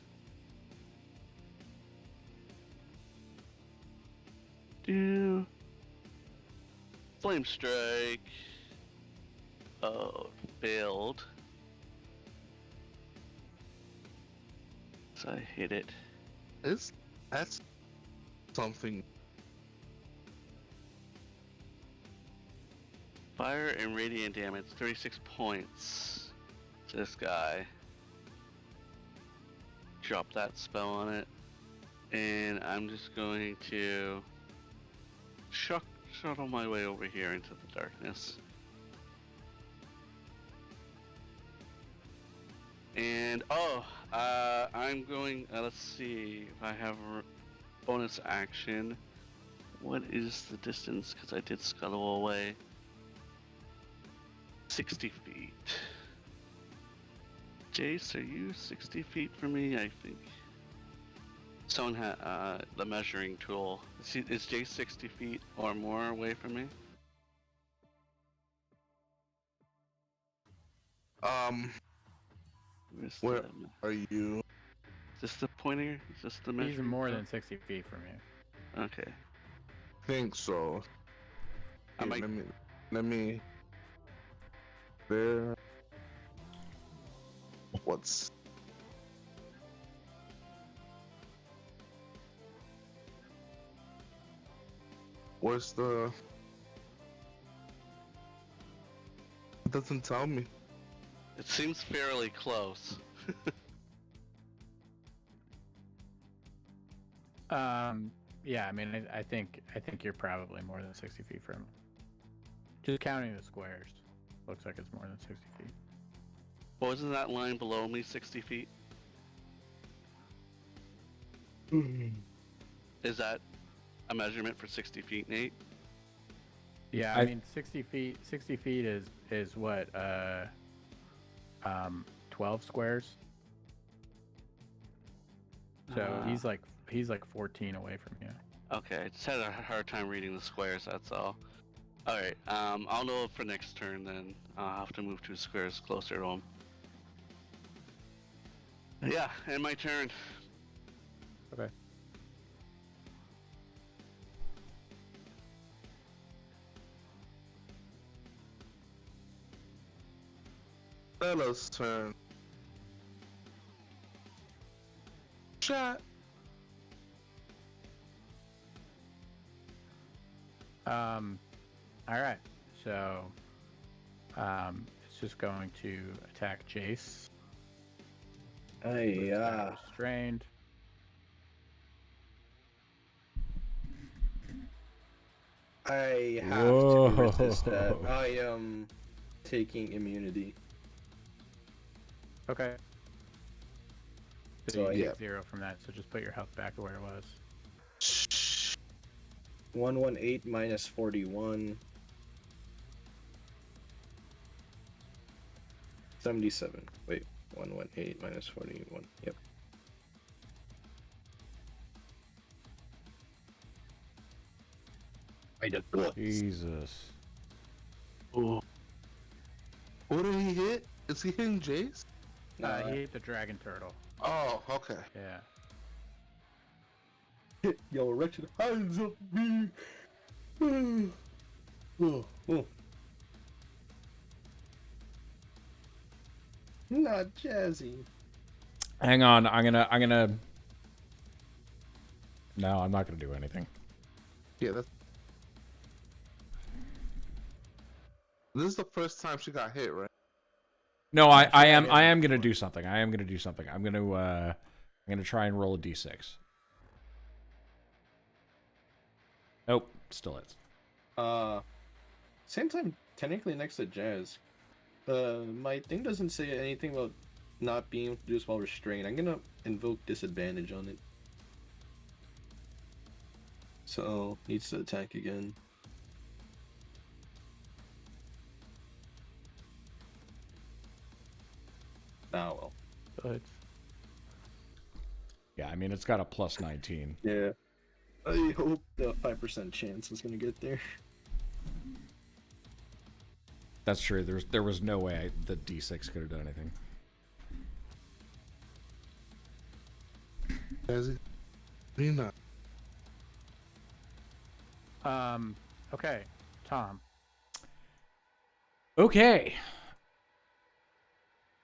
Flame Strike. Oh, failed. So I hit it. That's something. Fire and radiant damage, 36 points. This guy. Drop that spell on it. And I'm just going to shuttle my way over here into the darkness. And I'm going, let's see if I have a bonus action. What is the distance? Because I did scuttle away. 60 feet. Jace, are you 60 feet from me? I think. Someone had the measuring tool. Is Jace 60 feet or more away from me? Where are you? Is this the pointer? Is this the measuring He's more tool? than 60 feet from you. Okay. Think so. I Here, might... let me. There. What's? Where's the? It doesn't tell me. It seems fairly close. Yeah, I mean, I think you're probably more than 60 feet from him. Just counting the squares, looks like it's more than 60 feet. Well, isn't that line below me 60 feet? Is that a measurement for 60 feet, Nate? Yeah, I mean, 60 feet is what, 12 squares. So he's like 14 away from you. Okay, I just had a hard time reading the squares, that's all. Alright, I'll know for next turn then. I'll have to move 2 squares closer to him. Yeah, and my turn. Okay. Bella's turn. Shot. All right. So, it's just going to attack Jace. Restrained. I have to resist that. I am taking immunity. Okay. So you I get 0 from that, so just put your health back to where it was. 118 minus 41. 77. Wait, 118 minus 41. Yep. I did. Jesus. Oh. What did he hit? Is he hitting Jace? He hit the dragon turtle. Oh, okay. Yeah. Yo, wretched hands of me. Not jazzy. Hang on, I'm gonna. No, I'm not gonna do anything. Yeah, that's. This is the first time she got hit, right? No, I am gonna do something. I'm gonna try and roll a d6. Nope, still hits. Since I'm technically next to Jazz, my thing doesn't say anything about not being able to do this while restrained. I'm gonna invoke disadvantage on it. So, needs to attack again. Ah, well. So it's mean, it's got a plus 19. Yeah. I hope the 5% chance is gonna get there. That's true. There was no way the D6 could have done anything. Nina. Okay, Tom. Okay.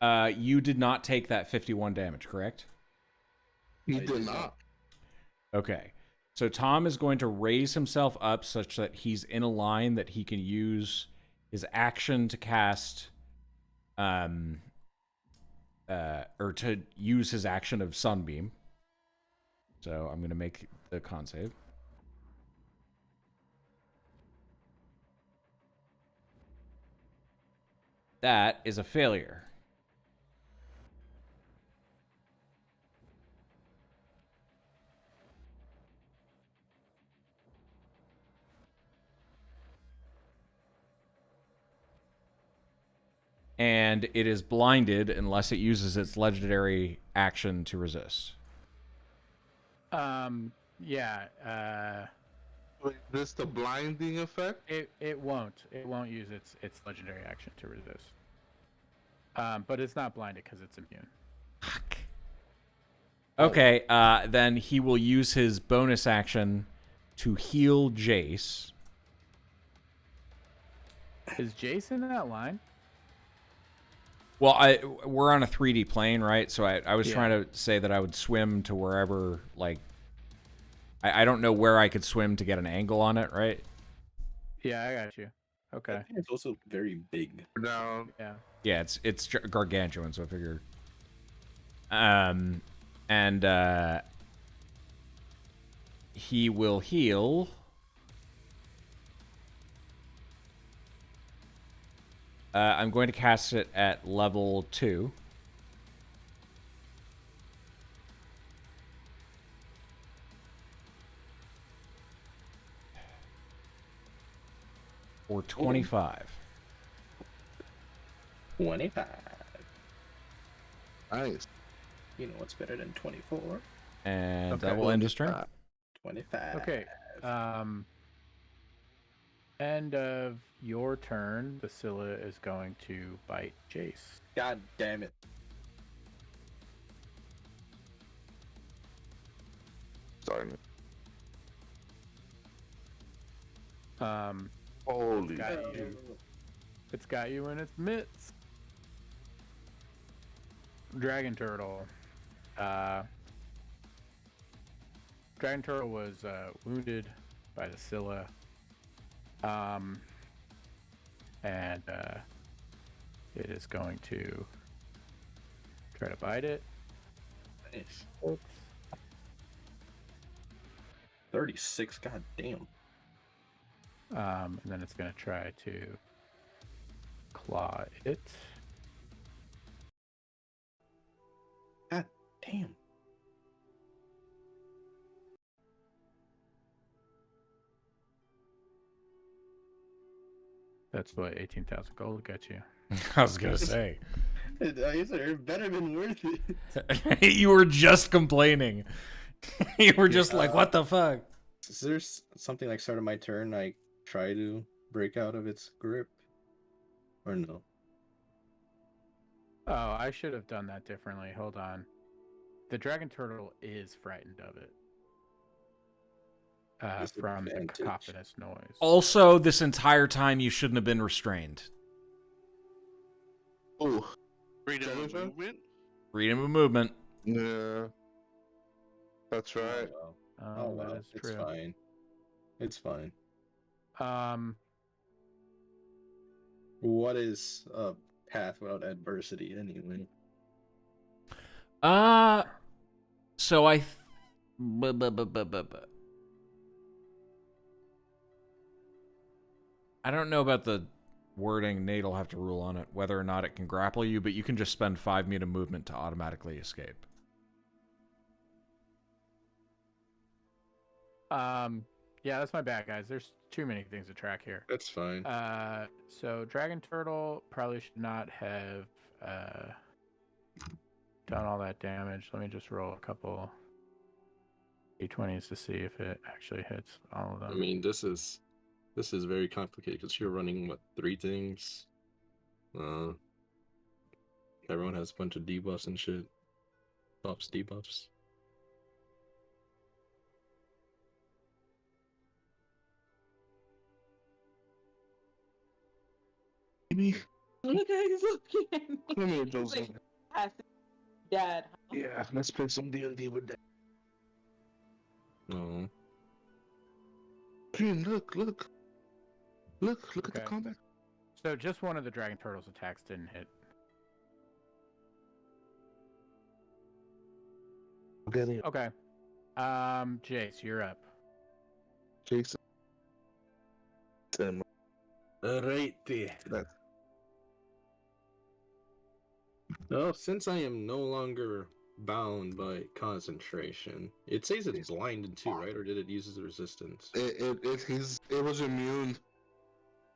You did not take that 51 damage, correct? He I did did not. Okay. So Tom is going to raise himself up such that he's in a line that he can use his action to cast or to use his action of Sunbeam. So I'm going to make the con save. That is a failure. And it is blinded unless it uses its legendary action to resist. Yeah. Wait, this the blinding effect? It won't use its legendary action to resist. But it's not blinded because it's immune. Fuck. Okay, then he will use his bonus action to heal Jace. Is Jason in that line? Well, we're on a 3D plane, right? So I was Yeah. trying to say that I would swim to wherever, like... I don't know where I could swim to get an angle on it, right? Yeah, I got you. I Okay. think it's also very big. Down. Yeah. Yeah, it's gargantuan, so I figure... he will heal... I'm going to cast it at level 2. For 25. 25. Nice. You know what's better than 24? And Okay. that will end his turn. 25. Okay. End of your turn, Basila is going to bite Jace. God damn it. Starting. Holy. Got you. It's got you in its mitts. Dragon Turtle. Dragon Turtle was wounded by the Scylla. And it is going to try to bite it. Nice. 36, god damn. And then it's going to try to claw it. God damn. That's what 18,000 gold will get you. I was going to say. It better been worth it. You were just complaining. You were just like, what the fuck? Is there something like start of my turn I try to break out of its grip? Or no? Oh, I should have done that differently. Hold on. The Dragon Turtle is frightened of it. From the Disadvantage. cacophonous noise. Also, this entire time you shouldn't have been restrained. Ooh. Freedom of Television? movement? Freedom of movement. Yeah. That's right. Oh well, That is it's true. fine. It's fine. What is a path without adversity anyway? So I... I don't know about the wording. Nate will have to rule on it, whether or not it can grapple you, but you can just spend 5 feet of movement to automatically escape. Yeah, that's my bad, guys. There's too many things to track here. That's fine. So Dragon Turtle probably should not have done all that damage. Let me just roll a couple D20 is to see if it actually hits all of them. I mean, this is very complicated because you're running what 3 things. Everyone has a bunch of debuffs and shit. Buffs, debuffs. Maybe. Look at he's looking at me. Come here, He's Joseph. like, "Passing Dad." Yeah, let's play some D&D with that. No. Green, look at the Okay. combat. So just one of the dragon turtles attacks didn't hit. Getting Okay. Jace, you're up. Jason. Tim. Alrighty. That- Well, since I am no longer bound by concentration, it says it's blinded too, right? Or did it use its resistance? It was immune.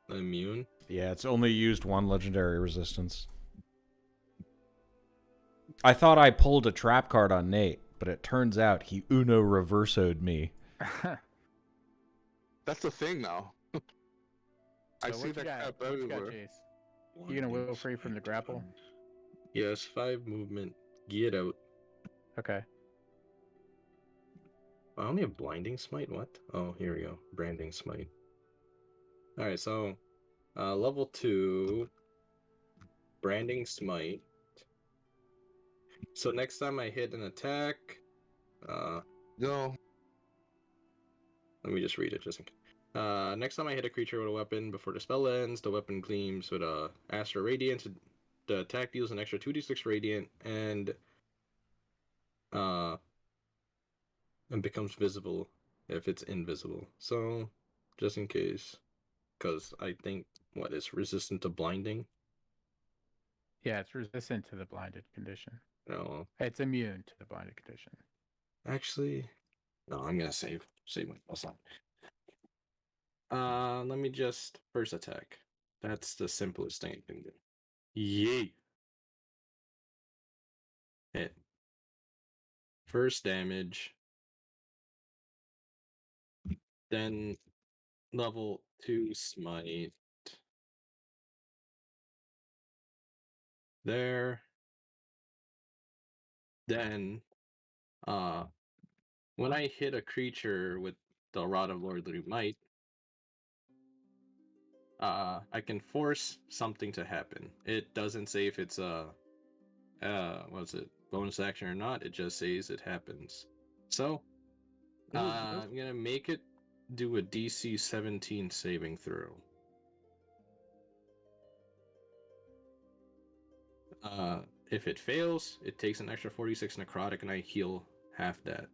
Immune? Yeah, it's only used one legendary resistance. I thought I pulled a trap card on Nate, but it turns out he Uno reversoed me. That's the thing now. I So see what you that got? crap What you got, everywhere. Jace? You gonna will free from the grapple? Yes, 5 movement. Get out. Okay. I only have blinding smite. What? Oh, here we go. Branding smite. All right, so level 2, branding smite. So next time I hit an attack, No. let me just read it just in case. Next time I hit a creature with a weapon before the spell ends, the weapon gleams with a Astral Radiance. The attack deals an extra 2d6 radiant and becomes visible if it's invisible. So, just in case, because I think what is resistant to blinding. Yeah, it's resistant to the blinded condition. No, It's immune to the blinded condition. actually, no. I'm gonna save my plus on. Let me just first attack. That's the simplest thing I can do. Yay! Hit. First damage. Then level 2 smite. There. Then, when I hit a creature with the Rod of Lordly Might, I can force something to happen. It doesn't say if it's a, what's it, bonus action or not. It just says it happens. So, I'm gonna make it do a DC 17 saving throw. If it fails, it takes an extra 46 necrotic, and I heal half that.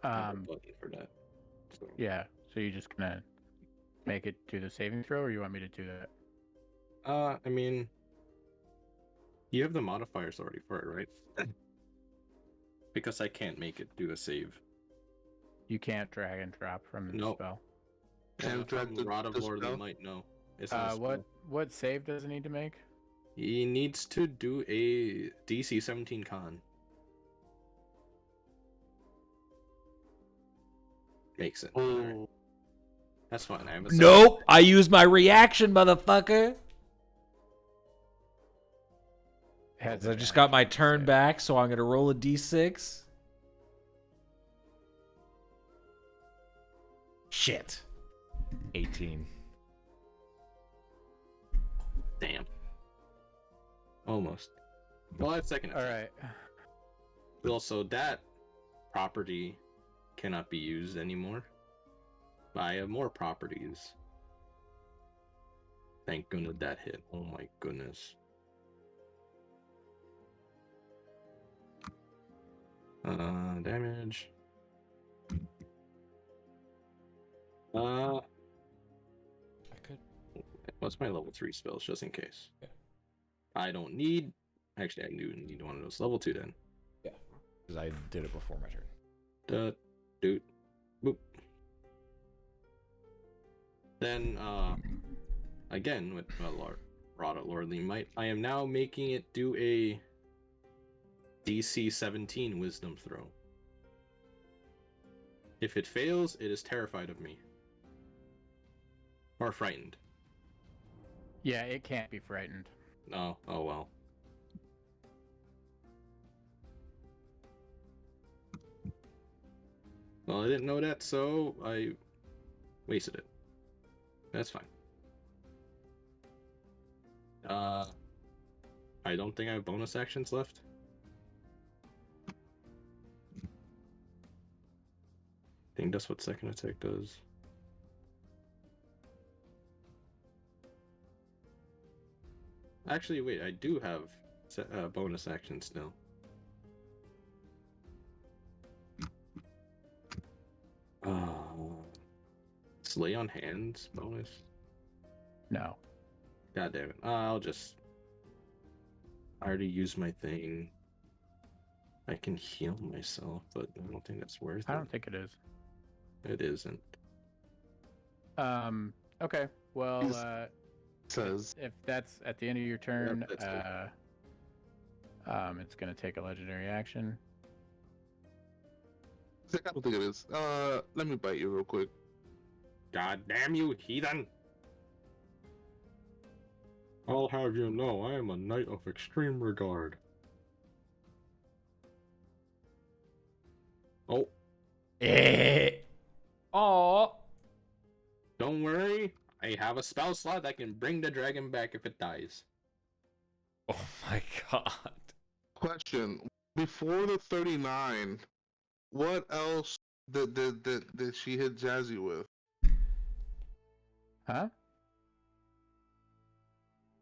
I have a button for that. So. Yeah. So you're just gonna make it do the saving throw, or you want me to do that? I mean, you have the modifiers already for it, right? Because I can't make it do a save. You can't drag and drop from the Nope. spell. Can't drag the Rod of the Lordly spell? Might, no. It's not a spell. What save does it need to make? He needs to do a DC 17 con. Makes it. Alright. That's fine. I have a Nope, I used my reaction, motherfucker. I just got my turn back, so I'm gonna roll a d6. Shit. 18. Damn. Almost. Well, that's second. All right. Also, that property cannot be used anymore. But I have more properties. Thank goodness that hit. Oh my goodness. Damage. I could. What's my level 3 spells, just in case? Yeah. I don't need. Actually, I do need one of those. Level 2 then. Yeah, because I did it before my turn. Doot. Boop. Then, again with Rod of Lordly Might, I am now making it do a DC 17 Wisdom throw. If it fails, it is terrified of me. Or frightened. Yeah, it can't be frightened. Oh well. Well, I didn't know that, so I wasted it. That's fine. I don't think I have bonus actions left. I think that's what second attack does. Actually, wait, I do have bonus action still. Slay on hands bonus? No. God damn it. I already used my thing. I can heal myself, but I don't think that's worth it. I don't think it is. It isn't. Okay. Well, Says if that's at the end of your turn, Yep, that's it's gonna take a legendary action. I don't think it is. Let me bite you real quick. God damn you, heathen! I'll have you know, I am a knight of extreme regard. Oh, Oh. don't worry. I have a spell slot that can bring the dragon back if it dies. Oh my god. Question: before the 39, what else did she hit Jazzy with? Huh?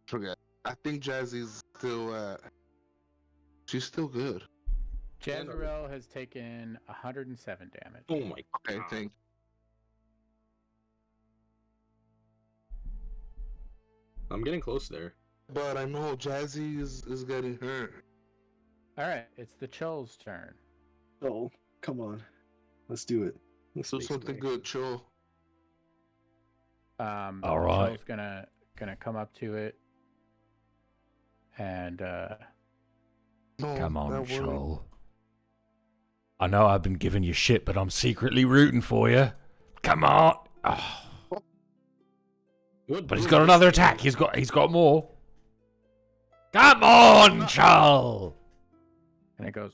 Forget. I think Jazzy's still she's still good. Jezreel has taken 107 damage. Oh my Okay, god. thank. I'm getting close there. But I know Jazzy is getting hurt. All right, it's the Chul's turn. Oh, come on. Let's do it. Let's Do make some something action. good, chill. All right. Chul's gonna come up to it, and No, Come on, that wouldn't- Shoal. I know I've been giving you shit, but I'm secretly rooting for you. Come on. Oh. What But he's move got is another this? attack. He's got more. Come on, Shoal. and it goes.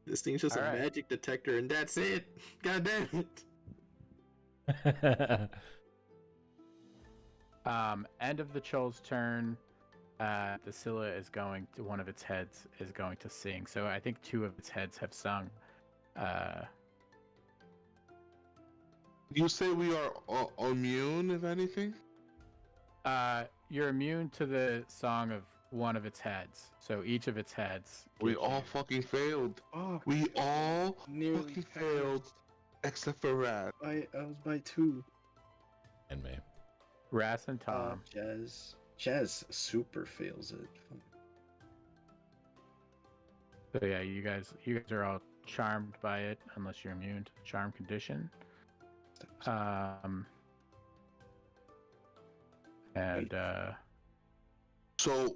This thing's just a Alright. magic detector, and that's it. God damn it. End of the Chul's turn. The Scylla is going to one of its heads is going to sing. So I think two of its heads have sung. You say we are immune, if anything? You're immune to the song of one of its heads. So each of its heads. We gives all you- fucking failed. Oh, We all nearly fucking failed, except for Rad. I was by 2. And me. Ras and Tom. Jazz super fails it. So yeah, you guys are all charmed by it, unless you're immune to the charm condition. And So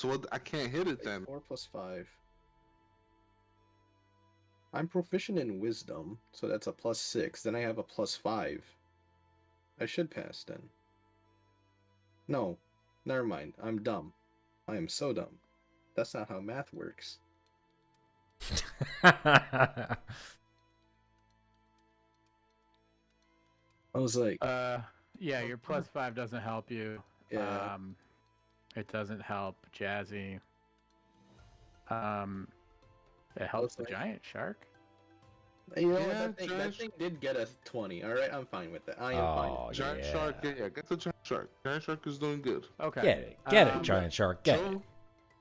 what? I can't hit it then. 4 plus 5. I'm proficient in wisdom, so that's a plus 6. Then I have a plus 5. I should pass then. No, never mind. I'm dumb. I am so dumb. That's not how math works. I was like, yeah, your plus 5 doesn't help you. yeah. It doesn't help Jazzy. It helps the Okay. giant shark. You know what, Yeah, that Giant thing did get a 20. Alright, I'm fine with that. I am fine. Oh, Giant yeah. shark, yeah, get the giant shark. Giant shark is doing good. Okay. Get it, giant shark, get it. Troll,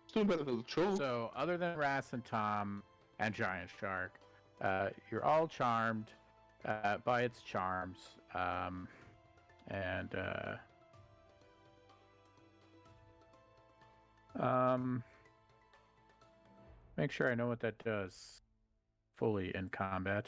it's doing better than the troll. So other than Ras and Tom and Giant Shark, you're all charmed by its charms. Make sure I know what that does fully in combat.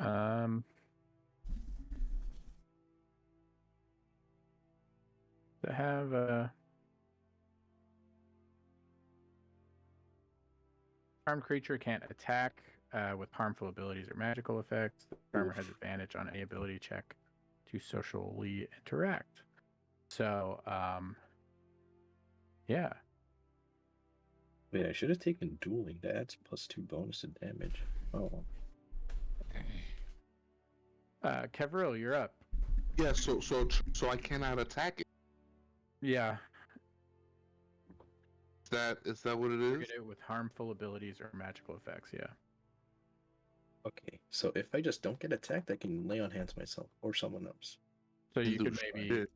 To have harmed creature can't attack with harmful abilities or magical effects. The charmer has advantage on any ability check to socially interact. So, yeah. Wait, I should have taken dueling. That adds +2 bonus to damage. Oh. Kevril, you're up. Yeah, so I cannot attack it. Yeah. Is that what it is? Target it with harmful abilities or magical effects, yeah. Okay, so if I just don't get attacked, I can lay on hands myself or someone else. So you could Yeah.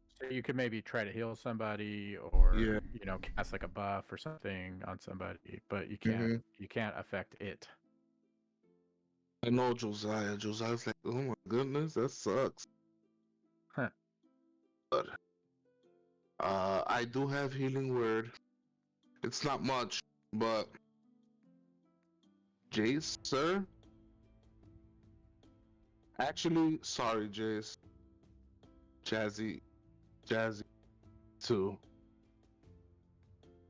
maybe try to heal somebody or Yeah. you know, cast like a buff or something on somebody, but you can't affect it. I know Josiah. Josiah's like, oh my goodness, that sucks. Huh. But I do have healing word. It's not much, but Jace, sir. Actually, sorry, Jace. Jazzy, too.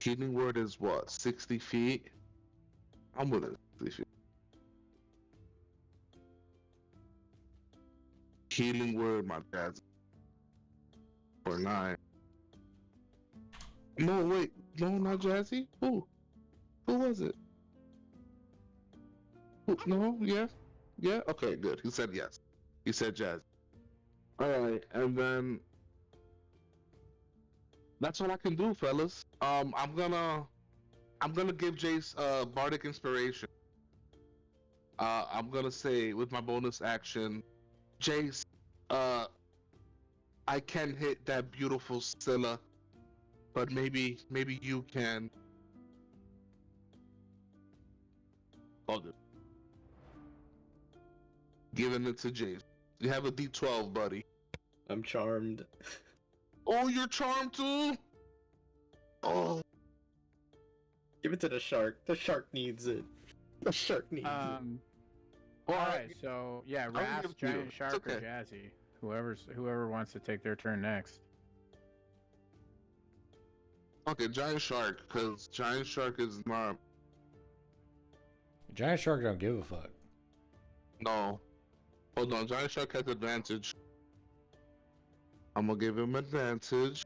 Healing word is what? 60 feet. I'm willing 60 feet. Healing word, my Jazzy. For 9. No, wait. No, not Jazzy. Who? Who was it? Who? No, yeah. Yeah? Okay, good. He said yes. He said Jazzy. Alright, and then that's all I can do, fellas. I'm gonna give Jace Bardic Inspiration. I'm gonna say with my bonus action, Jace, I can hit that beautiful Scylla, but maybe you can. Hold it. Giving it to Jace. You have a D12, buddy. I'm charmed. Oh, you're charmed too? Oh. Give it to the shark. The shark needs it. The shark needs it. Alright, so yeah, I'll Ras, give it to you. Giant It's Shark, or okay. Jazzy. Whoever wants to take their turn next. Okay, Giant Shark, because Giant Shark is not. Giant shark don't give a fuck. No. Hold on, Giant Shark has advantage. I'm gonna give him advantage.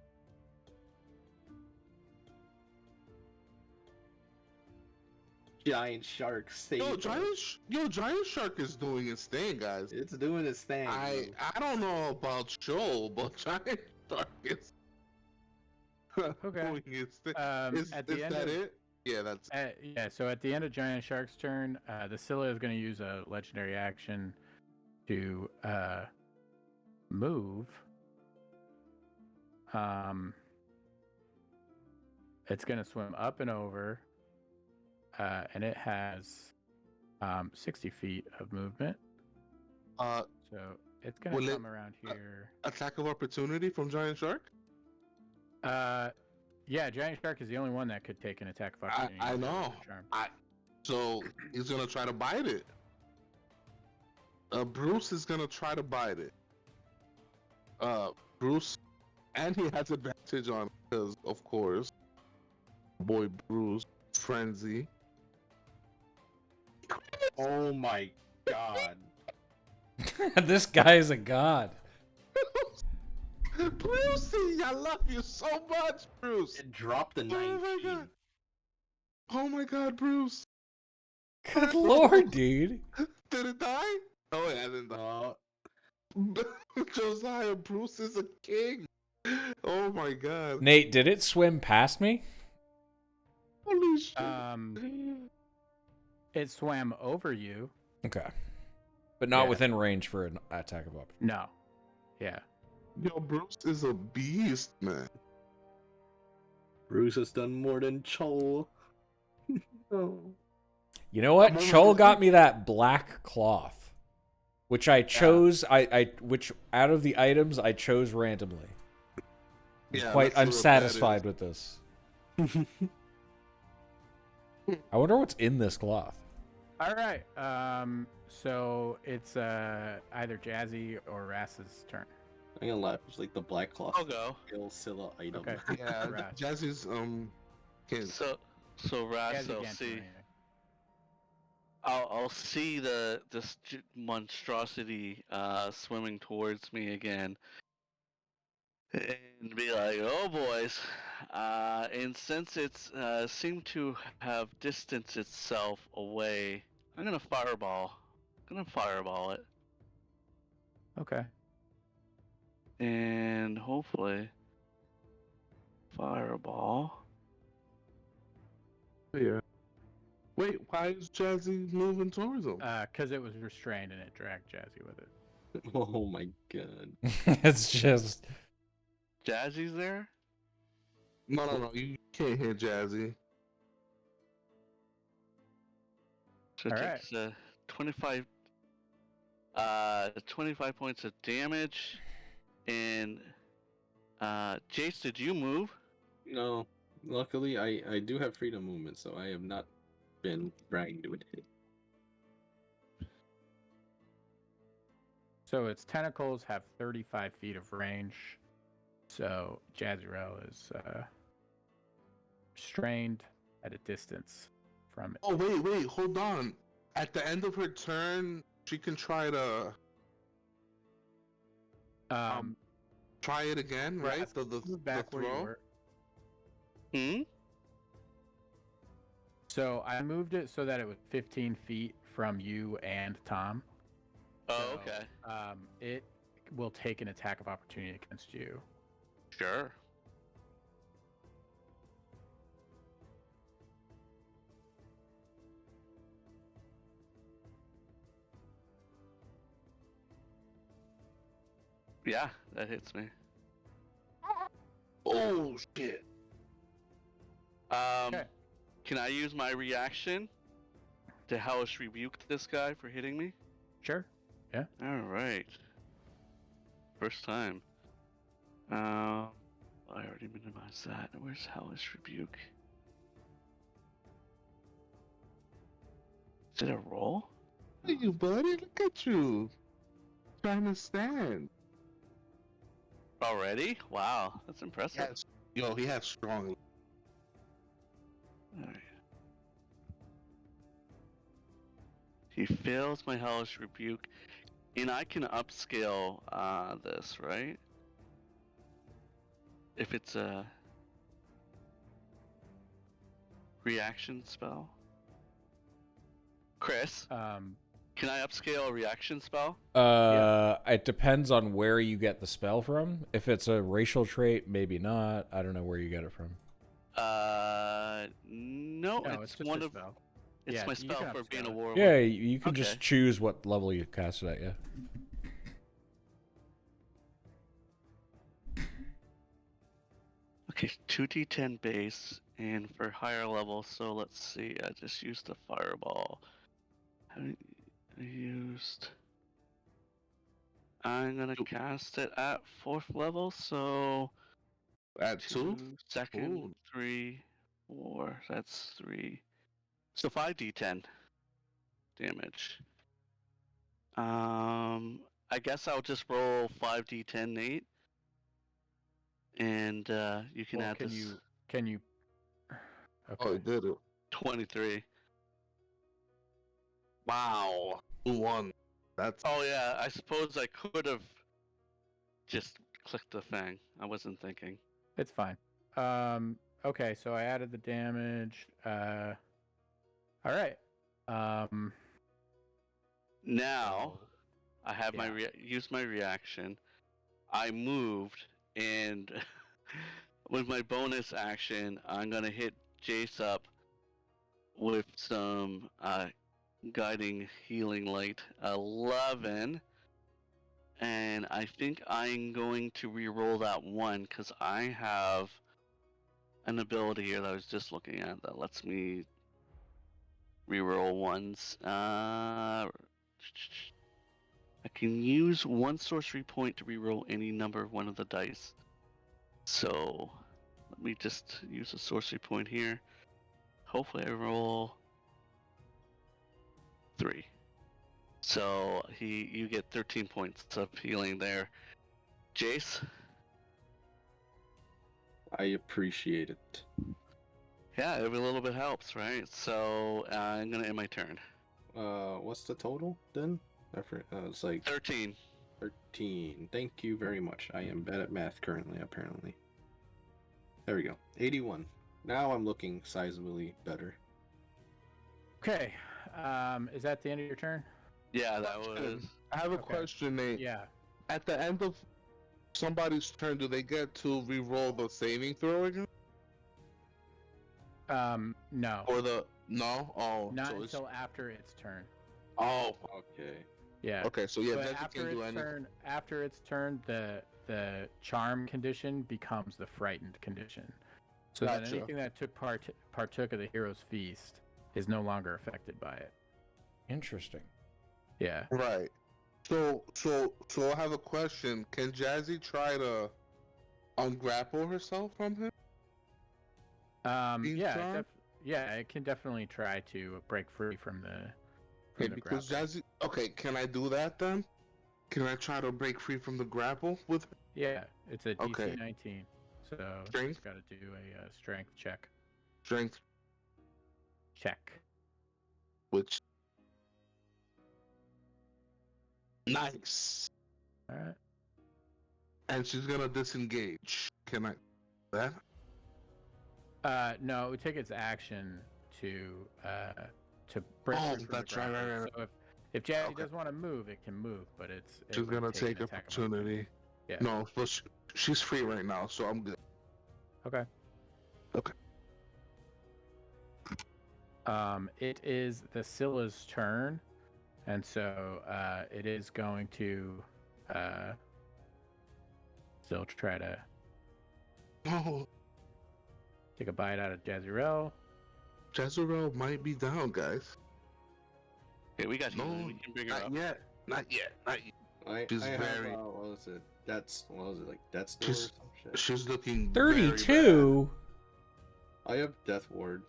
Giant shark save. Giant Shark is doing his thing, guys. It's doing its thing. I don't know about Joel, but Giant Shark is Okay. doing his thing. Is At the that end of, it? Yeah, that's. Yeah, so at the end of Giant Shark's turn, the Scylla is going to use a legendary action to move. It's going to swim up and over, and it has 60 feet of movement. So it's going to come around here. Attack of opportunity from Giant Shark? Yeah, Giant Shark is the only one that could take an attack of opportunity. I know. So he's gonna try to bite it. Bruce is gonna try to bite it. Bruce, and he has advantage on because, of course, boy Bruce, frenzy. Oh my god. This guy is a god. Brucey, I love you so much, Bruce. It dropped the 19. Oh my god, Bruce. Good lord, dude. Did it die? Oh, it hasn't died. Josiah, Bruce is a king. Oh my god. Nate, did it swim past me? Holy shit. It swam over you. Okay. But not Yeah. within range for an attack of opportunity. No. Yeah. Yo, Bruce is a beast, man. Bruce has done more than Chol. Oh. You know what? I'm almost Chol gonna got me that black cloth, which I chose. Which out of the items I chose randomly. Yeah, I'm satisfied with this. I wonder what's in this cloth. All right. So it's either Jazzy or Rass's turn. I'm gonna laugh. It's like the Black Cloth. I'll go. Skill Scylla item. Okay. Yeah, Raz. Jazzy's kid. So Raz, Jazzy I'll can't do see. anything. I'll see this monstrosity swimming towards me again, and be like, "Oh boys!" And since it's seemed to have distanced itself away, I'm gonna fireball. It, Okay. and hopefully fireball. Yeah. Wait, why is Jazzy moving towards him? Because it was restrained and it dragged Jazzy with it. Oh my god. It's just Jazzy's there. No, you can't hit Jazzy. So it All right. takes 25 25 points of damage. And Jace, did you move? No. Luckily, I do have freedom movement, so I have not been bragged with it. So its tentacles have 35 feet of range. So Jazzy is restrained at a distance from it. Oh wait, hold on. At the end of her turn, she can try to try it again, right? Raz, The move back where you throw. were. Hmm. So I moved it so that it was 15 feet from you and Tom. Oh, So, okay. It will take an attack of opportunity against you. Sure. Yeah, that hits me. Oh shit! Okay. Can I use my reaction to hellish rebuke this guy for hitting me? Sure. Yeah. All right. First time. I already minimized that. Where's hellish rebuke? Is it a roll? Look at you, buddy. Look at you. Trying to stand. Already? Wow, that's impressive. Yes. Yo, he has strong. All right. He fails my hellish rebuke, and I can upscale this, right? If it's a reaction spell. Chris, can I upscale a reaction spell? It depends on where you get the spell from. If it's a racial trait, maybe not. I don't know where you get it from. No, it's just one a of spell. it's Yeah, my you spell can for being upscale a it. warlock. Yeah, you can Okay. just choose what level you cast it at, yeah. Okay, 2d10 base, and for higher level, so let's see, I just used a fireball. I used... I'm gonna cast it at 4th level, so... At two? Second, Ooh. 3, 4, that's 3. So 5d10 damage. I guess I'll just roll 5d10, Nate. And you can Well, add can this... you? Oh, Okay. he did it. 23. Wow. 2-1. That's Oh yeah, I suppose I could have just clicked the thing. I wasn't thinking. It's fine. Okay, so I added the damage. All right. Now So, I have my used my reaction. I moved, and with my bonus action, I'm gonna hit Jace up with some guiding healing light 11. And I think I'm going to re-roll that one because I have an ability here that I was just looking at that lets me re-roll ones. I can use one sorcery point to re-roll any number of one of the dice. So let me just use a sorcery point here. Hopefully I roll 3. So you get 13 points of healing there. Jace? I appreciate it. Yeah, every little bit helps, right? So I'm gonna end my turn. What's the total then? It's like 13. 13. Thank you very much. I am bad at math currently, apparently. There we go. 81. Now I'm looking sizably better. Okay. Is that the end of your turn? Yeah, that was. I have a Okay. question, Nate. Yeah. At the end of somebody's turn, do they get to re-roll the saving throw again? No. Or the no? Oh, Not so it's until after its turn. oh. Okay. Yeah. Okay, so yeah, But Jesse after can't do its anything. after its turn, the charm condition becomes the frightened condition. So then Gotcha. anything that partook of the hero's feast is no longer affected by it. Interesting. Yeah. Right. So I have a question. Can Jazzy try to ungrapple herself from him? Being Yeah. charmed? It can definitely try to break free from the Okay, because grapple. Jazzy. Okay, can I do that then? Can I try to break free from the grapple with her? Yeah, it's a DC Okay. 19, so Strength? it's got to do a strength check. Strength, which nice. All right. And she's gonna disengage. Can I? That? No, it would take its action to break Oh, free from that's the right, grapple. right, right. So if Jazzy Okay. does want to move, it can move, but it She's wouldn't gonna take an attack of opportunity. Yeah. No, but she's free right now, so I'm good. Okay. Okay. It is the Scylla's turn, and so it is going to still try to Oh, take a bite out of Jazirel. Jezreel might be down, guys. Okay, we got healing. No, We can bring her not up. yet. Not yet. Not yet. She's I have, very. what was it? What was it, like Death's Door or She's some shit? she's looking very bad. 32? I have Death Ward.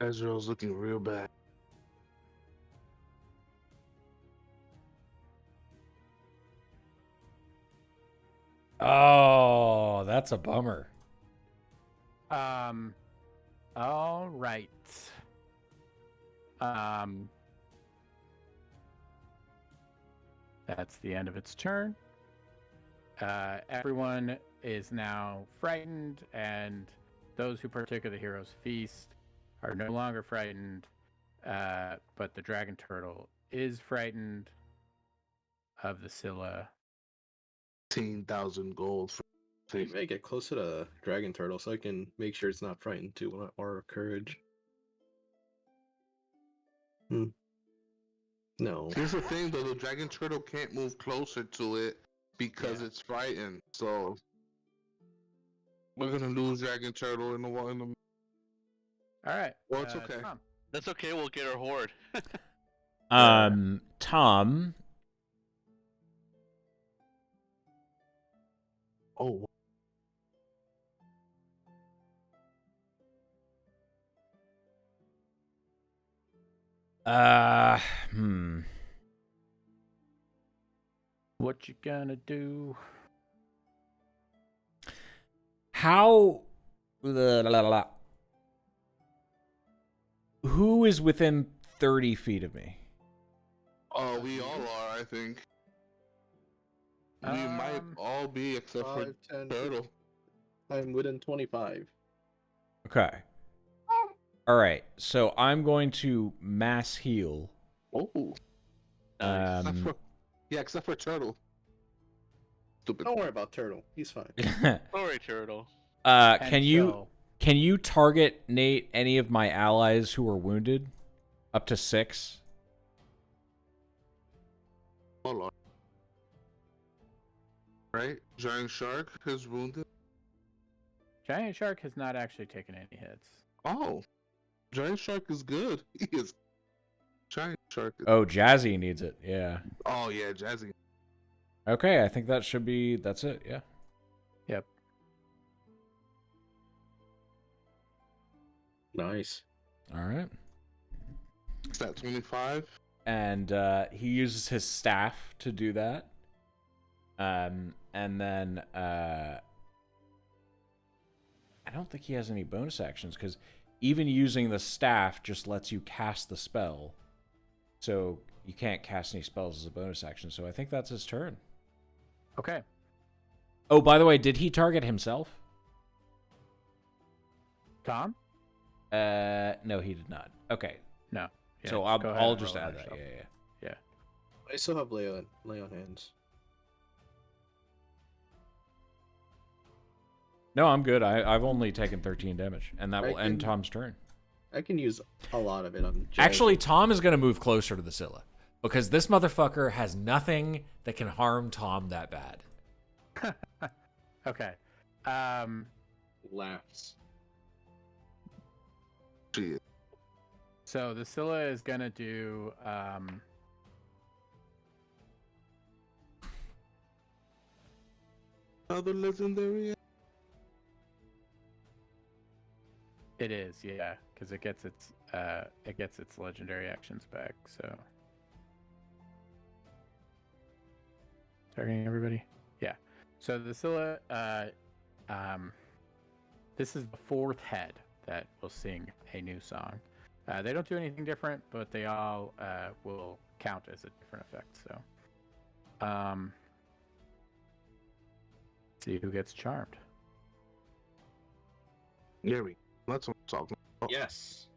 Ezreal's looking real bad. Oh, that's a bummer. All right. That's the end of its turn. Everyone is now frightened, and those who partake of the hero's feast are no longer frightened. But the dragon turtle is frightened of the Scylla. 15,000 gold for. I may get closer to Dragon Turtle so I can make sure it's not frightened too, or Courage. No. Here's the thing, though: the dragon turtle can't move closer to it because Yeah. it's frightened. So we're gonna lose dragon turtle in the one. All right. Well, it's okay. Tom. That's okay. We'll get her horde. Tom, Oh, What you gonna do? how... Who is within 30 feet of me? oh, we all are. I think we might all be except 5, for 10, turtle. I'm within 25. Okay. All right. So I'm going to mass heal. Oh, except for turtle. Stupid. Don't worry about Turtle. He's fine. Sorry, turtle. Can you target, Nate, any of my allies who are wounded? Up to 6? Hold on. Right, giant shark is wounded. Giant Shark has not actually taken any hits. Oh, giant shark is good. He is. Giant shark. Oh, Jazzy needs it. Yeah. Oh yeah, Jazzy. Okay, I think that's it. Yeah. Nice. All right. Is that 25? And he uses his staff to do that. And then I don't think he has any bonus actions because even using the staff just lets you cast the spell. So you can't cast any spells as a bonus action. So I think that's his turn. Okay. Oh, by the way, did he target himself? Tom? No, he did not. Okay. No. Yeah, So go ahead I'll and just roll add on that. yourself. Yeah. I still have lay on hands. No, I'm good. I've only taken 13 damage, and that will end can- Tom's turn. I can use a lot of it on. Actually, Tom is going to move closer to the Scylla because this motherfucker has nothing that can harm Tom that bad. Okay. laughs. Shit. So the Scylla is gonna do Other legendary. it is, yeah, because it gets its legendary actions back, so targeting everybody. Yeah. So the Scylla this is the fourth head that will sing a new song. They don't do anything different, but they all will count as a different effect. So, see who gets charmed. Gary, that's what I'm talking about. Yes.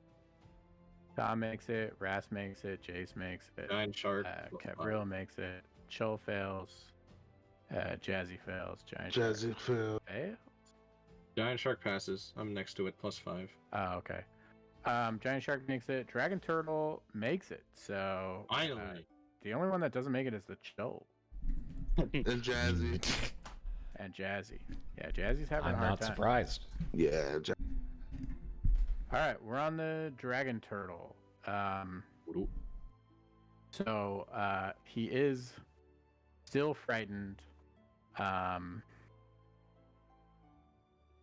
Tom makes it, Ras makes it, Jace makes it, Giant shark. Cavril makes it, Chill fails, Jazzy fails, Giant Jazzy Shark Phil. fails. Giant shark passes. I'm next to it. +5. Oh, okay. Giant Shark makes it, Dragon Turtle makes it. So Finally. the only one that doesn't make it is the Chill And Jazzy. and Jazzy. Yeah, Jazzy's having I'm a hard not time. surprised. Yeah, All right, we're on the Dragon Turtle. So he is still frightened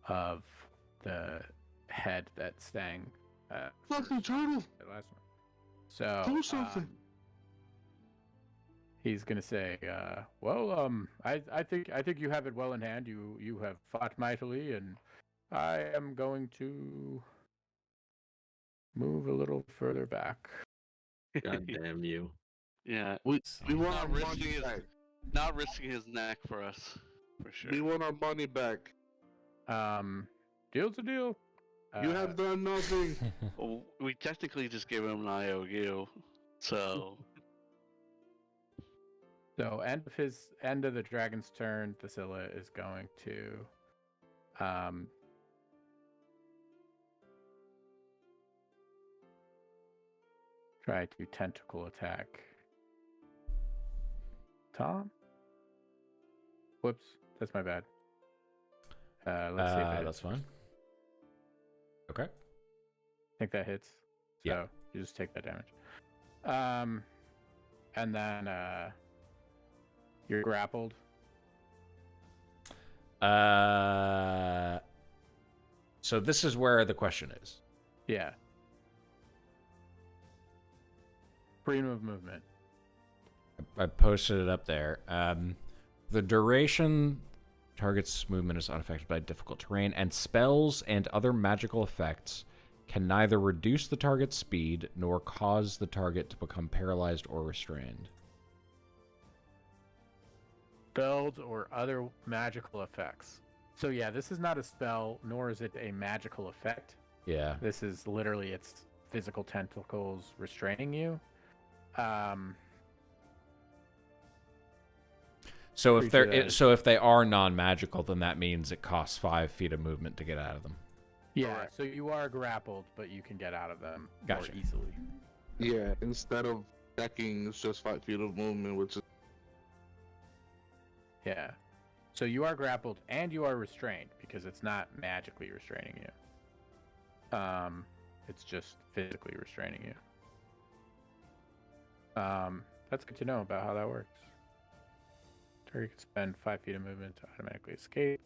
of the head that sang. fucking turtle. The last one. So Do something. he's gonna say, "Well, I think you have it well in hand. You have fought mightily, and I am going to move a little further back." God damn you. Yeah, we want not our risking money his back. not risking his neck for us, for sure. We want our money back. Deal's a deal. You have done nothing. Well, we technically just gave him an IOU, so So end of the dragon's turn, the Scylla is going to try to tentacle attack Tom. Whoops, that's my bad. Let's see if it hits. That's fine. Okay. I think that hits. So Yeah. you just take that damage. And then you're grappled. So this is where the question is. Yeah. Freedom of movement. I posted it up there. The duration target's movement is unaffected by difficult terrain, and spells and other magical effects can neither reduce the target's speed nor cause the target to become paralyzed or restrained. Spells or other magical effects. So yeah, this is not a spell, nor is it a magical effect. Yeah. This is literally its physical tentacles restraining you. So if Creature they're that- so if they are non-magical, then that means it costs 5 feet of movement to get out of them. Yeah, Correct. so you are grappled, but you can get out of them Gotcha. more easily. Yeah, instead of decking, it's just 5 feet of movement, which is Yeah. So you are grappled and you are restrained because it's not magically restraining you. It's just physically restraining you. That's good to know about how that works. Target can spend 5 feet of movement to automatically escape.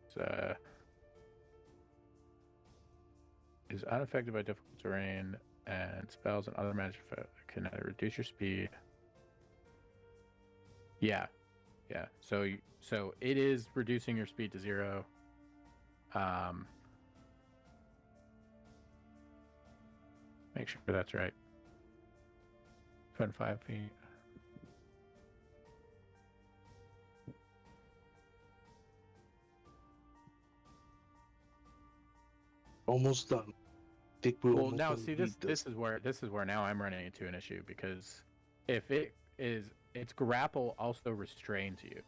So is unaffected by difficult terrain, and spells and other magic can either reduce your speed. Yeah. So it is reducing your speed to 0. Make sure that's right. 5 feet. Almost done. Think we're Well, almost now gonna see beat this is where now I'm running into an issue, because if its grapple also restrains you.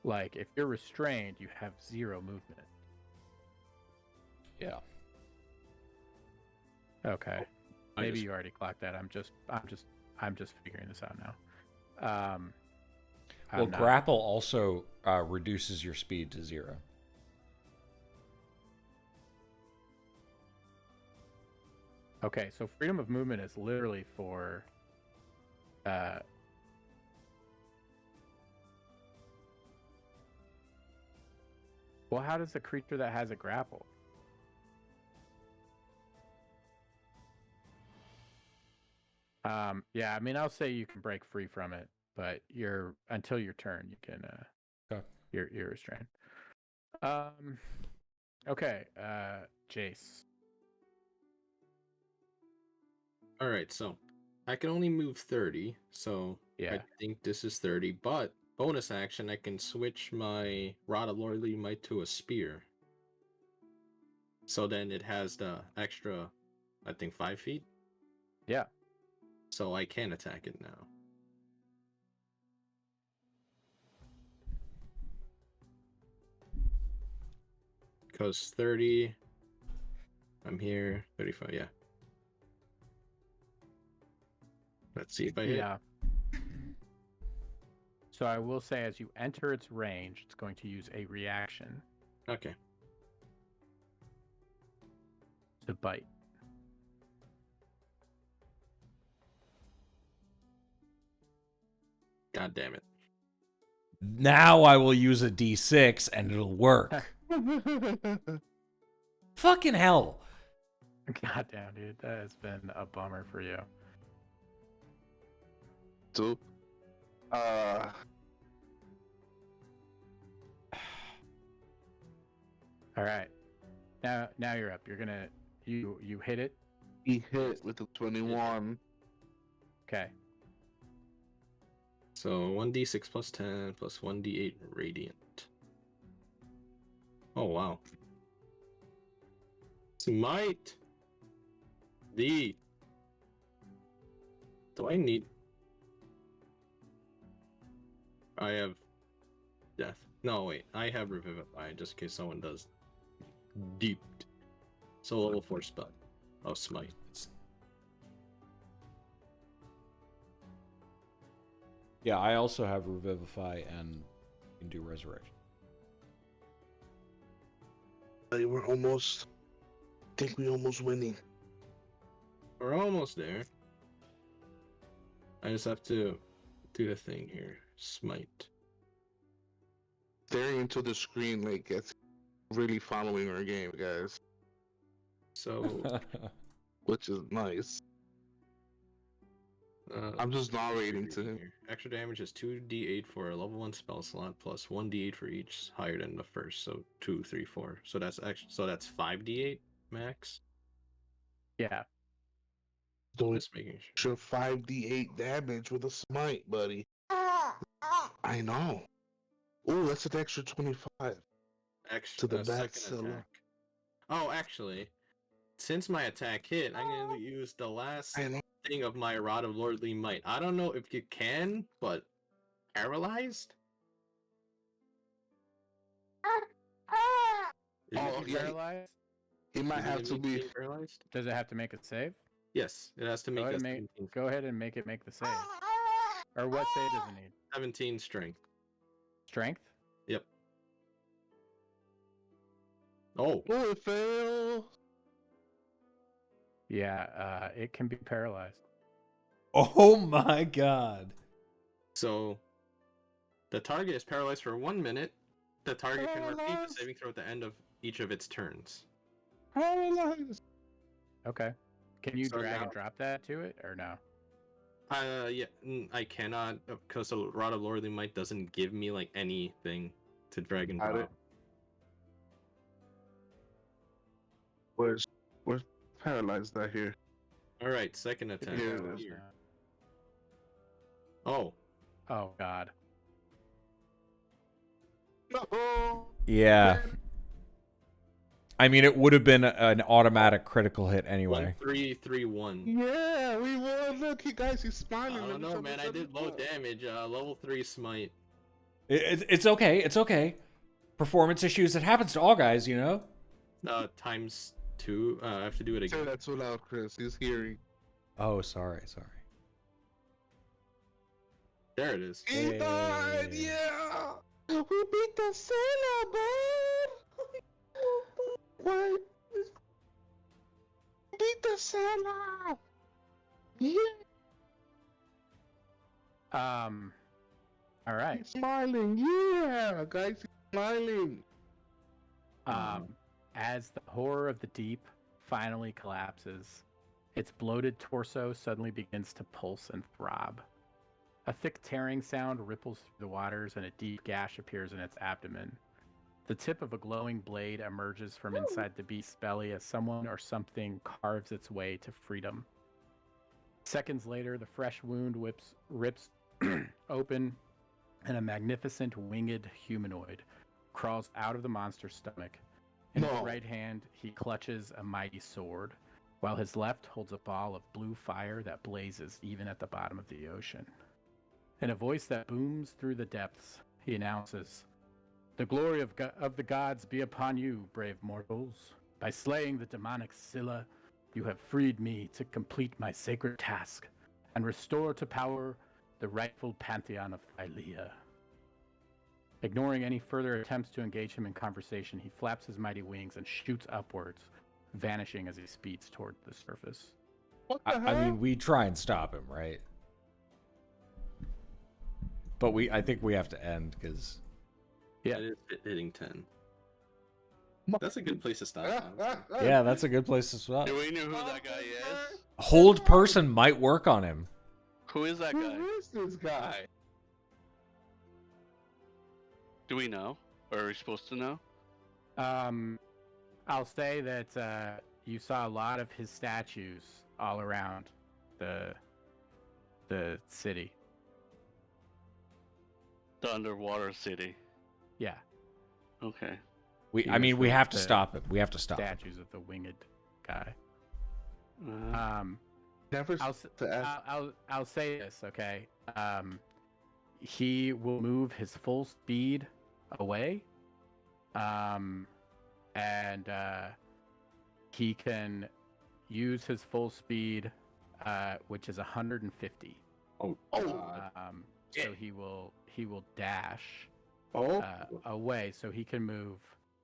Like, if you're restrained, you have 0 movement. Yeah. Okay. I Maybe just- you already clocked that. I'm just figuring this out now. Well, I'm not- grapple also reduces your speed to 0. Okay, so freedom of movement is literally for well, how does a creature that has a grapple? Yeah, I mean, I'll say you can break free from it, but until your turn, you can Okay. you're restrained. Okay, Jace. All right, so I can only move 30, so Yeah. I think this is 30. But bonus action, I can switch my Rod of Lordly Might to a spear. So then it has the extra, I think, 5 feet. Yeah. So I can attack it now. Because 30, I'm here, 35, yeah. Let's see if I hit. Yeah. So I will say, as you enter its range, it's going to use a reaction Okay. to bite. God damn it. Now I will use a D6 and it'll work. Fucking hell. God damn, dude, that has been a bummer for you. So, All right, now you're up. You're gonna you hit it. he hit with a 21. Okay. So 1d6 plus 10 plus 1d8 radiant. Oh, wow. Smite! D. Do I need... I have death. No, wait. I have Revivify just in case someone does deep. So level 4 spell. Oh, smite. Yeah, I also have Revivify and can do Resurrection. Hey, we're almost. I think we're almost winning. We're almost there. I just have to do the thing here. Smite. Staring into the screen like it's really following our game, guys, So... which is nice. I'm just narrating to him. Here. Extra damage is 2d8 for a level 1 spell slot plus 1d8 for each higher than the first. So 2, 3, 4. So that's 5d8 max. Yeah. Doing Just making sure. extra 5d8 damage with a smite, buddy. I know. Oh, that's an extra 25 to the bat Second cellar. attack. Oh, actually, since my attack hit, I'm gonna use the last I know. thing of my Rod of Lordly Might. I don't know if you can, but paralyzed. Is Oh, it- yeah. Paralyzed? He might is it have to immediately be. paralyzed. Does it have to make a save? Yes, it has to Go make ahead a and make the save. Or what save does it need? 17 strength. Strength? Yep. Oh, Oh, it failed. Yeah, it can be paralyzed. Oh my god. so the target is paralyzed for 1 minute. The target can repeat the saving throw at the end of each of its turns. paralyzed. Okay. Can you So drag now- and drop that to it or no? Yeah, I cannot because the Rod of Lordly Might doesn't give me like anything to drag and Got drop. it. Where's paralyzed that here? All right, second attempt. Here it is. Here. Oh, Oh God. No. Yeah. I mean, it would have been an automatic critical hit anyway. 1-3-3-1. Yeah, we won. Look, guys, he's smiling. I don't know, man. I did low damage. Level 3 smite. It's okay. It's okay. Performance issues. It happens to all guys, you know. Times 2. I have to do it Say again. that too loud, Chris. He's hearing. Oh, sorry. There it is. He died. Yeah. We beat the sailor, bud. What? Beat the sailor. Yeah. All right. He's smiling. Yeah, guys, he's smiling. As the horror of the deep finally collapses, its bloated torso suddenly begins to pulse and throb. A thick tearing sound ripples through the waters and a deep gash appears in its abdomen. The tip of a glowing blade emerges from inside the beast's belly as someone or something carves its way to freedom. Seconds later, the fresh wound rips open and a magnificent winged humanoid crawls out of the monster's stomach. In his right hand, he clutches a mighty sword, while his left holds a ball of blue fire that blazes even at the bottom of the ocean. In a voice that booms through the depths, he announces, "The glory of the gods be upon you, brave mortals. By slaying the demonic Scylla, you have freed me to complete my sacred task and restore to power the rightful pantheon of Phylea." Ignoring any further attempts to engage him in conversation, he flaps his mighty wings and shoots upwards, vanishing as he speeds toward the surface. What the hell? I mean, we try and stop him, right? But I think we have to end because. Yeah. It is hitting 10. That's a good place to stop. Yeah, that's a good place to stop. Do we know who that guy is? Hold person might work on him. Who is that Who guy? is this guy? Do we know? Or are we supposed to know? I'll say that you saw a lot of his statues all around the city. The underwater city. Yeah, Okay. We have to the stop him. We have to stop him. statues of the winged guy. Uh, Never I'll say this, okay? He will move his full speed away, and he can use his full speed, which is 150. Oh, God. So he will dash Oh, away, so he can move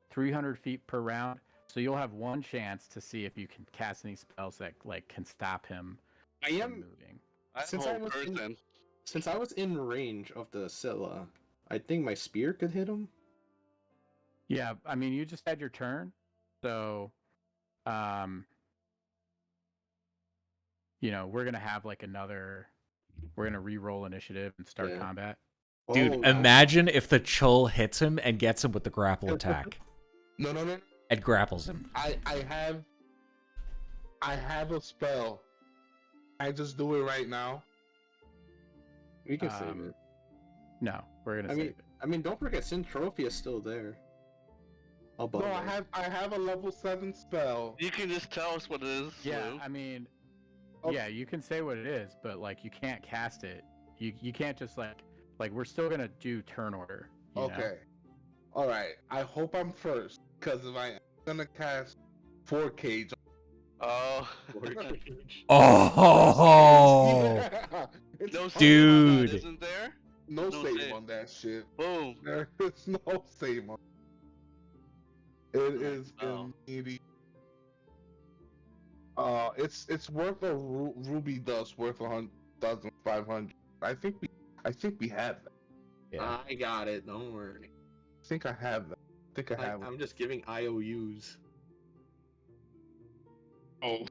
300 feet per round. So you'll have one chance to see if you can cast any spells that can stop him I from am. moving. Since I was in- Since I was in range of the Scylla, I think my spear could hit him. Yeah, I mean, you just had your turn, so, we're gonna have we're gonna re-roll initiative and start Yeah. combat. Dude, Oh, imagine if the Chull hits him and gets him with the grapple attack. No. And grapples him. I have a spell. I just do it right now. we can save it. No, we're gonna I save mean, it. don't forget, Sin Trophy is still there. I'll No, bother. I have a level 7 spell. You can just tell us what it is. Yeah, Lou. I mean, Oh. yeah, you can say what it is, but you can't cast it. You can't just we're still gonna do turn order. you know? Okay. All right. I hope I'm first, because if I'm gonna cast 4 cage. Oh. Oh, Yeah, it's No fun. save on that, Dude. isn't there? No no save save. on that shit. Boom. There is no save on. It is Oh. immediate. It's worth a ruby dust worth 1,500. I think we have that. Yeah. I got it. Don't worry. I think I have that. I think I have. I'm just giving IOUs. Oh.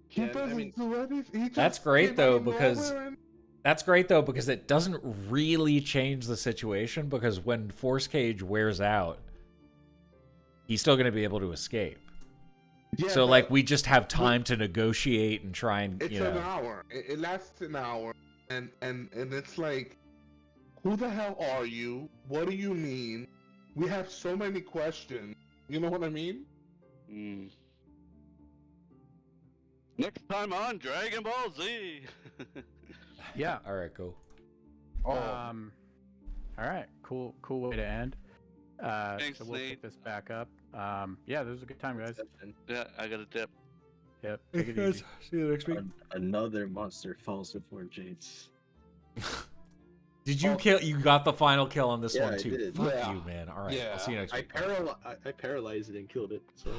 He Yeah, I doesn't mean- do anything. He just That's great, came though, out of because- nowhere and- That's great though, because it doesn't really change the situation, because when Force Cage wears out, he's still going to be able to escape. Yeah, So but like we just have time to negotiate and try and it's you an know. hour. It lasts an hour, and it's like, who the hell are you? What do you mean? We have so many questions. You know what I mean? Mm. Next time on Dragon Ball Z. Yeah. All right, cool. Oh, All right. Cool way to end. Thanks, so we'll Nate. pick this back up. Yeah, this was a good time, guys. Yeah, I got a dip. Yep. Take it easy. See you next week. Another monster falls before Jade's. Did you kill? You got the final kill on this Yeah, one I too. did. Fuck Yeah. you, man. All right, Yeah. I'll see you next I week. paralyzed it and killed it. So